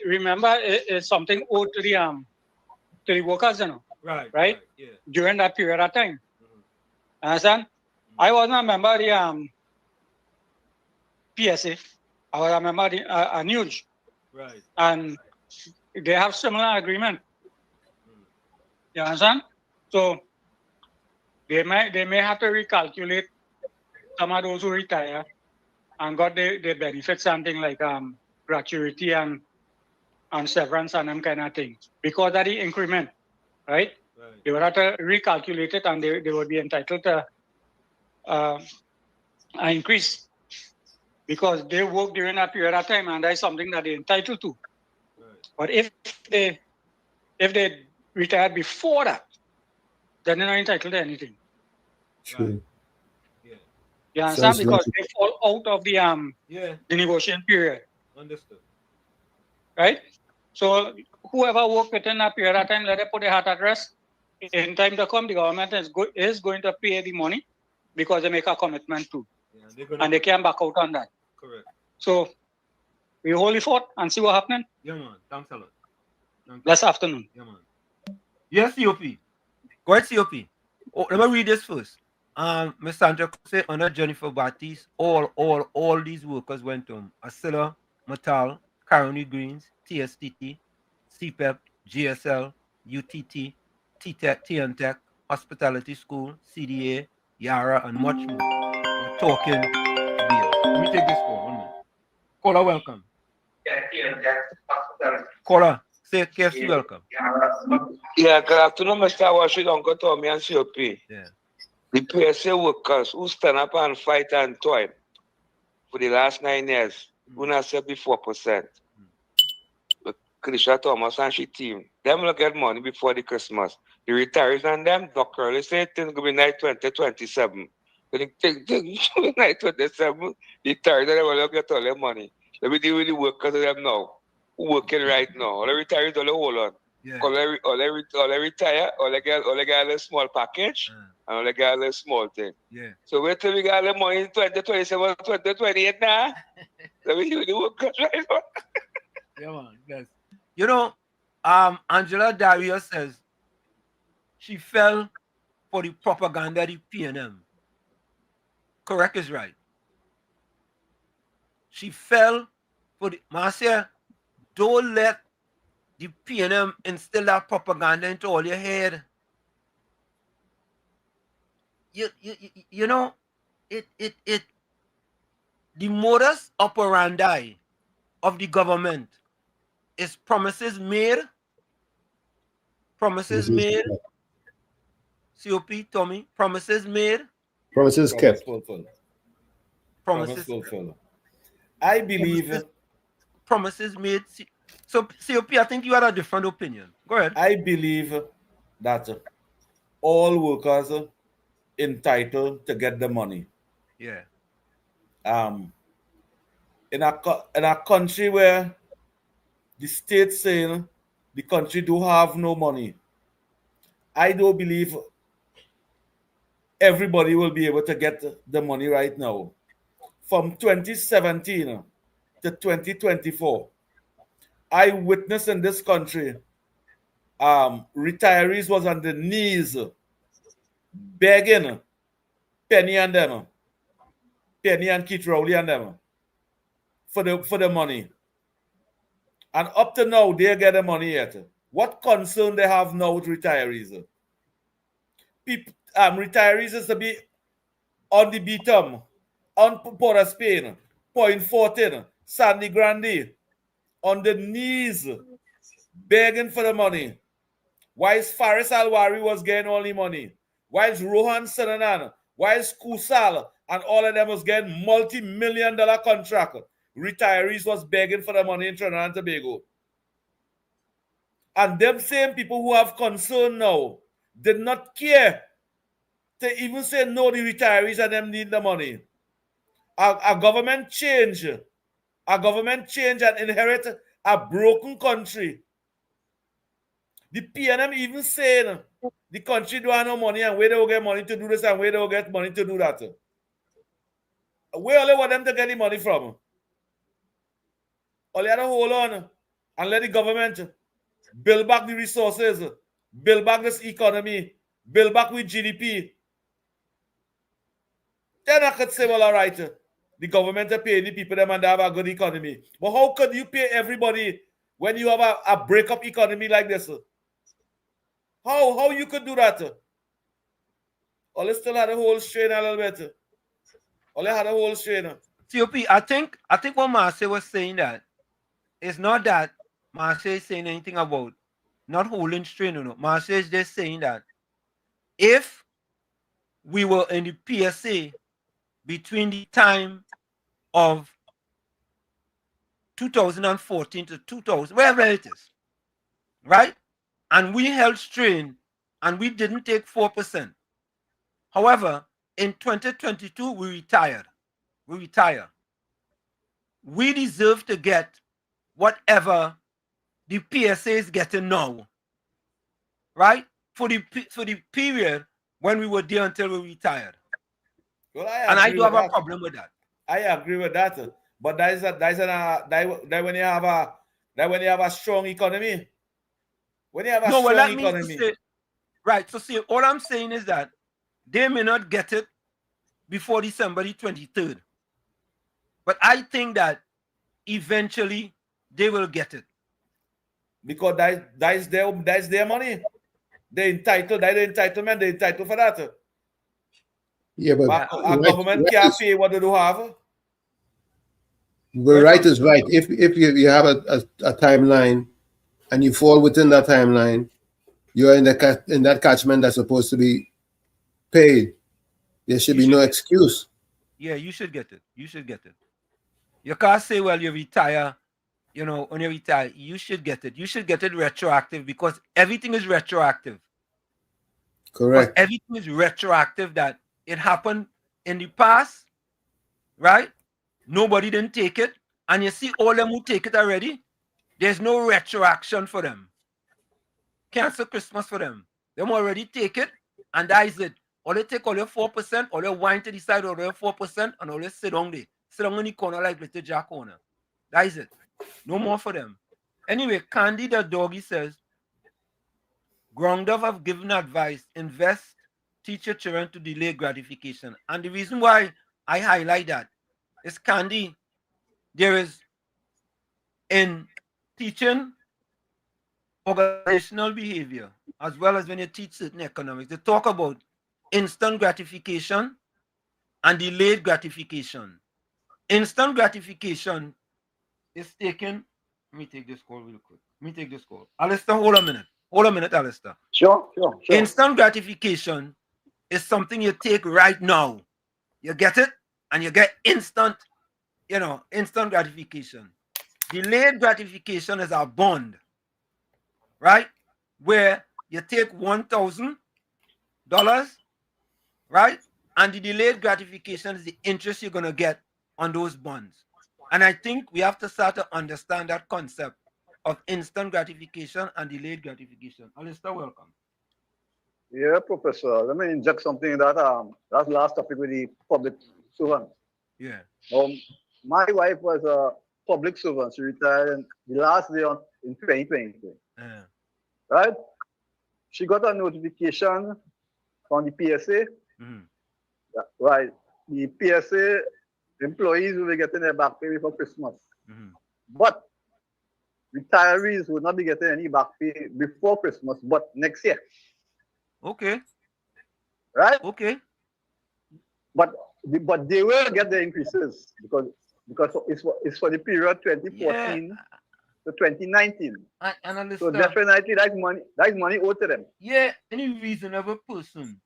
remember, it's something owed to the workers, you know. Right. Yeah. During that period of time. Understand? I wasn't a member of the PSA. I was a member of the NUJ. Right. And they have similar agreement. You understand? So they may have to recalculate some of those who retire and got the benefits, something like gratuity and severance and them kind of things. Because of the increment, right? They would have to recalculate it and they would be entitled to an increase because they work during that period of time and that's something that they're entitled to. But if they retired before that, then they're not entitled to anything. True. You You understand? Sounds Because logical. they fall out of the negotiation period. Understood. Right? So whoever work within that period of time, let them put their heart at rest. In time to come, the government is going to pay the money because they make a commitment to. And they can back out on that. Correct. So we hold the fort and see what happens. Yeah, man. Thanks a lot. This afternoon. Yeah, man. Yes, COP. Go ahead, COP. Oh, let me read this first. Ms. Sandra say under Jennifer Baptiste, all these workers went to Asilla, Metal, Caroni Greens, TSTT, CPEP, GSL, UTT, TTEC, TNTEC, Hospitality School, CDA, Yara, and much more. We're talking beer. Let me take this for 1 minute. Caller, welcome. Caller, say KFC welcome. Yeah, good afternoon, Mr. Washington, Uncle Tommy and COP. Yeah. The PSA workers who stand up and fight and toil for the last 9 years, who not said before 4%. Krisha Thomas and she team, them will get money before the Christmas. The retirees and them, Dr. Early say things going to be night 2027. When they think night 27, the retirees they will get all their money. Let me deal with the workers of them now, who working right now. All the retirees, all the hold on. Yeah. All they retire, all they get a little small package, and all they get a little small thing. Yeah. So wait till we got the money in 2027, 2028 now. Let me do the workers right now. Yeah, man. Yes. You know, Angela Dario says she fell for the propaganda of the PNM. Correct is right. She fell for the Marcia. Don't let the PNM instill that propaganda into all your head. You know, the modus operandi of the government is promises made. Promises made. COP, Tommy, promises made. Promises kept. Promises fulfilled. I believe promises made. So COP, I think you had a different opinion. Go ahead. I believe that all workers are entitled to get the money. Yeah. In a country where the state saying the country do have no money, I don't believe everybody will be able to get the money right now. From 2017 to 2024, I witnessed in this country retirees was on the knees begging Penny and Keith Rowley and them for the money. And up to now, they get the money yet. What concern they have now with retirees? Retirees is to be on the Beatum, on Port of Spain, Point 14, Sandy Grande, on the knees, begging for the money. Whilst Faris Alwari was getting all the money. Whilst Rohan Sananan, whilst Kusal, and all of them was getting multi-million-dollar contract. Retirees was begging for the money in Trinidad and Tobago. And them same people who have concern now did not care to even say no, the retirees and them need the money. A government change and inherit a broken country. The PNM even saying the country don't have no money and where they will get money to do this and where they will get money to do that. Where they want them to get the money from? All you have to hold on and let the government build back the resources, build back this economy, build back with GDP. Then I could say, well, all right, the government are paying the people them and they have a good economy. But how could you pay everybody when you have a break-up economy like this? How you could do that? Or they still had a whole strain a little bit. Or they had a whole strain. COP, I think what Marseille was saying that it's not that Marseille is saying anything about not holding strain. No. Marseille is just saying that if we were in the PSA between the time of 2014 to 2000, wherever it is, right? And we held strain and we didn't take 4%. However, in 2022, we retired. We retire. We deserve to get whatever the PSA is getting now, right? For the period when we were there until we retired. Well, I do have a problem with that. I agree with that, but that when you have a strong economy. When you have a strong economy, say, right? So see, all I'm saying is that they may not get it before December the 23rd, but I think that eventually they will get it because that's their money. They're entitled. That's the entitlement. They're entitled for that. Yeah, but our government can't pay what they do have. But right is right. If you have a timeline and you fall within that timeline, you're in that catchment that's supposed to be paid. There should be no excuse. Yeah, you should get it. You should get it. You can't say, well, you retire, when you retire, you should get it. You should get it retroactive because everything is retroactive. Correct. Because everything is retroactive that it happened in the past, right? Nobody didn't take it. And you see all them who take it already, there's no retroaction for them. Cancel Christmas for them. Them already take it, and that is it. All they take all your 4%, all they wine to the side, all your 4%, and all they sit down there. Sit down in the corner like little Jack corner. That is it. No more for them. Anyway, Candy the doggy says, Groundov have given advice, invest, teach your children to delay gratification. And the reason why I highlight that is, Candy, there is in teaching organizational behavior, as well as when you teach certain economics, they talk about instant gratification and delayed gratification. Instant gratification is taken. Let me take this call real quick. Alistair, hold a minute, Alistair. Sure. Instant gratification is something you take right now. You get it, and you get instant gratification. Delayed gratification is a bond, right? Where you take $1,000, right? And the delayed gratification is the interest you're going to get on those bonds. And I think we have to start to understand that concept of instant gratification and delayed gratification. Alistair, welcome. Yeah, Professor. Let me inject something in that last topic with the public servant. Yeah. My wife was a public servant. She retired the last day in 2020. Yeah. Right? She got a notification from the PSA. Mm-hmm. Right. The PSA employees will be getting their back pay before Christmas. Mm-hmm. But retirees will not be getting any back pay before Christmas, but next year. Okay. Right? Okay. But they will get the increases because it's for the period 2014 to 2019. And so definitely that's money owed to them. Yeah, any reasonable person.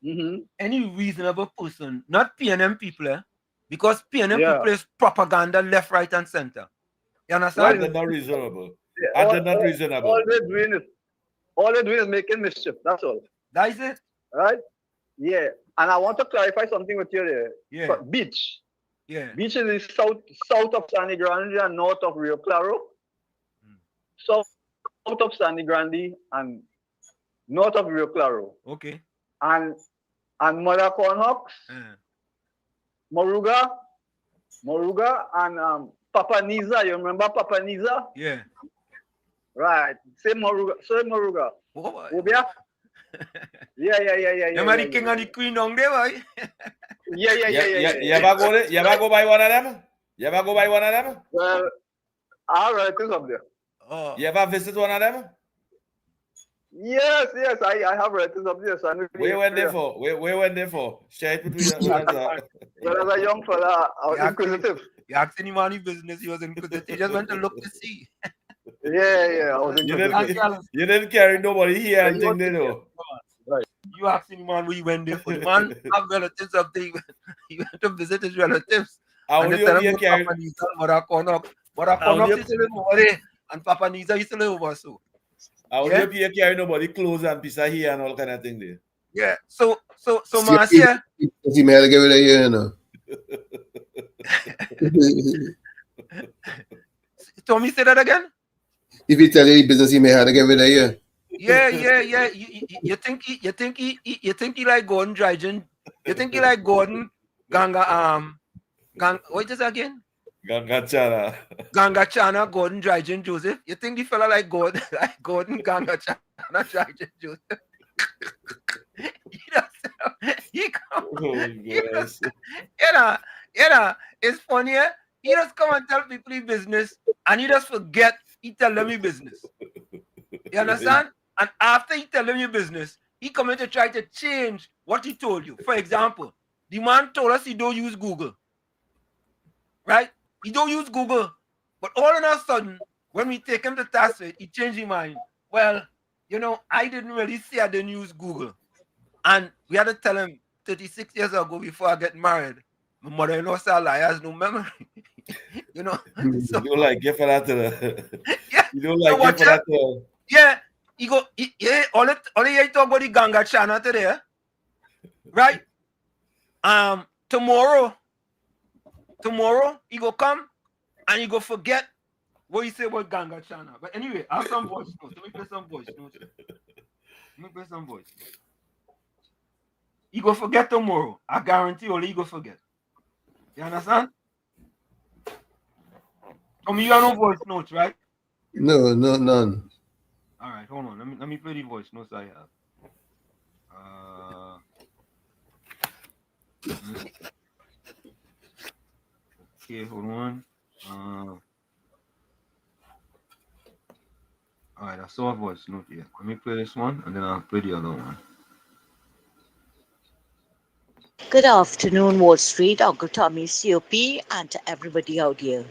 Mm-hmm. Any reasonable person, not PNM people, because PNM people is propaganda left, right, and center. You understand? They're not reasonable. All they're doing is making mischief. That's all. That is it. Right? Yeah. And I want to clarify something with you there. Yeah. So, Beach. Yeah. Beach is in south of San Grande and north of Rio Claro. South of San Grande and north of Rio Claro. Okay. And Mother Cornhawks, Moruga, and Papa Niza. You remember Papa Niza? Yeah. Right. Say Moruga. Oh, Obia? Yeah. You're the king and the queen down there, boy. Yeah. You ever go by one of them? Well, our relatives up there. Oh. You ever visit one of them? Yes. I have relatives up there. So Where went they for? Share it between us. When as a young fella, I was inquisitive. You asked any money business, he was inquisitive. He just went to look to see. Yeah, I was inquisitive. You didn't carry nobody here and think they know. Right. You asked any man where he went there for. The man have relatives up there. He went to visit his relatives. And they tell him Papa Nisa, Mother Cornock. Mother Cornock used to live over there. And Papa Nisa used to live over so. I would hope you carry nobody clothes and piece of hair and all kind of thing there. Yeah. So So Marcia. He may have to get rid of you, you know. Tommy, say that again. If he tell you business, he may have to get rid of you. Yeah. You think he like Gordon Dryden? You think he like Gordon Ganga what is that again? Ganga Chana, Gordon Dryden Joseph. You think the fella like Gordon Ganga Chana Dryden Joseph? It's funny. He just come and tell people his business, and he just forget he tell them his business. You understand? And after he tell them your business, he come in to try to change what he told you. For example, the man told us he don't use Google. Right? He don't use Google. But all of a sudden, when we take him to task, he changed his mind. Well, I didn't really say I didn't use Google. And we had to tell him 36 years ago before I get married, my mother-in-law said I has no memory. You don't like give that to the you don't like so give that to yeah, only you talk about the Ganga Chana today, right? Tomorrow he go come and he go forget what you say about Ganga Chana. But anyway, I have some voice notes. Let me play some voice notes. He go forget tomorrow. I guarantee only he go forget. You understand? You have no voice notes, right? No, none. All right, hold on. Let me play the voice notes I have. Okay, hold on. All right, I saw a voice note here. Let me play this one, and then I'll play the other one. Good afternoon, Wall Street, Uncle Tommy, COP, and to everybody out here.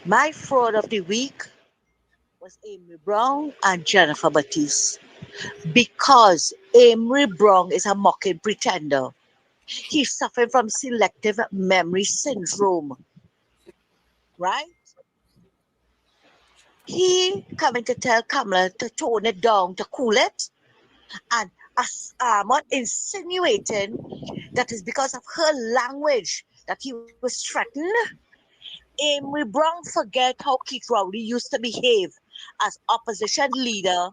My fraud of the week was Amory Brown and Jennifer Batiste. Because Amory Brown is a mocking pretender. He's suffering from selective memory syndrome. Right? He coming to tell Kamala to tone it down, to cool it. And insinuating that is because of her language that he was threatened. Amory Brown forget how Keith Rowley used to behave as opposition leader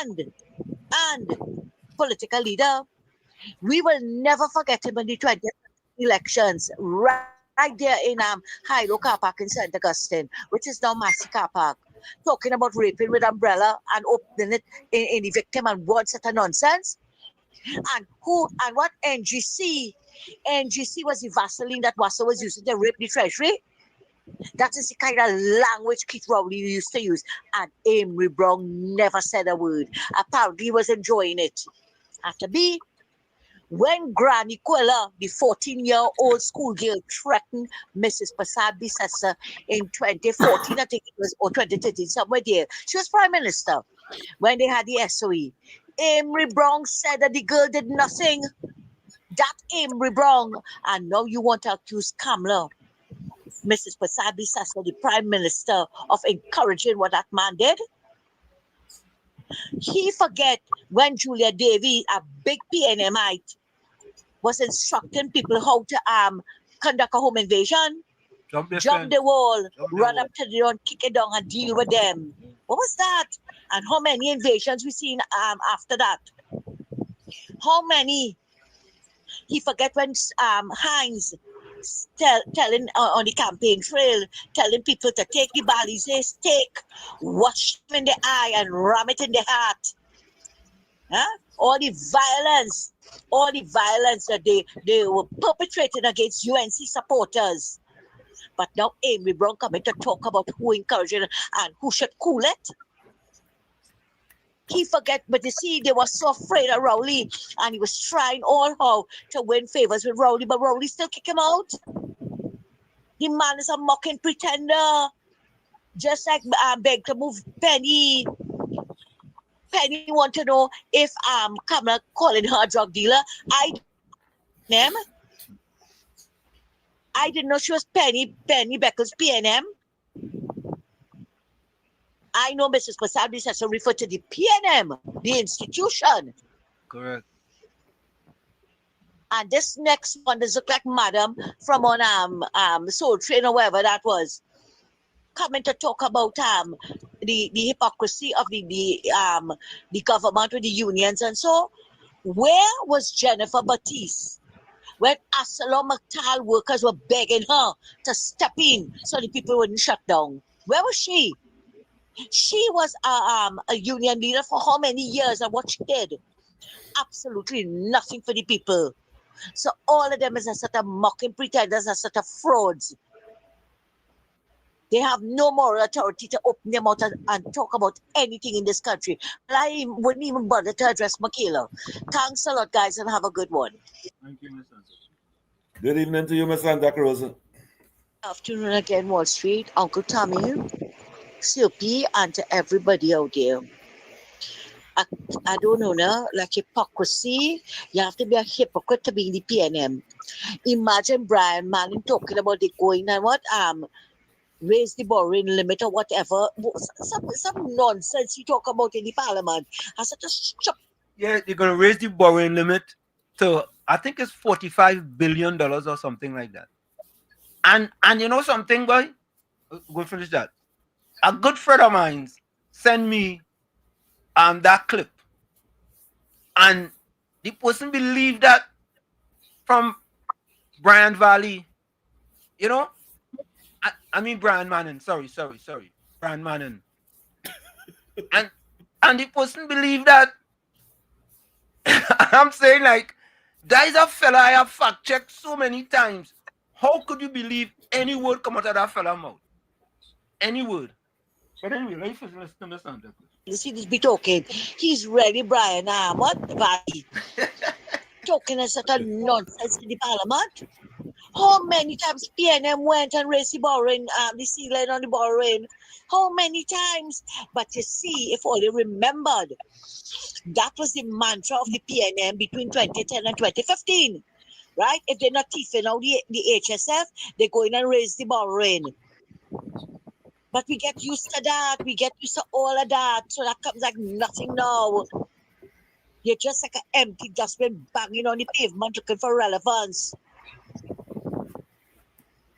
and political leader. We will never forget him in the 20th elections, right there in Hilo Car Park in St. Augustine, which is now Massey Car Park, talking about raping with umbrella and opening it in the victim and one set of nonsense. And what NGC was the Vaseline that Wassa was using to rape the treasury. That is the kind of language Keith Rowley used to use. And Amory Brown never said a word. Apparently he was enjoying it. After B, when Granny Quella, the 14-year-old schoolgirl, threatened Mrs. Prasad Bissessa in 2014, I think it was, or 2013, somewhere there. She was prime minister when they had the SOE. Amory Brown said that the girl did nothing. That Amory Brown. And now you want to accuse Kamala, Mrs. Prasad Bissessa, the prime minister, of encouraging what that man did? He forget when Julia Davy, a big PNMite, was instructing people how to conduct a home invasion, jump the wall, run up to the door, kick it down, and deal with them. What was that? And how many invasions we seen after that? How many? He forget when Hines telling on the campaign trail, telling people to take the Balize stick, wash them in the eye, and ram it in the heart. Huh? All the violence that they were perpetrating against UNC supporters. But now Amory Brown coming to talk about who encouraging and who should cool it. He forget, but you see, they were so afraid of Rowley, and he was trying all how to win favors with Rowley, but Rowley still kick him out. The man is a mocking pretender, just like beg to move Penny. Penny want to know if Kamala calling her a drug dealer. I didn't know she was Penny Beckles PNM. I know Mrs. Prasad Bissessa referred to the PNM, the institution. Correct. And this next one, this look like Madam from on Soul Train or wherever that was, coming to talk about the hypocrisy of the government with the unions and so. Where was Jennifer Batiste when ArcelorMittal workers were begging her to step in so the people wouldn't shut down? Where was she? She was a union leader for how many years, and what she did? Absolutely nothing for the people. So all of them is a sort of mocking pretenders, a sort of frauds. They have no moral authority to open their mouth and talk about anything in this country. But I wouldn't even bother to address Michaela. Thanks a lot, guys, and have a good one. Thank you, Miss Santa. Good evening to you, Miss Santa Cruz. Afternoon again, Wall Street, Uncle Tommy, COP, and to everybody out there. I don't know, no? Like hypocrisy. You have to be a hypocrite to be in the PNM. Imagine Brian Manning talking about the going and what raise the borrowing limit or whatever. Some nonsense he talk about in the parliament. I said, yeah, they're gonna raise the borrowing limit to I think it's $45 billion or something like that. And you know something, boy? Go finish that. A good friend of mine sent me that clip. And the person believed that from Brian Valley, you know? I mean Brian Manning. Sorry. Brian Manning. and the person believed that. I'm saying, like, that is a fella I have fact checked so many times. How could you believe any word come out of that fella mouth? Any word. But anyway, let's listen to the Santa Cruz. You see this be talking. He's ready, Brian. What Valley? Talking as such a nonsense in the parliament. How many times PNM went and raised the borrowing, the ceiling on the borrowing? How many times? But you see, if only remembered, that was the mantra of the PNM between 2010 and 2015, right? If they're not thieving out the HSF, they go in and raise the borrowing. But we get used to that. We get used to all of that. So that comes like nothing now. You're just like an empty dustbin banging on the pavement looking for relevance.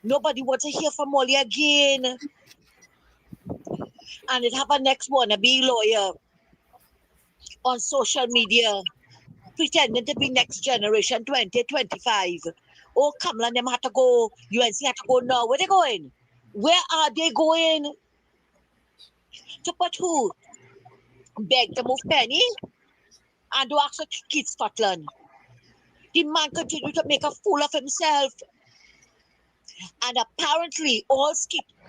Nobody wants to hear from Molly again. And it have a next wannabe lawyer on social media pretending to be next generation 2025. Oh, Kamala and them had to go. UNC had to go now. Where they going? Where are they going? To put who? Beg to move Penny? And to ask Keith Scotland. The man continued to make a fool of himself. And apparently, all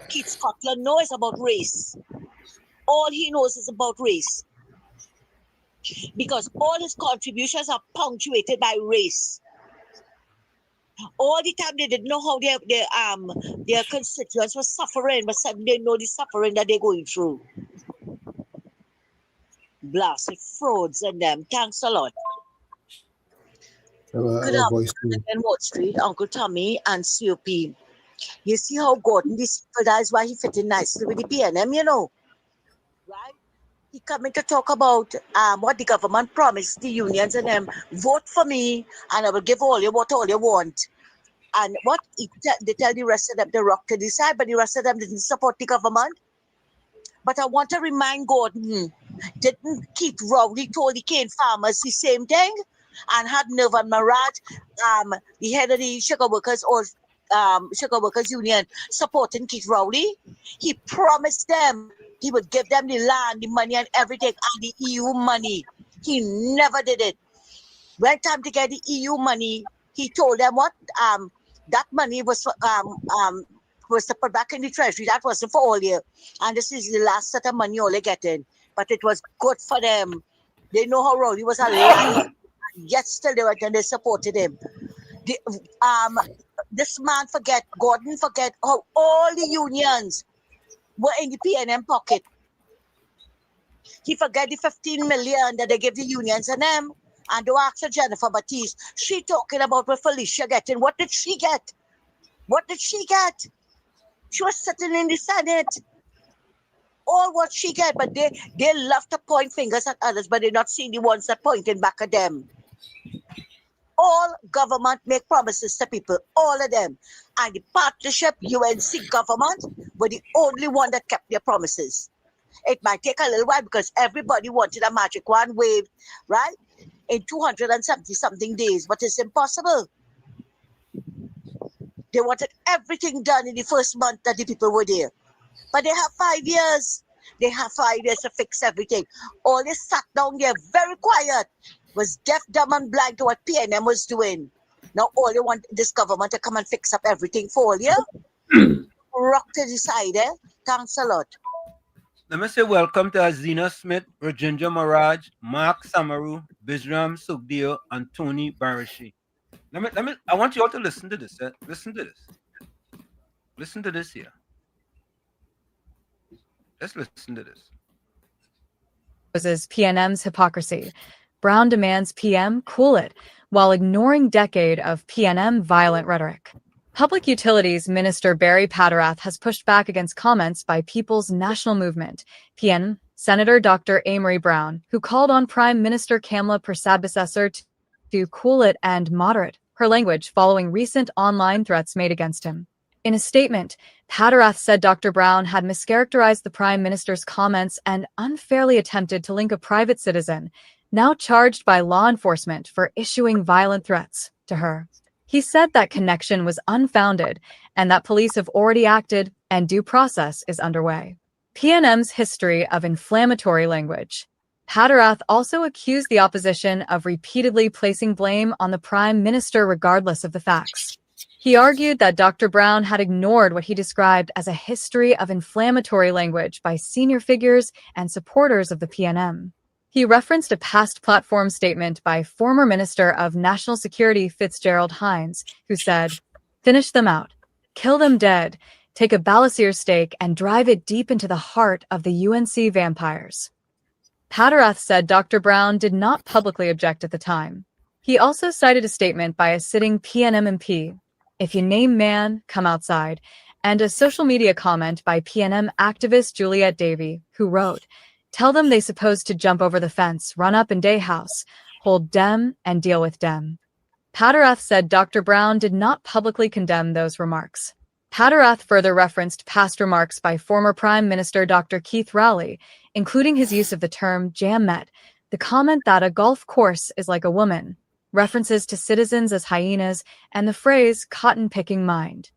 Keith Scotland knows about race. All he knows is about race. Because all his contributions are punctuated by race. All the time they didn't know how their constituents were suffering, but suddenly they know the suffering that they're going through. Blasted frauds and them. Thanks a lot. Good afternoon again, Wall Street, Uncle Tommy and COP. You see how Gordon, that is why he fit in nicely with the PNM, you know. Right? He coming to talk about what the government promised the unions and them. Vote for me and I will give all you what all you want. And what they tell the rest of them, the rock to decide, but the rest of them didn't support the government. But I want to remind Gordon, didn't Keith Rowley told the cane farmers the same thing? And had Nirvan Marat, the head of the sugar workers or Sugar Workers Union, supporting Keith Rowley. He promised them he would give them the land, the money and everything, and the EU money. He never did it. When time to get the EU money, he told them what that money was to put back in the treasury. That wasn't for all year. And this is the last set of money all they're getting. But it was good for them. They know how Rowley was alive. Yet still they went and they supported him. This man Gordon forget how all the unions were in the PNM pocket. He forget the 15 million that they gave the unions and them. And to ask Jennifer Batiste, she talking about what Felicia getting. What did she get? What did she get? She was sitting in the Senate. All what she get, but they love to point fingers at others, but they're not seeing the ones that pointing back at them. all government make promises to people, all of them. And the partnership UNC government were the only one that kept their promises. It might take a little while because everybody wanted a magic wand waved, right? In 270 something days, but it's impossible. They wanted everything done in the first month that the people were there. But they have 5 years. They have 5 years to fix everything. All they sat down there very quiet, was deaf, dumb, and blind to what PNM was doing. Now all they want this government to come and fix up everything for you. Rock to the side, eh? Thanks a lot. Let me say welcome to Azina Smith, Rajendra Maraj, Mark Samaru, Bisram Sugdeo, and Tony Barashi. I want you all to listen to this. Listen to this. Listen to this here. Let's listen to this. Is PNM's hypocrisy. Brown demands PM cool it, while ignoring decade of PNM violent rhetoric. Public Utilities Minister Barry Patterath has pushed back against comments by People's National Movement, PNM, Senator Dr. Amory Brown, who called on Prime Minister Kamala Persad-Bissessar to cool it and moderate her language following recent online threats made against him. In a statement, Patterath said Dr. Brown had mischaracterized the Prime Minister's comments and unfairly attempted to link a private citizen, now charged by law enforcement for issuing violent threats, to her. He said that connection was unfounded and that police have already acted and due process is underway. PNM's history of inflammatory language. Patterath also accused the opposition of repeatedly placing blame on the Prime Minister regardless of the facts. He argued that Dr. Brown had ignored what he described as a history of inflammatory language by senior figures and supporters of the PNM. He referenced a past platform statement by former Minister of National Security Fitzgerald Hines, who said, "Finish them out, kill them dead, take a Balasir stake and drive it deep into the heart of the UNC vampires." Patterath said Dr. Brown did not publicly object at the time. He also cited a statement by a sitting PNM MP, "If you name man, come outside," and a social media comment by PNM activist Juliet Davey, who wrote, "Tell them they supposed to jump over the fence, run up in day house, hold dem, and deal with dem." Patterath said Dr. Brown did not publicly condemn those remarks. Patterath further referenced past remarks by former Prime Minister Dr. Keith Rowley, including his use of the term jammet, the comment that a golf course is like a woman, references to citizens as hyenas, and the phrase cotton-picking mind.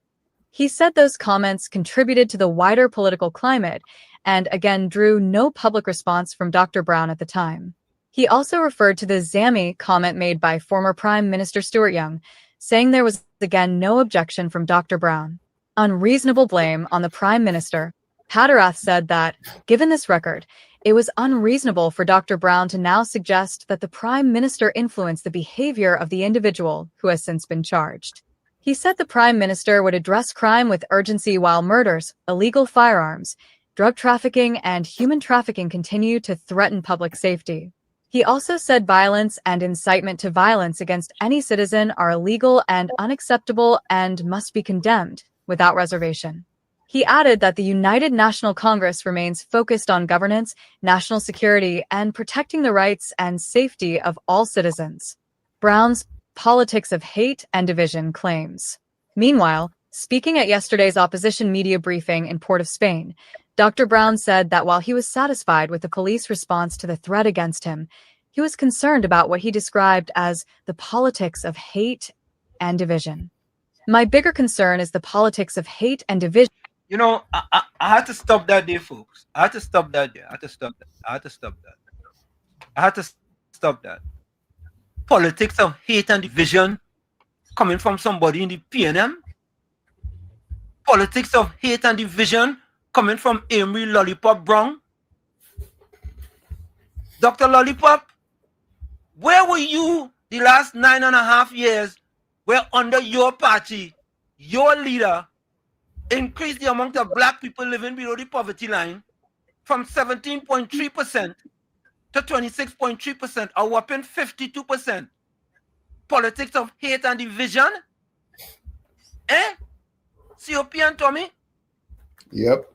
He said those comments contributed to the wider political climate and again drew no public response from Dr. Brown at the time. He also referred to the Zammy comment made by former Prime Minister Stuart Young, saying there was again no objection from Dr. Brown. Unreasonable blame on the Prime Minister. Patterath said that, given this record, it was unreasonable for Dr. Brown to now suggest that the Prime Minister influenced the behavior of the individual who has since been charged. He said the Prime Minister would address crime with urgency while murders, illegal firearms, drug trafficking, and human trafficking continue to threaten public safety. He also said violence and incitement to violence against any citizen are illegal and unacceptable and must be condemned without reservation. He added that the United National Congress remains focused on governance, national security, and protecting the rights and safety of all citizens. Brown's politics of hate and division claims. Meanwhile, speaking at yesterday's opposition media briefing in Port of Spain, Dr. Brown said that while he was satisfied with the police response to the threat against him, he was concerned about what he described as the politics of hate and division. "My bigger concern is the politics of hate and division." You know, I had to stop that there, folks. I had to stop that there. I had to stop that. Politics of hate and division coming from somebody in the PNM. Politics of hate and division coming from Amory Lollipop Brown. Dr. Lollipop, where were you the last 9.5 years where under your party, your leader increased the amount of black people living below the poverty line from 17.3% to 26.3%, a whopping 52%. Politics of hate and division? COP and Tommy? Yep.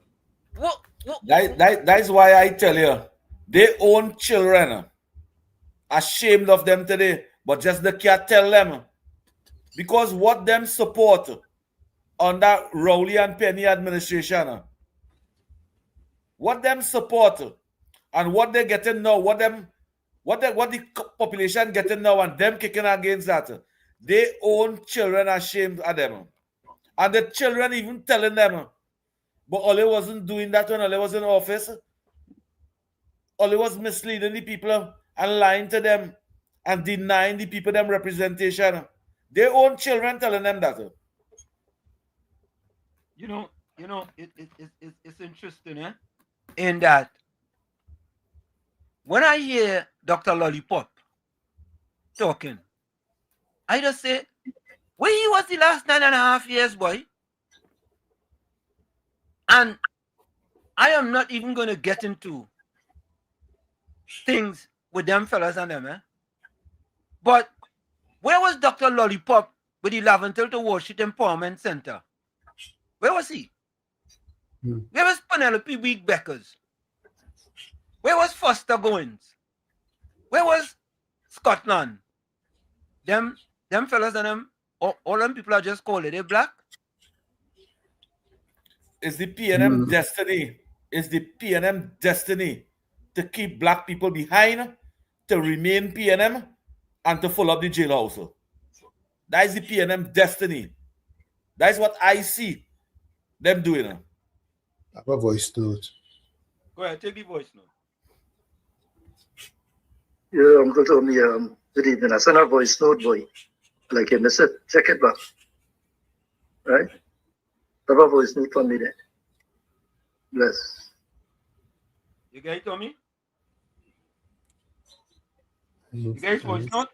What? That's why I tell you, they own children. Ashamed of them today. but just they can't tell them. Because what them support under Rowley and Penny administration, what them support and what they getting now, what the population getting now and them kicking against that, their own children are ashamed of them. And the children even telling them, but Ole wasn't doing that when Ole was in office. Ole was misleading the people and lying to them and denying the people them representation. Their own children telling them that. It's interesting, in that when I hear Dr. Lollipop talking, I just say, where he was the last 9.5 years, boy? And I am not even going to get into things with them fellas and them, But where was Dr. Lollipop with the Laventil to Washington Empowerment Center? Where was he? Where was Penelope Week Beckers? Where was Foster Goins? Where was Scotland? Them fellas and them, all them people are just called it. They black. It's the PNM destiny. It's the PNM destiny to keep black people behind, to remain PNM, and to fill up the jailhouse. That is the PNM destiny. That is what I see them doing. I have a voice note. Go ahead, take the voice note. Yeah, Uncle Tommy, good evening. I sent a voice note, boy. Like you missed it, check it back. Right? Have a voice note for me there. Bless. You get it, Tommy? You guys voice note?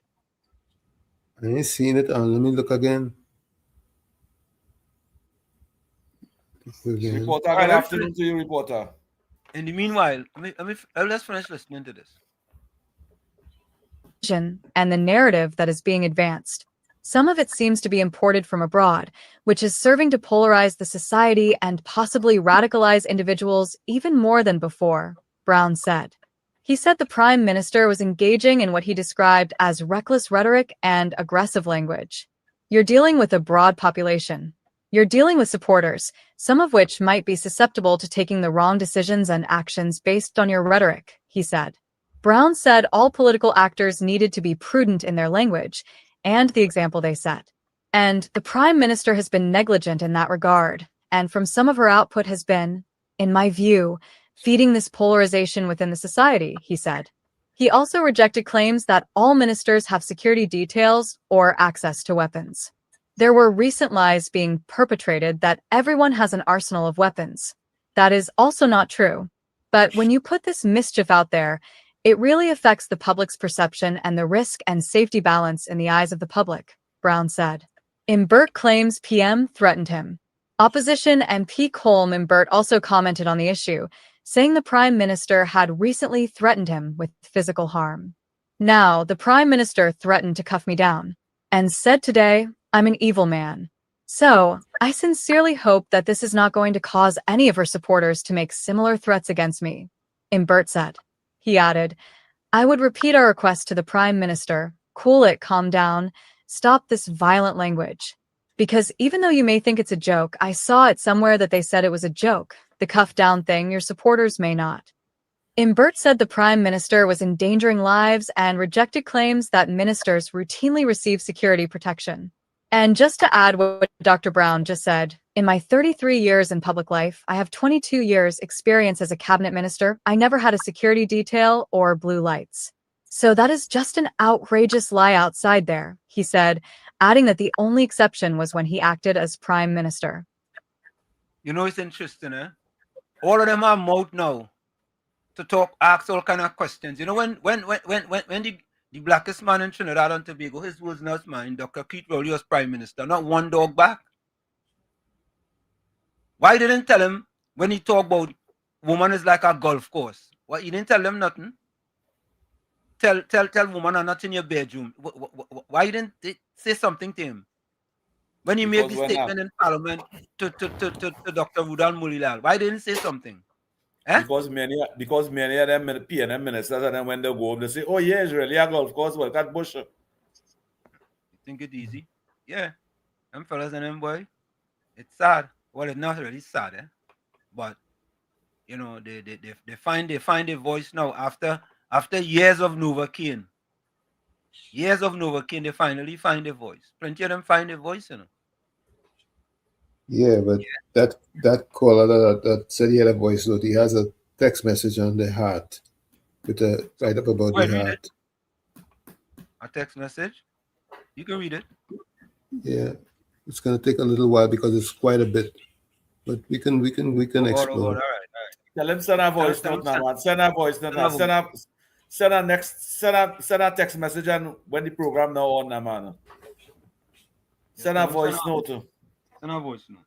I ain't seen it. Let me look again. Reporter, good afternoon to you, reporter. In the meanwhile, let's finish listening to this. And the narrative that is being advanced. Some of it seems to be imported from abroad, which is serving to polarize the society and possibly radicalize individuals even more than before, Brown said. He said the Prime Minister was engaging in what he described as reckless rhetoric and aggressive language. You're dealing with a broad population. You're dealing with supporters, some of which might be susceptible to taking the wrong decisions and actions based on your rhetoric, he said. Brown said all political actors needed to be prudent in their language and the example they set. And the Prime Minister has been negligent in that regard, and from some of her output has been, in my view, feeding this polarization within the society, he said. He also rejected claims that all ministers have security details or access to weapons. There were recent lies being perpetrated that everyone has an arsenal of weapons. That is also not true. But when you put this mischief out there, it really affects the public's perception and the risk and safety balance in the eyes of the public, Brown said. Imbert claims PM threatened him. Opposition MP Colm Imbert also commented on the issue, saying the Prime Minister had recently threatened him with physical harm. Now, the Prime Minister threatened to cuff me down and said today, I'm an evil man. So, I sincerely hope that this is not going to cause any of her supporters to make similar threats against me, Imbert said. He added, I would repeat our request to the Prime Minister, cool it, calm down, stop this violent language. Because even though you may think it's a joke, I saw it somewhere that they said it was a joke. The cuff down thing, your supporters may not. Imbert said the Prime Minister was endangering lives and rejected claims that ministers routinely receive security protection. And just to add what Dr. Brown just said, in my 33 years in public life, I have 22 years experience as a cabinet minister. I never had a security detail or blue lights. So that is just an outrageous lie outside there, he said, adding that the only exception was when he acted as Prime Minister. You know, it's interesting, all of them are mouth now to talk, ask all kind of questions. You know, when the blackest man in Trinidad and Tobago, his words not mine, Dr. Keith Rowley was Prime Minister, not one dog back. Why didn't tell him when he talked about woman is like a golf course? Why he didn't tell them nothing? Tell woman are not in your bedroom. Why didn't they say something to him? When he made the statement in Parliament to Dr. Rudal Mulilal, why didn't he say something? Because many of them PNM ministers, and then when they go home, they say, oh, yeah, it's really a golf course, well, that bush. think it easy. Yeah, them fellas and them boy, it's sad. Well, it's not really sad, but you know, they find their voice now after years of Novocaine. Years of Novocaine, they finally find their voice. Plenty of them find their voice, you know. Yeah, but that caller that said he had a voice note, he has a text message on the heart with a right up about the heart. A text message. You can read it. Yeah, it's gonna take a little while because it's quite a bit, but we can explore. All right. Tell him send a voice note now, man. Send a voice note now. Send a text message and when the program now on now, man. Send a voice note. Send a voice note.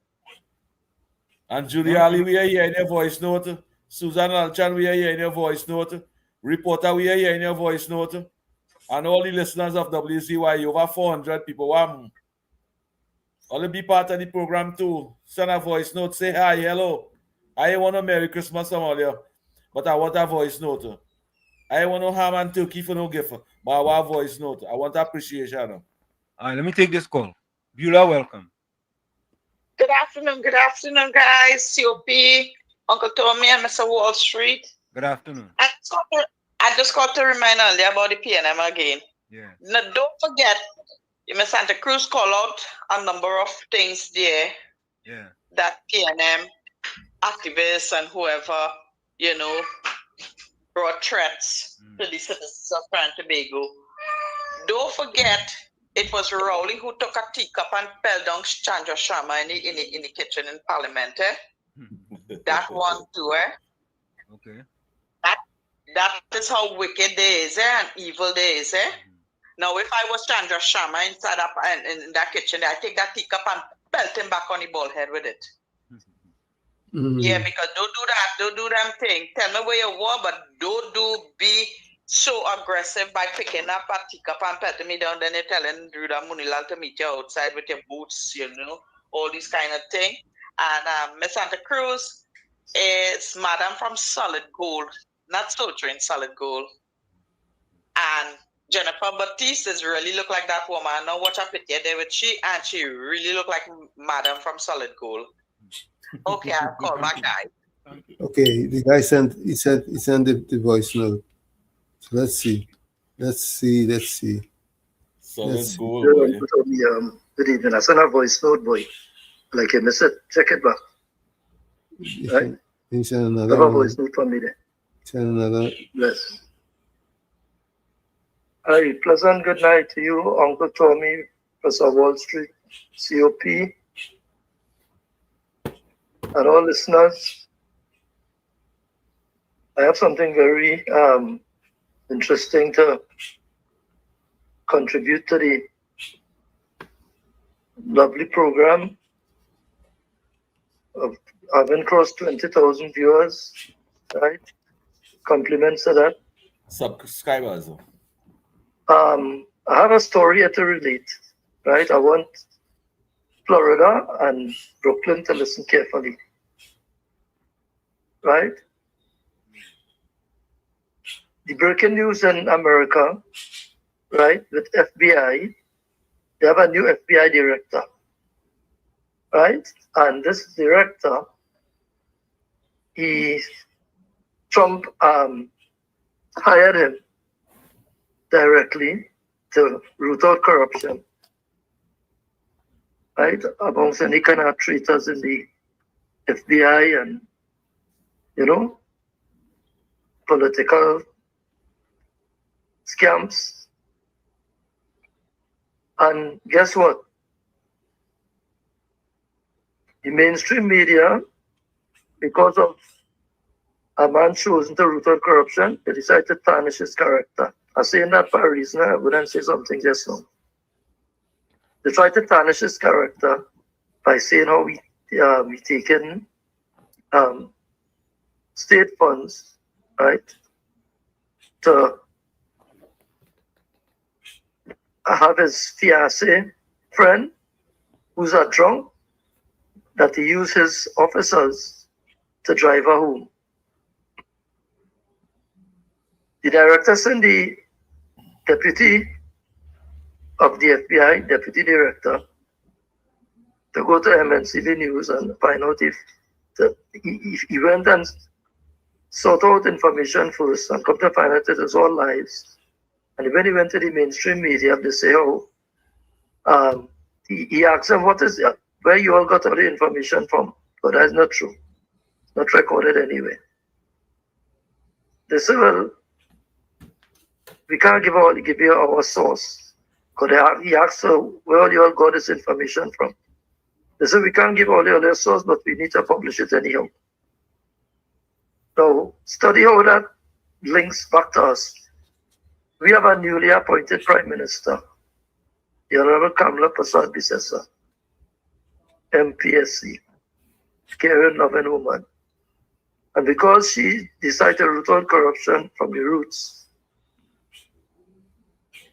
And Julia Ali, we are hearing your voice note. Susan Alchan, we are hearing your voice note. Reporter, we are hearing your voice note. And all the listeners of WZYE, over 400 people. All be part of the program too. Send a voice note. Say hi, hello. I want a Merry Christmas from all you, but I want a voice note. I want no ham and turkey for no gift, but I want a voice note. I want appreciation. All right, let me take this call. Beulah, welcome. Good afternoon, guys. COP, Uncle Tommy, and Mr. Wall Street. Good afternoon. I just got to remind earlier about the PNM again. Yeah. Now, don't forget, Miss Santa Cruz called out a number of things there. Yeah. That PNM activists and whoever, brought threats to the citizens of Trinidad and Tobago. Don't forget, it was Rowley who took a teacup and fell down Chandra Sharma in the kitchen in Parliament. That one too, Okay. That is how wicked they is, and evil they is, Now, if I was Chandra Sharma inside up in that kitchen, I take that teacup and belt him back on the bald head with it. Yeah, because don't do them thing. Tell me where you were, but don't be so aggressive by picking up a teacup and pelting me down, then you're telling Druda Munilal to meet you outside with your boots, all these kind of thing. And Miss Santa Cruz is Madam from Solid Gold, not Soldiering Solid Gold. And Jennifer Batiste is really look like that woman. I know what I put there with and she really look like Madam from Solid Gold. Okay, I'll call back, guy. Okay, the guy sent the voice note. So let's see. Solid Gold, boy. Good evening. I sent a voice note, boy. Like you missed it. Check it back. Right? He sent another voice note from me there. Send another. Yes. Hi, pleasant good night to you, Uncle Tommy, Professor Wall Street, COP, and all listeners. I have something very interesting to contribute to the lovely program of having crossed 20,000 viewers, right? Compliments to that. Subscribers. I have a story to relate, right? I want Florida and Brooklyn to listen carefully, right? The breaking news in America, right, with FBI, they have a new FBI director, right? And this director, Trump hired him directly to root out corruption, right? Amongst any kind of traitors in the FBI and, political scams. And guess what? The mainstream media, because of a man chosen to root out corruption, they decided to tarnish his character. I'm saying that for a reason. I wouldn't say something just now. They tried to tarnish his character by saying how we taken state funds, right, to have his fiancé friend, who's a drunk, that he used his officers to drive her home. The director sent the deputy of the FBI Deputy Director to go to MNCB News and find out if he went and sought out information first and come to find out it was all lies. And when he went to the mainstream media, they say, he asked them, where you all got all the information from? But that's not true. It's not recorded anyway. They say, well, we can't give you our source. Because he asked, where you all got this information from? They said, we can't give all the other source, but we need to publish it anyhow. Now, study how that links back to us. We have a newly appointed Prime Minister, the Honorable Kamala Prasad Bisesa, MPSC, caring, loving woman. And because she decided to root out corruption from the roots,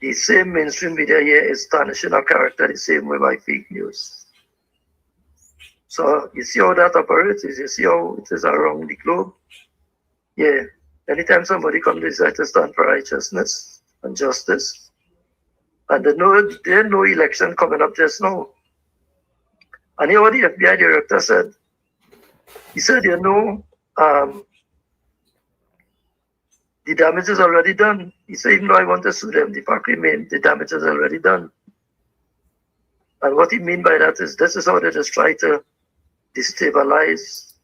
the same mainstream media here is tarnishing her character the same way by fake news. So you see how that operates, you see how it is around the globe. Yeah, anytime somebody comes to decide to stand for righteousness and justice, and there's no election coming up just now. And you know what the FBI director said? He said, the damage is already done. He said, even though I want to sue them, the fact remains, the damage is already done. And what he means by that is, this is how they just try to destabilize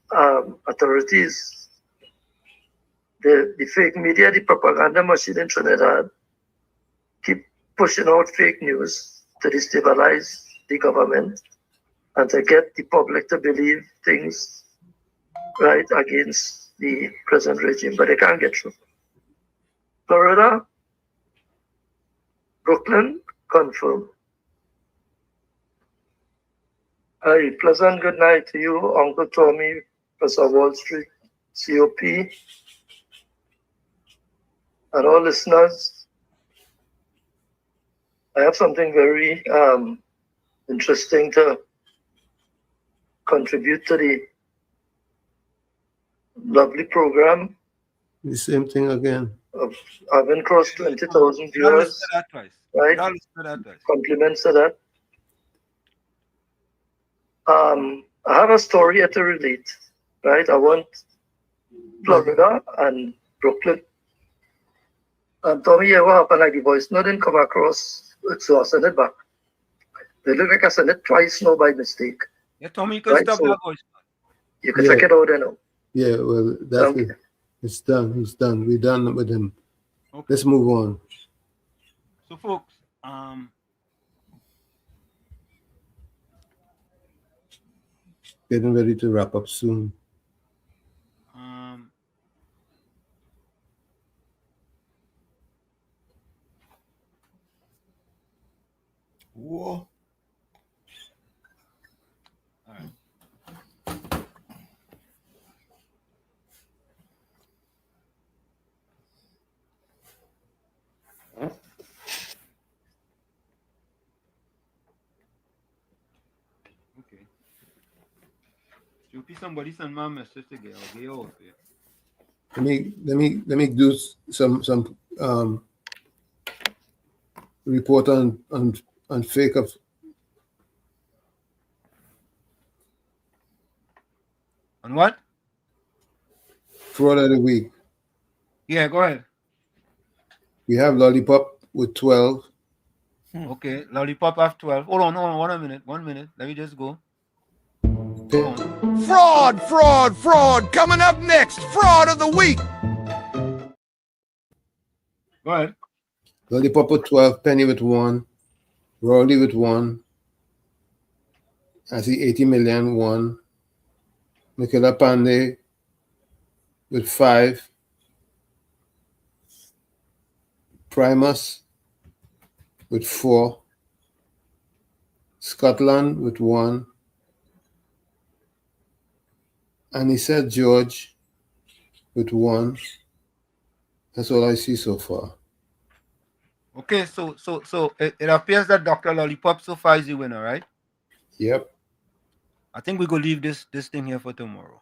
authorities. The fake media, the propaganda machine in Trinidad, keep pushing out fake news to destabilize the government and to get the public to believe things right against the present regime, but they can't get through. Florida, Brooklyn, confirmed. Hi, pleasant good night to you, Uncle Tommy, Professor Wall Street, COP, and all listeners. I have something very interesting to contribute to the lovely program. The same thing again. Of having crossed 20,000 viewers. Right? Compliments to that. I have a story here to relate. Right? I want Florida and Brooklyn. And Tommy, yeah, what happened? Like the voice note didn't come across, so I sent it back. They look like I sent it twice now by mistake. Yeah, Tommy, you can stop that voice. You can check it out there now. Yeah, well, that's it. It's done. It's done. We're done with him. Okay. Let's move on. So, folks, getting ready to wrap up soon. Whoa. All right. Okay. Somebody send my message again. I'll get over here. Let me do some report on fake of on what? Fraud of the week. Yeah, go ahead. We have Lollipop with 12. Okay, Lollipop have 12. Hold on, 1 minute. Let me just go. Fraud. Coming up next, fraud of the week. Go ahead. Lollipop with 12, Penny with 1, Rowley with 1. I see 80 million, 1. Michaela Pandey with 5. Primus with 4. Scotland with 1. And he said George with 1. That's all I see so far. Okay, so it appears that Dr. Lollipop so far is the winner, right? Yep. I think we could leave this thing here for tomorrow.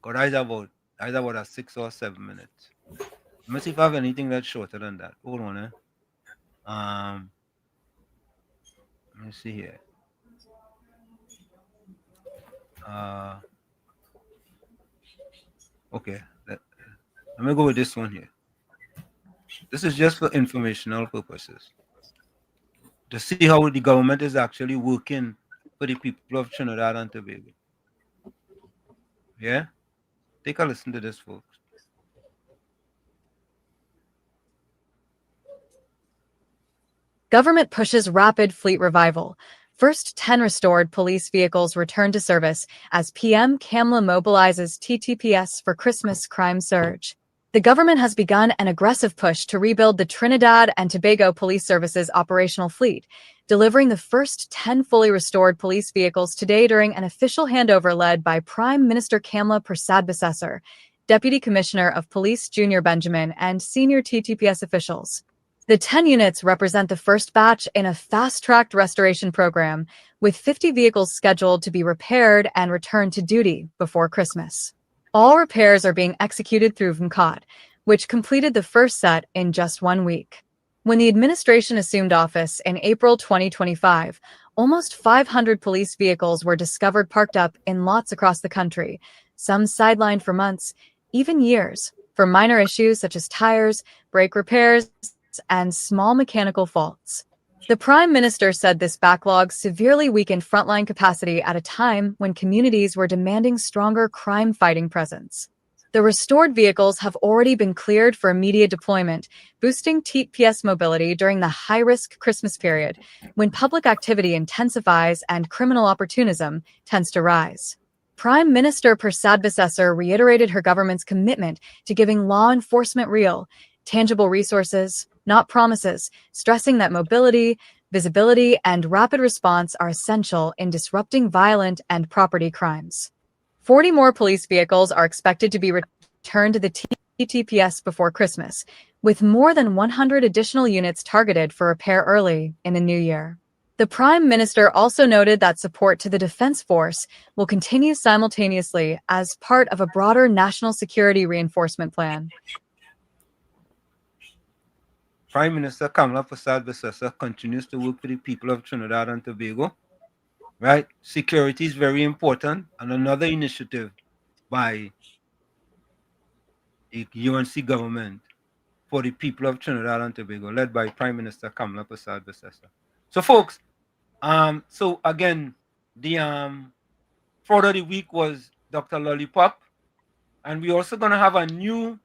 Because I about a 6 or 7 minutes. Let me see if I have anything that's shorter than that. Hold on, Let me see here. Okay, let me go with this one here. This is just for informational purposes, to see how the government is actually working for the people of Trinidad and Tobago. Yeah? Take a listen to this, folks. Government pushes rapid fleet revival. First 10 restored police vehicles return to service as PM Kamla mobilizes TTPS for Christmas crime surge. The government has begun an aggressive push to rebuild the Trinidad and Tobago Police Service's operational fleet, delivering the first 10 fully restored police vehicles today during an official handover led by Prime Minister Kamla Persad-Bissessar, Deputy Commissioner of Police Junior Benjamin, and senior TTPS officials. The 10 units represent the first batch in a fast-tracked restoration program, with 50 vehicles scheduled to be repaired and returned to duty before Christmas. All repairs are being executed through VMCOT, which completed the first set in just 1 week. When the administration assumed office in April 2025, almost 500 police vehicles were discovered parked up in lots across the country, some sidelined for months, even years, for minor issues such as tires, brake repairs, and small mechanical faults. The Prime Minister said this backlog severely weakened frontline capacity at a time when communities were demanding stronger crime-fighting presence. The restored vehicles have already been cleared for immediate deployment, boosting TTPS mobility during the high-risk Christmas period, when public activity intensifies and criminal opportunism tends to rise. Prime Minister Persad-Bissessar reiterated her government's commitment to giving law enforcement real, tangible resources, not promises, stressing that mobility, visibility, and rapid response are essential in disrupting violent and property crimes. 40 more police vehicles are expected to be returned to the TTPS before Christmas, with more than 100 additional units targeted for repair early in the new year. The Prime Minister also noted that support to the Defense Force will continue simultaneously as part of a broader national security reinforcement plan. Prime Minister Kamla Persad-Bissessar continues to work for the people of Trinidad and Tobago. Right? Security is very important, and another initiative by the UNC government for the people of Trinidad and Tobago, led by Prime Minister Kamla Persad-Bissessar. So, folks, so again, the fraud of the week was Dr. Lollipop, and we're also gonna have a new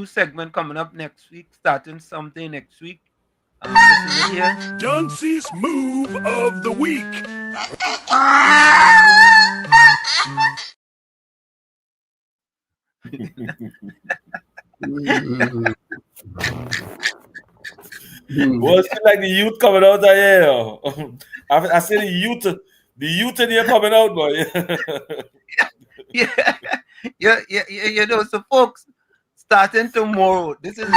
segment coming up next week, starting something next week. This is it here. Johnson's move of the week. Well, it's like the youth coming out of here. I see the youth in here coming out, boy. yeah. You know, so folks, starting tomorrow, this is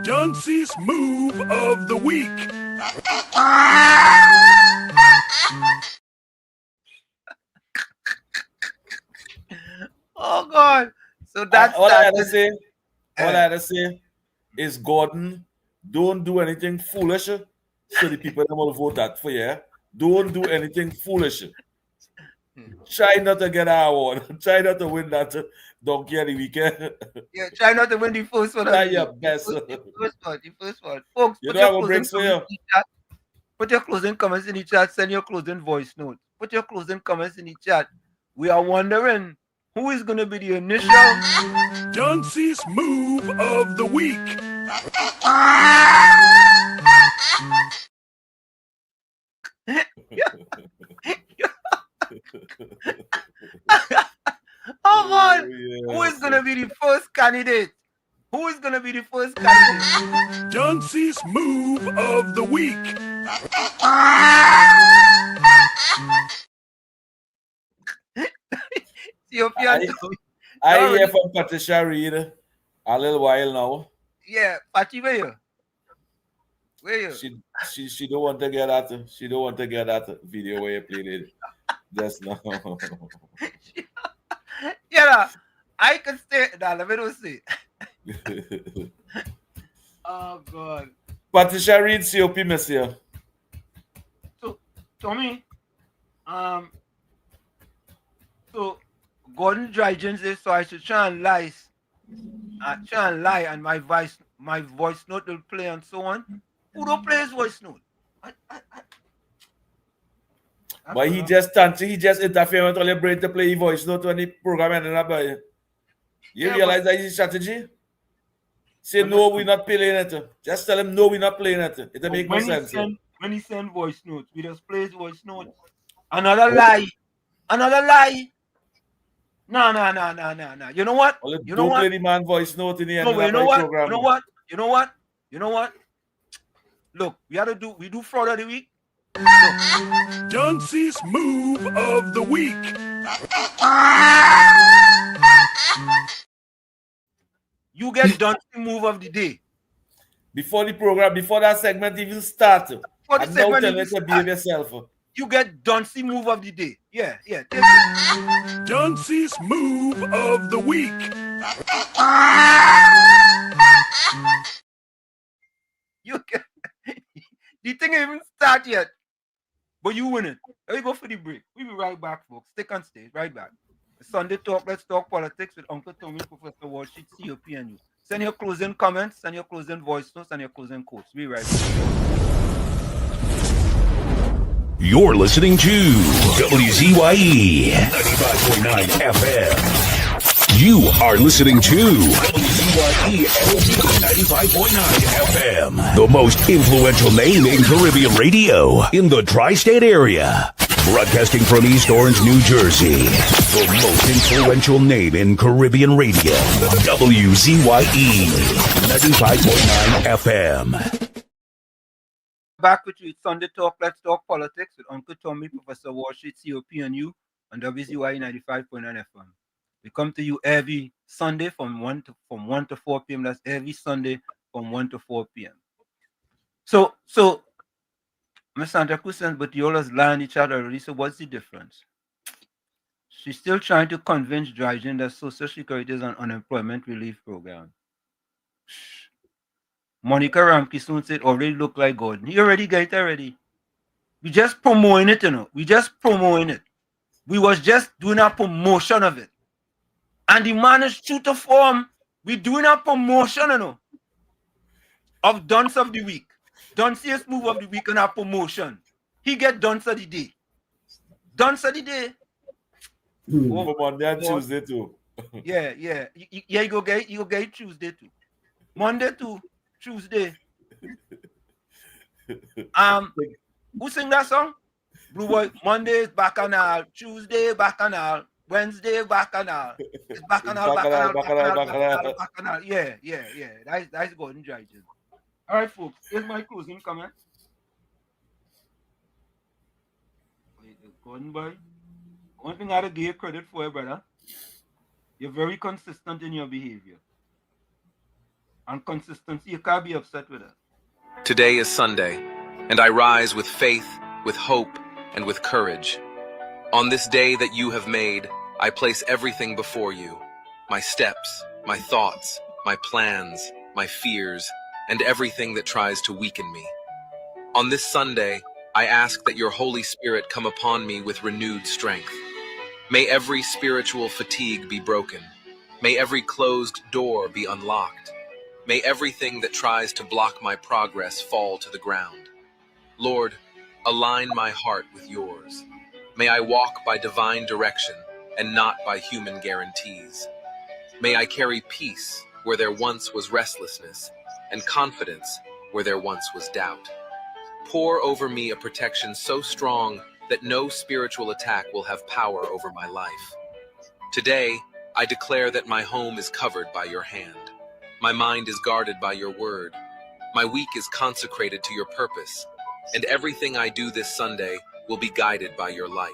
Johnson's move of the week. Oh God! So that's all I had to say is, Gordon, don't do anything foolish, so the people will vote that for you. Don't do anything foolish. Try not to get our award. Try not to win that donkey of the weekend. Yeah, try not to win the first one. Try your best. The first one. Folks, you know what breaks for you? Put your closing comments in the chat. Send your closing voice note. Put your closing comments in the chat. We are wondering who is going to be the initial Johnson's move of the week. Oh God! Who is going to be the first candidate? Who is going to be the first candidate? Johnson's move of the week. I hear from Patricia Reed a little while now. Yeah, Patty, where you? Where you? She don't want to get that. She don't want to get that video where you played it just now. Yeah, I can stay. Nah, let me don't see. Oh God. Patricia Reed, COP, monsieur. Tommy, so Gordon dry gins is so I should try and lie. And my voice note will play and so on. Who don't play his voice note? But he just interfere with all your brain to play his voice note when the program ended up. You realize that his strategy? Say no, we're not playing it. Just tell him no, we're not playing it. It make no sense. When he send voice notes, we just play his voice notes. Another lie. No. You know what? Don't play the man voice note in the end of the program. You know what? Look, we do fraud of the week. Dunce's move of the week. You get Dunce move of the day. Before the program, before that segment even start. And now tell me to behave yourself. You get Dunce move of the day. Yeah. Dunce's move of the week. You get the thing ain't even start yet. But you win it. Let me go for the break. We'll be right back, folks. Stick on stage. Right back. Sunday Talk, Let's Talk Politics with Uncle Tommy, Professor Walsheet, COP, and you. Send your closing comments, send your closing voice notes, and your closing quotes. We'll be right back. You're listening to WZYE 95.9 FM. You are listening to WZYE 95.9 FM, the most influential name in Caribbean radio in the tri-state area. Broadcasting from East Orange, New Jersey, the most influential name in Caribbean radio, WZYE 95.9 FM. Back with you. It's Sunday Talk, Let's Talk Politics with Uncle Tommy, Professor Walsheet, COP, and you on WZYE 95.9 FM. We come to you every Sunday from 1 to 4 p.m. That's every Sunday from 1 to 4 p.m. So Miss Santa Cruz says, but you always lie on each other already. So what's the difference? She's still trying to convince Dryden that Social Security is an unemployment relief program. Monica Ramke soon said already look like Gordon. He already got it already. We just promoting it, We just promoting it. We was just doing a promotion of it. And the man is true to form. We doing a promotion, of Dunce of the Week. Dunce's move of the week and a promotion. He get Dunce of the day. Dunce of the day. Over Monday and Tuesday too. Yeah. You go get Tuesday too. Monday to Tuesday. Who sing that song? Blue Boy. Monday is Bacchanal. Tuesday Bacchanal. Wednesday Bacchanal. It's Bacchanal. Yeah. That's Gordon Dryden. All right, folks. Here's my closing comment. Gordon boy. One thing I gotta give you credit for, brother. You're very consistent in your behavior. And consistency, you can't be upset with it. Today is Sunday, and I rise with faith, with hope, and with courage. On this day that you have made, I place everything before you. My steps, my thoughts, my plans, my fears, and everything that tries to weaken me. On this Sunday, I ask that your Holy Spirit come upon me with renewed strength. May every spiritual fatigue be broken. May every closed door be unlocked. May everything that tries to block my progress fall to the ground. Lord, align my heart with yours. May I walk by divine direction and not by human guarantees. May I carry peace where there once was restlessness, and confidence where there once was doubt. Pour over me a protection so strong that no spiritual attack will have power over my life. Today, I declare that my home is covered by your hand. My mind is guarded by your word. My week is consecrated to your purpose, and everything I do this Sunday will be guided by your light.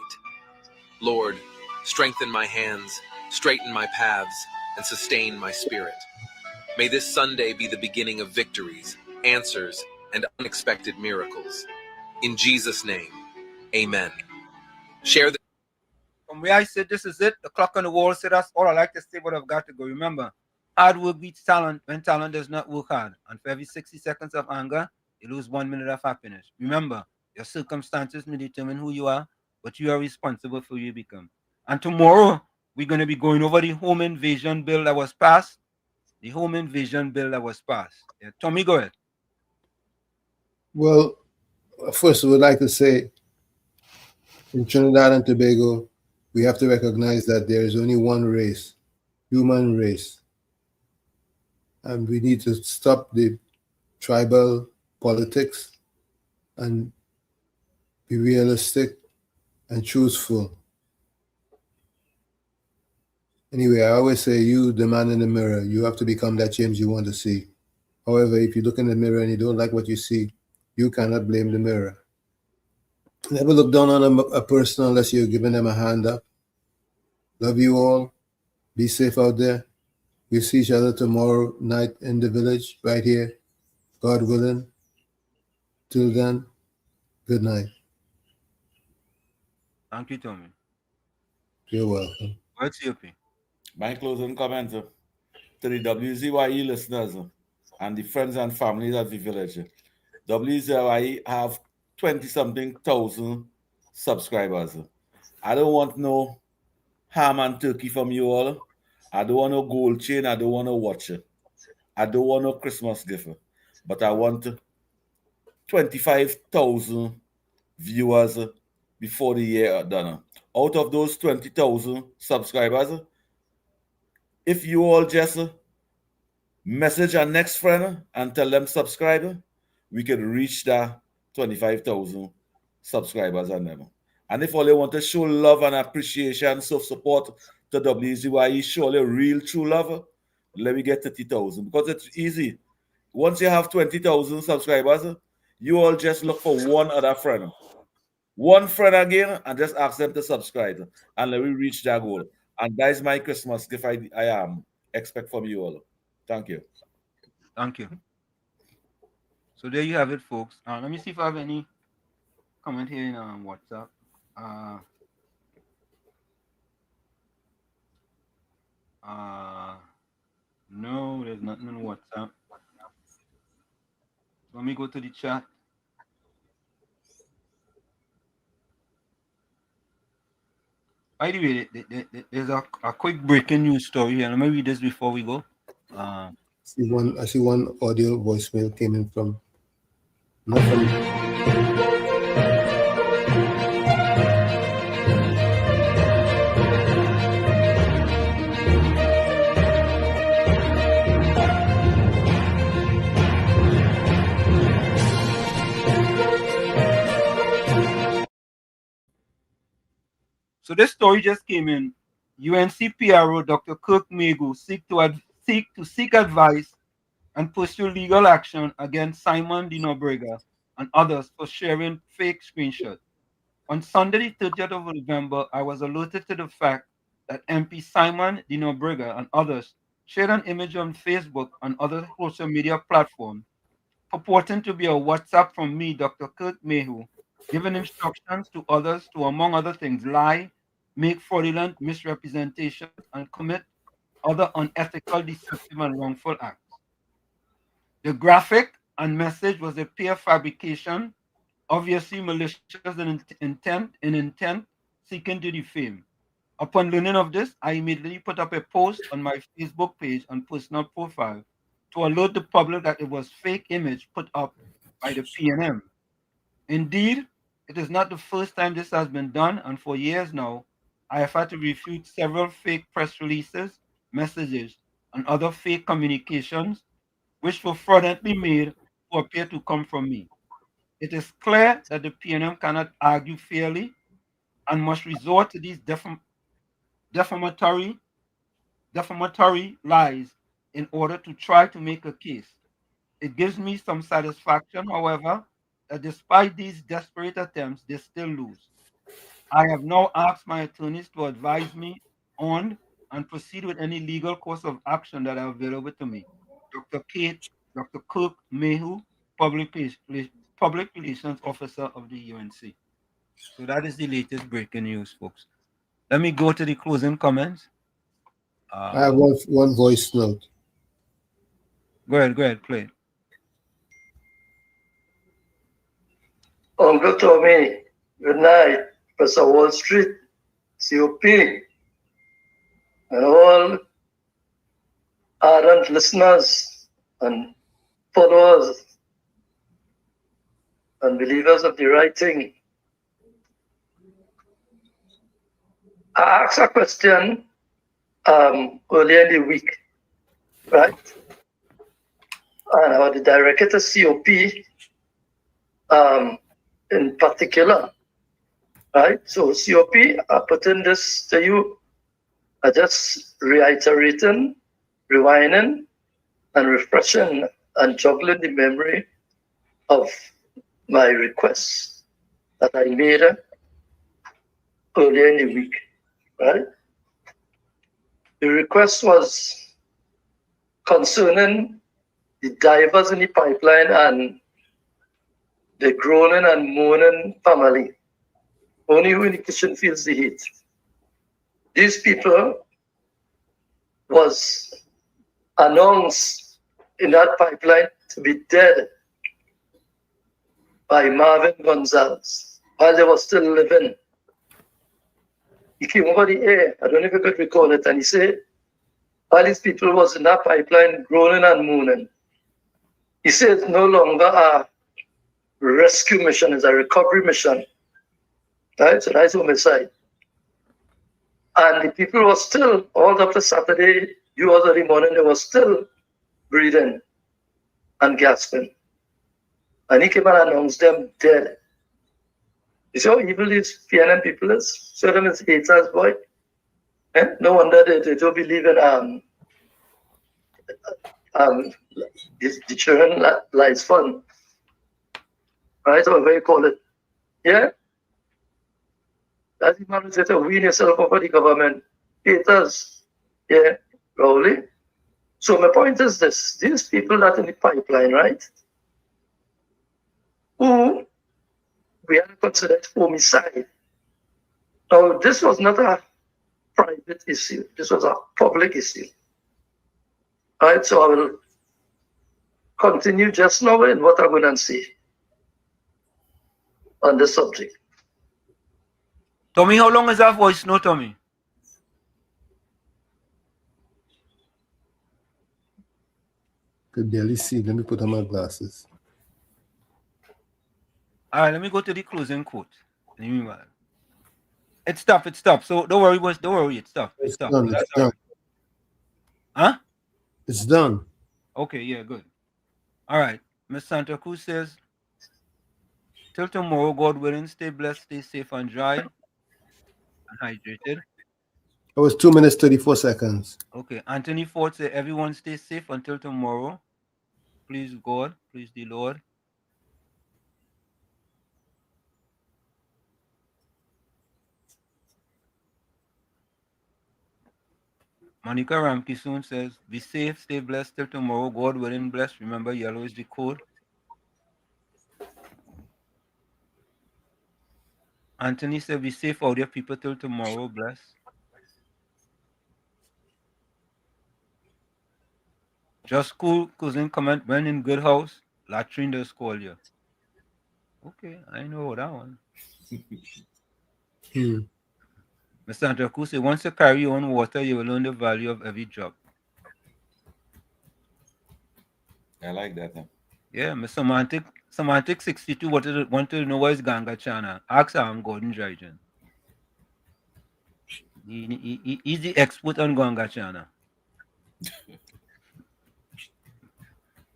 Lord, strengthen my hands, straighten my paths, and sustain my spirit. May this Sunday be the beginning of victories, answers, and unexpected miracles. In Jesus' name, amen. Share the... From where I said this is it, the clock on the wall said that's all I like to say, but I've got to go. Remember, hard work beats talent when talent does not work hard. And for every 60 seconds of anger, you lose 1 minute of happiness. Remember, Your circumstances may determine who you are, but you are responsible for who you become. And tomorrow, we're going to be going over the home invasion bill that was passed. The home invasion bill that was passed. Yeah, Tommy, go ahead. Well, first, I would like to say in Trinidad and Tobago, we have to recognize that there is only one race, human race. And we need to stop the tribal politics and be realistic and truthful. Anyway, I always say, you, the man in the mirror, you have to become that change you want to see. However, if you look in the mirror and you don't like what you see, you cannot blame the mirror. Never look down on a person unless you're giving them a hand up. Love you all. Be safe out there. We'll see each other tomorrow night in the village, right here, God willing. Till then, good night. Thank you, Tommy. You're welcome. What's your opinion? My closing comment to the WZYE listeners and the friends and families of the village. WZYE have 20-something thousand subscribers. I don't want no ham and turkey from you all. I don't want no gold chain. I don't want no watch. I don't want no Christmas gift. But I want 25,000 viewers before the year done. Out of those 20,000 subscribers, if you all just message our next friend and tell them subscribe, we can reach that 25,000 subscribers on them. And if all they want to show love and appreciation, so support to WZYE, show a real true love, let me get 30,000 because it's easy. Once you have 20,000 subscribers, you all just look for one other friend. One friend again and just ask them to subscribe and let me reach that goal. And that is my Christmas gift I expect from you all. Thank you. Thank you. So there you have it, folks. Let me see if I have any comment here in WhatsApp. No, there's nothing in WhatsApp. Let me go to the chat. By the way, there's a quick breaking news story here. Let me read this before we go. I see one audio voicemail came in from. Not from So this story just came in. UNC PRO Dr. Kirk Mayhew seek advice and pursue legal action against Simon de Nobrega and others for sharing fake screenshots. On Sunday, the 30th of November, I was alerted to the fact that MP Simon de Nobrega and others shared an image on Facebook and other social media platforms purporting to be a WhatsApp from me, Dr. Kirk Mayhew, giving instructions to others to, among other things, lie, make fraudulent misrepresentations, and commit other unethical, deceptive, and wrongful acts. The graphic and message was a pure fabrication, obviously malicious in intent, seeking to defame. Upon learning of this, I immediately put up a post on my Facebook page and personal profile to alert the public that it was fake image put up by the PNM. Indeed, it is not the first time this has been done, and for years now, I have had to refute several fake press releases, messages, and other fake communications which were fraudulently made to appear to come from me. It is clear that the PNM cannot argue fairly and must resort to these defamatory lies in order to try to make a case. It gives me some satisfaction, however, that despite these desperate attempts, they still lose. I have now asked my attorneys to advise me on and proceed with any legal course of action that are available to me. Dr. Kirk Mayhew, Public Relations Officer of the UNC. So that is the latest breaking news, folks. Let me go to the closing comments. I have one voice note. Go ahead, play it. Uncle Tommy, good night. Professor Wall Street, COP, and all ardent listeners and followers and believers of the right thing. I asked a question earlier in the week, right? And I was directed to COP in particular, right? So COP, I put in this to you. I just reiterating, rewinding, and refreshing and juggling the memory of my requests that I made earlier in the week, right? The request was concerning the divers in the pipeline and the groaning and moaning family. Only who in the kitchen feels the heat. These people was announced in that pipeline to be dead by Marvin Gonzalez while they were still living. He came over the air, I don't know if you could recall it, and he said, while these people was in that pipeline groaning and moaning, he said it's no longer a rescue mission, it's a recovery mission. Right? So that's homicide. And the people were still, all up to Saturday, due out of the morning, they were still breathing and gasping. And he came and announced them dead. You see how evil these PNM people is? So them is haters, boy. No wonder they don't believe in the children lives fund. Right? Or whatever you call it. Yeah? That's the man who said to win yourself over the government. Haters. Yeah, probably. So my point is this. These people that in the pipeline, right? Who we are considered homicide. Now, this was not a private issue. This was a public issue. Right? So I will continue just now in what I'm going to say on this subject. Tommy, how long is that voice note, Tommy? Could barely see. Let me put on my glasses. All right, let me go to the closing quote. It's tough. It's tough. So don't worry, boys. Don't worry. It's tough. It's tough. Done. It's done. Huh? It's done. Okay, yeah, good. All right. Miss Santa Cruz says, till tomorrow, God willing, stay blessed, stay safe and dry and hydrated. It was 2 minutes, 34 seconds. Okay. Anthony Ford said, everyone stay safe until tomorrow. Please God, please the Lord. Monica Ramke soon says, be safe, stay blessed till tomorrow. God willing, bless. Remember, yellow is the code. Anthony said, be safe out there, people, till tomorrow. Bless. Just cool, cousin comment, when in good house, latrine does call you. Okay, I know that one. Mr. Santa Cruz said, once you carry your own water, you will learn the value of every drop. I like that. Huh? Yeah, Mr. Semantic 62 wanted to know what is Ganga Chana. Ask him, Gordon Dryden. He's the expert on Ganga Chana.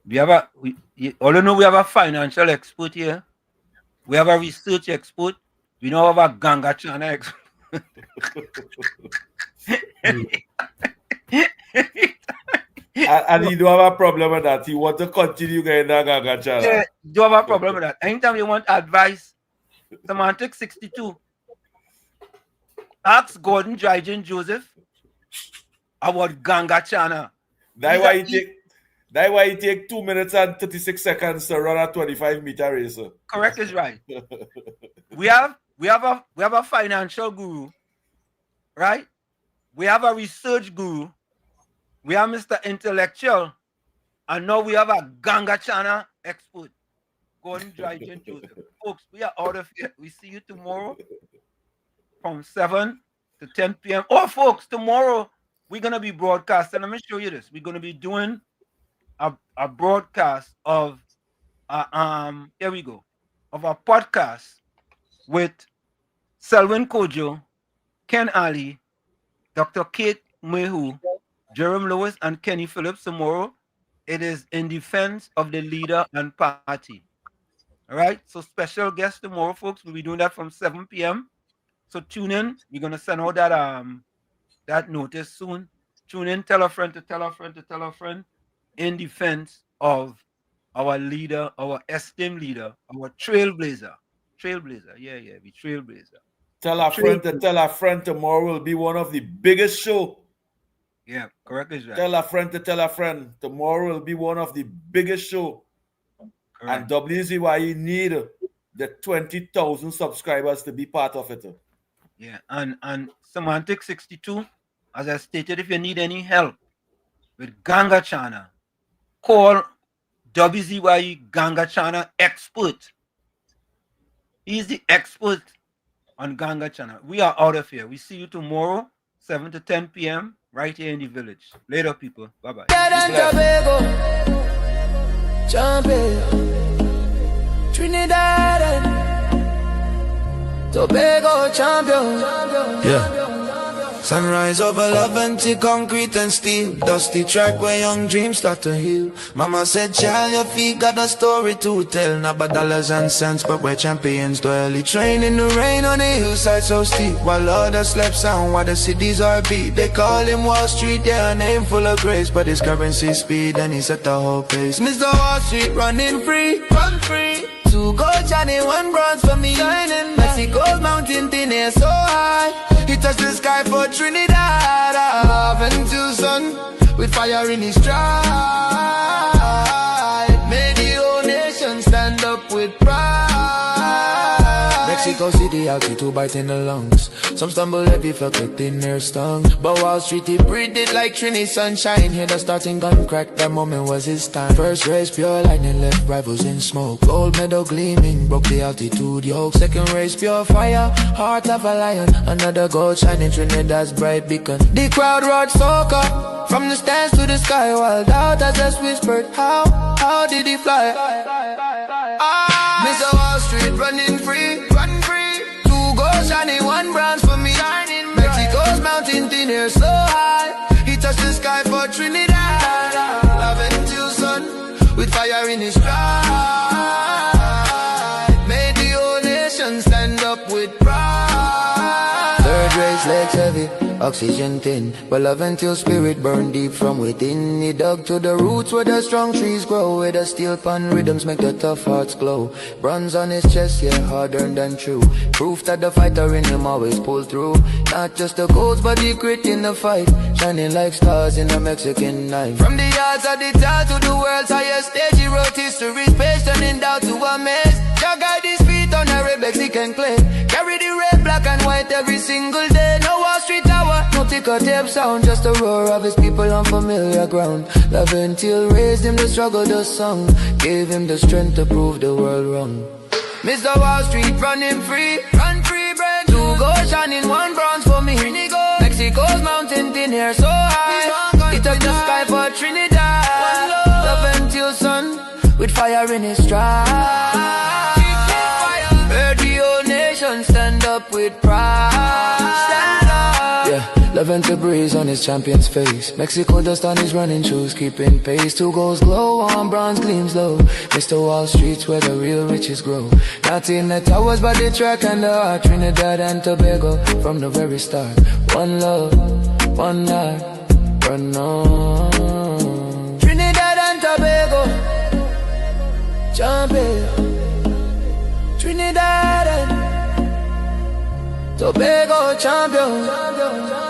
We have although we have a financial expert here, we have a research expert, we don't have a Ganga Chana expert. And he don't have a problem with that. He wants to continue getting that Ganga Chana. Yeah, do have a problem with that. Anytime you want advice, Semantic 62. Ask Gordon Dryden Joseph about Ganga Chana. That's why he take 2 minutes and 36 seconds to run a 25-meter race. Correct is right. we have a financial guru, right? We have a research guru. We have Mr. Intellectual, and now we have a Ganga Chana expert. Gordon Dry, St. Joseph. Folks, we are out of here. We see you tomorrow from 7 to 10 p.m. Oh, folks, tomorrow we're going to be broadcasting. Let me show you this. We're going to be doing a broadcast of, here we go, of a podcast with Selwyn Kojo, Ken Ali, Dr. Kate Mehu, Jerome Lewis, and Kenny Phillips tomorrow. It is in defense of the leader and party. All right. So special guest tomorrow, folks. We'll be doing that from 7 p.m. So tune in. We're gonna send out that notice soon. Tune in, tell a friend to tell a friend to tell a friend in defense of our leader, our esteemed leader, our trailblazer. Trailblazer. Yeah, we trailblazer. Tell a friend to tell a friend tomorrow will be one of the biggest show. Yeah, correct is right. Tell a friend to tell a friend tomorrow will be one of the biggest show. Correct. And WZYE need the 20,000 subscribers to be part of it. Yeah, and Semantic 62, as I stated, if you need any help with Ganga Chana, call WZYE Ganga Chana expert. He's the expert on Ganga Chana. We are out of here. We see you tomorrow, 7 to 10 p.m. right here in the village. Later, people. Bye-bye. Trinidad and Tobago champion. Yeah. Sunrise over love into concrete and steel. Dusty track where young dreams start to heal. Mama said, child, your feet got a story to tell. Not about dollars and cents, but where champions dwell. He train in the rain on the hillside so steep, while others slept sound while the cities are beat. They call him Wall Street, yeah, a name full of grace, but his currency speed and he set the whole pace. Mr. Wall Street running free, run free. 2 gold, Johnny, 1 bronze for me. Shining Mexico's mountain thin air so high. He touched the sky for Trinidad. Love and Tucson with fire in his stride. Made the whole nation stand up with pride. Mexico City, altitude bite in the lungs. Some stumble heavy, felt like thin air stung. But Wall Street, he breathed it like Trini sunshine. Hear the starting gun crack, that moment was his time. First race, pure lightning, left rivals in smoke. Gold medal gleaming, broke the altitude yoke. Second race, pure fire, heart of a lion. Another gold shining, Trinidad's bright beacon. The crowd roared soca, from the stands to the sky. While doubters just whispered, how did he fly? Mr. Wall Street running free, run free. 2 gold shining, 1 bronze for me. Mexico's mountain thin air so high. He touched the sky for Trinidad. Love and Tucson with fire in his stride. Made the whole nation stand up with pride. Third race, legs heavy, oxygen thin, but love until spirit burn deep from within. He dug to the roots where the strong trees grow, where the steel pan rhythms make the tough hearts glow. Bronze on his chest, yeah, hard-earned and true. Proof that the fighter in him always pull through. Not just the goals, but the grit in the fight, shining like stars in a Mexican night. From the yards of the town to the world's highest stage, he wrote history's page, turning doubt to a maze. Jah guide his feet on a red Mexican clay. Carry the red, black and white every single day. No Wall Street Tower, no ticker tape sound, just the roar of his people on familiar ground. Love until raised him to struggle the song, gave him the strength to prove the world wrong. Mr. Wall Street running free, run free, bread. 2 gold shining, 1 bronze for me. Mexico's mountain thin air so high. He touched the sky for Trinidad. Love until sun with fire in his stride. Heard the whole nation stand up with pride. Stand up. Yeah, love until breeze on his champion's face. Mexico dust on his running shoes, keeping pace. 2 goals glow, 1 bronze gleams low. Mr. Wall Street's where the real riches grow. Not in the towers, but the track and the heart. Trinidad and Tobago from the very start. 1 love, 1 heart, run on. Trinidad and Tobago, champion. Trinidad and Tobago champion.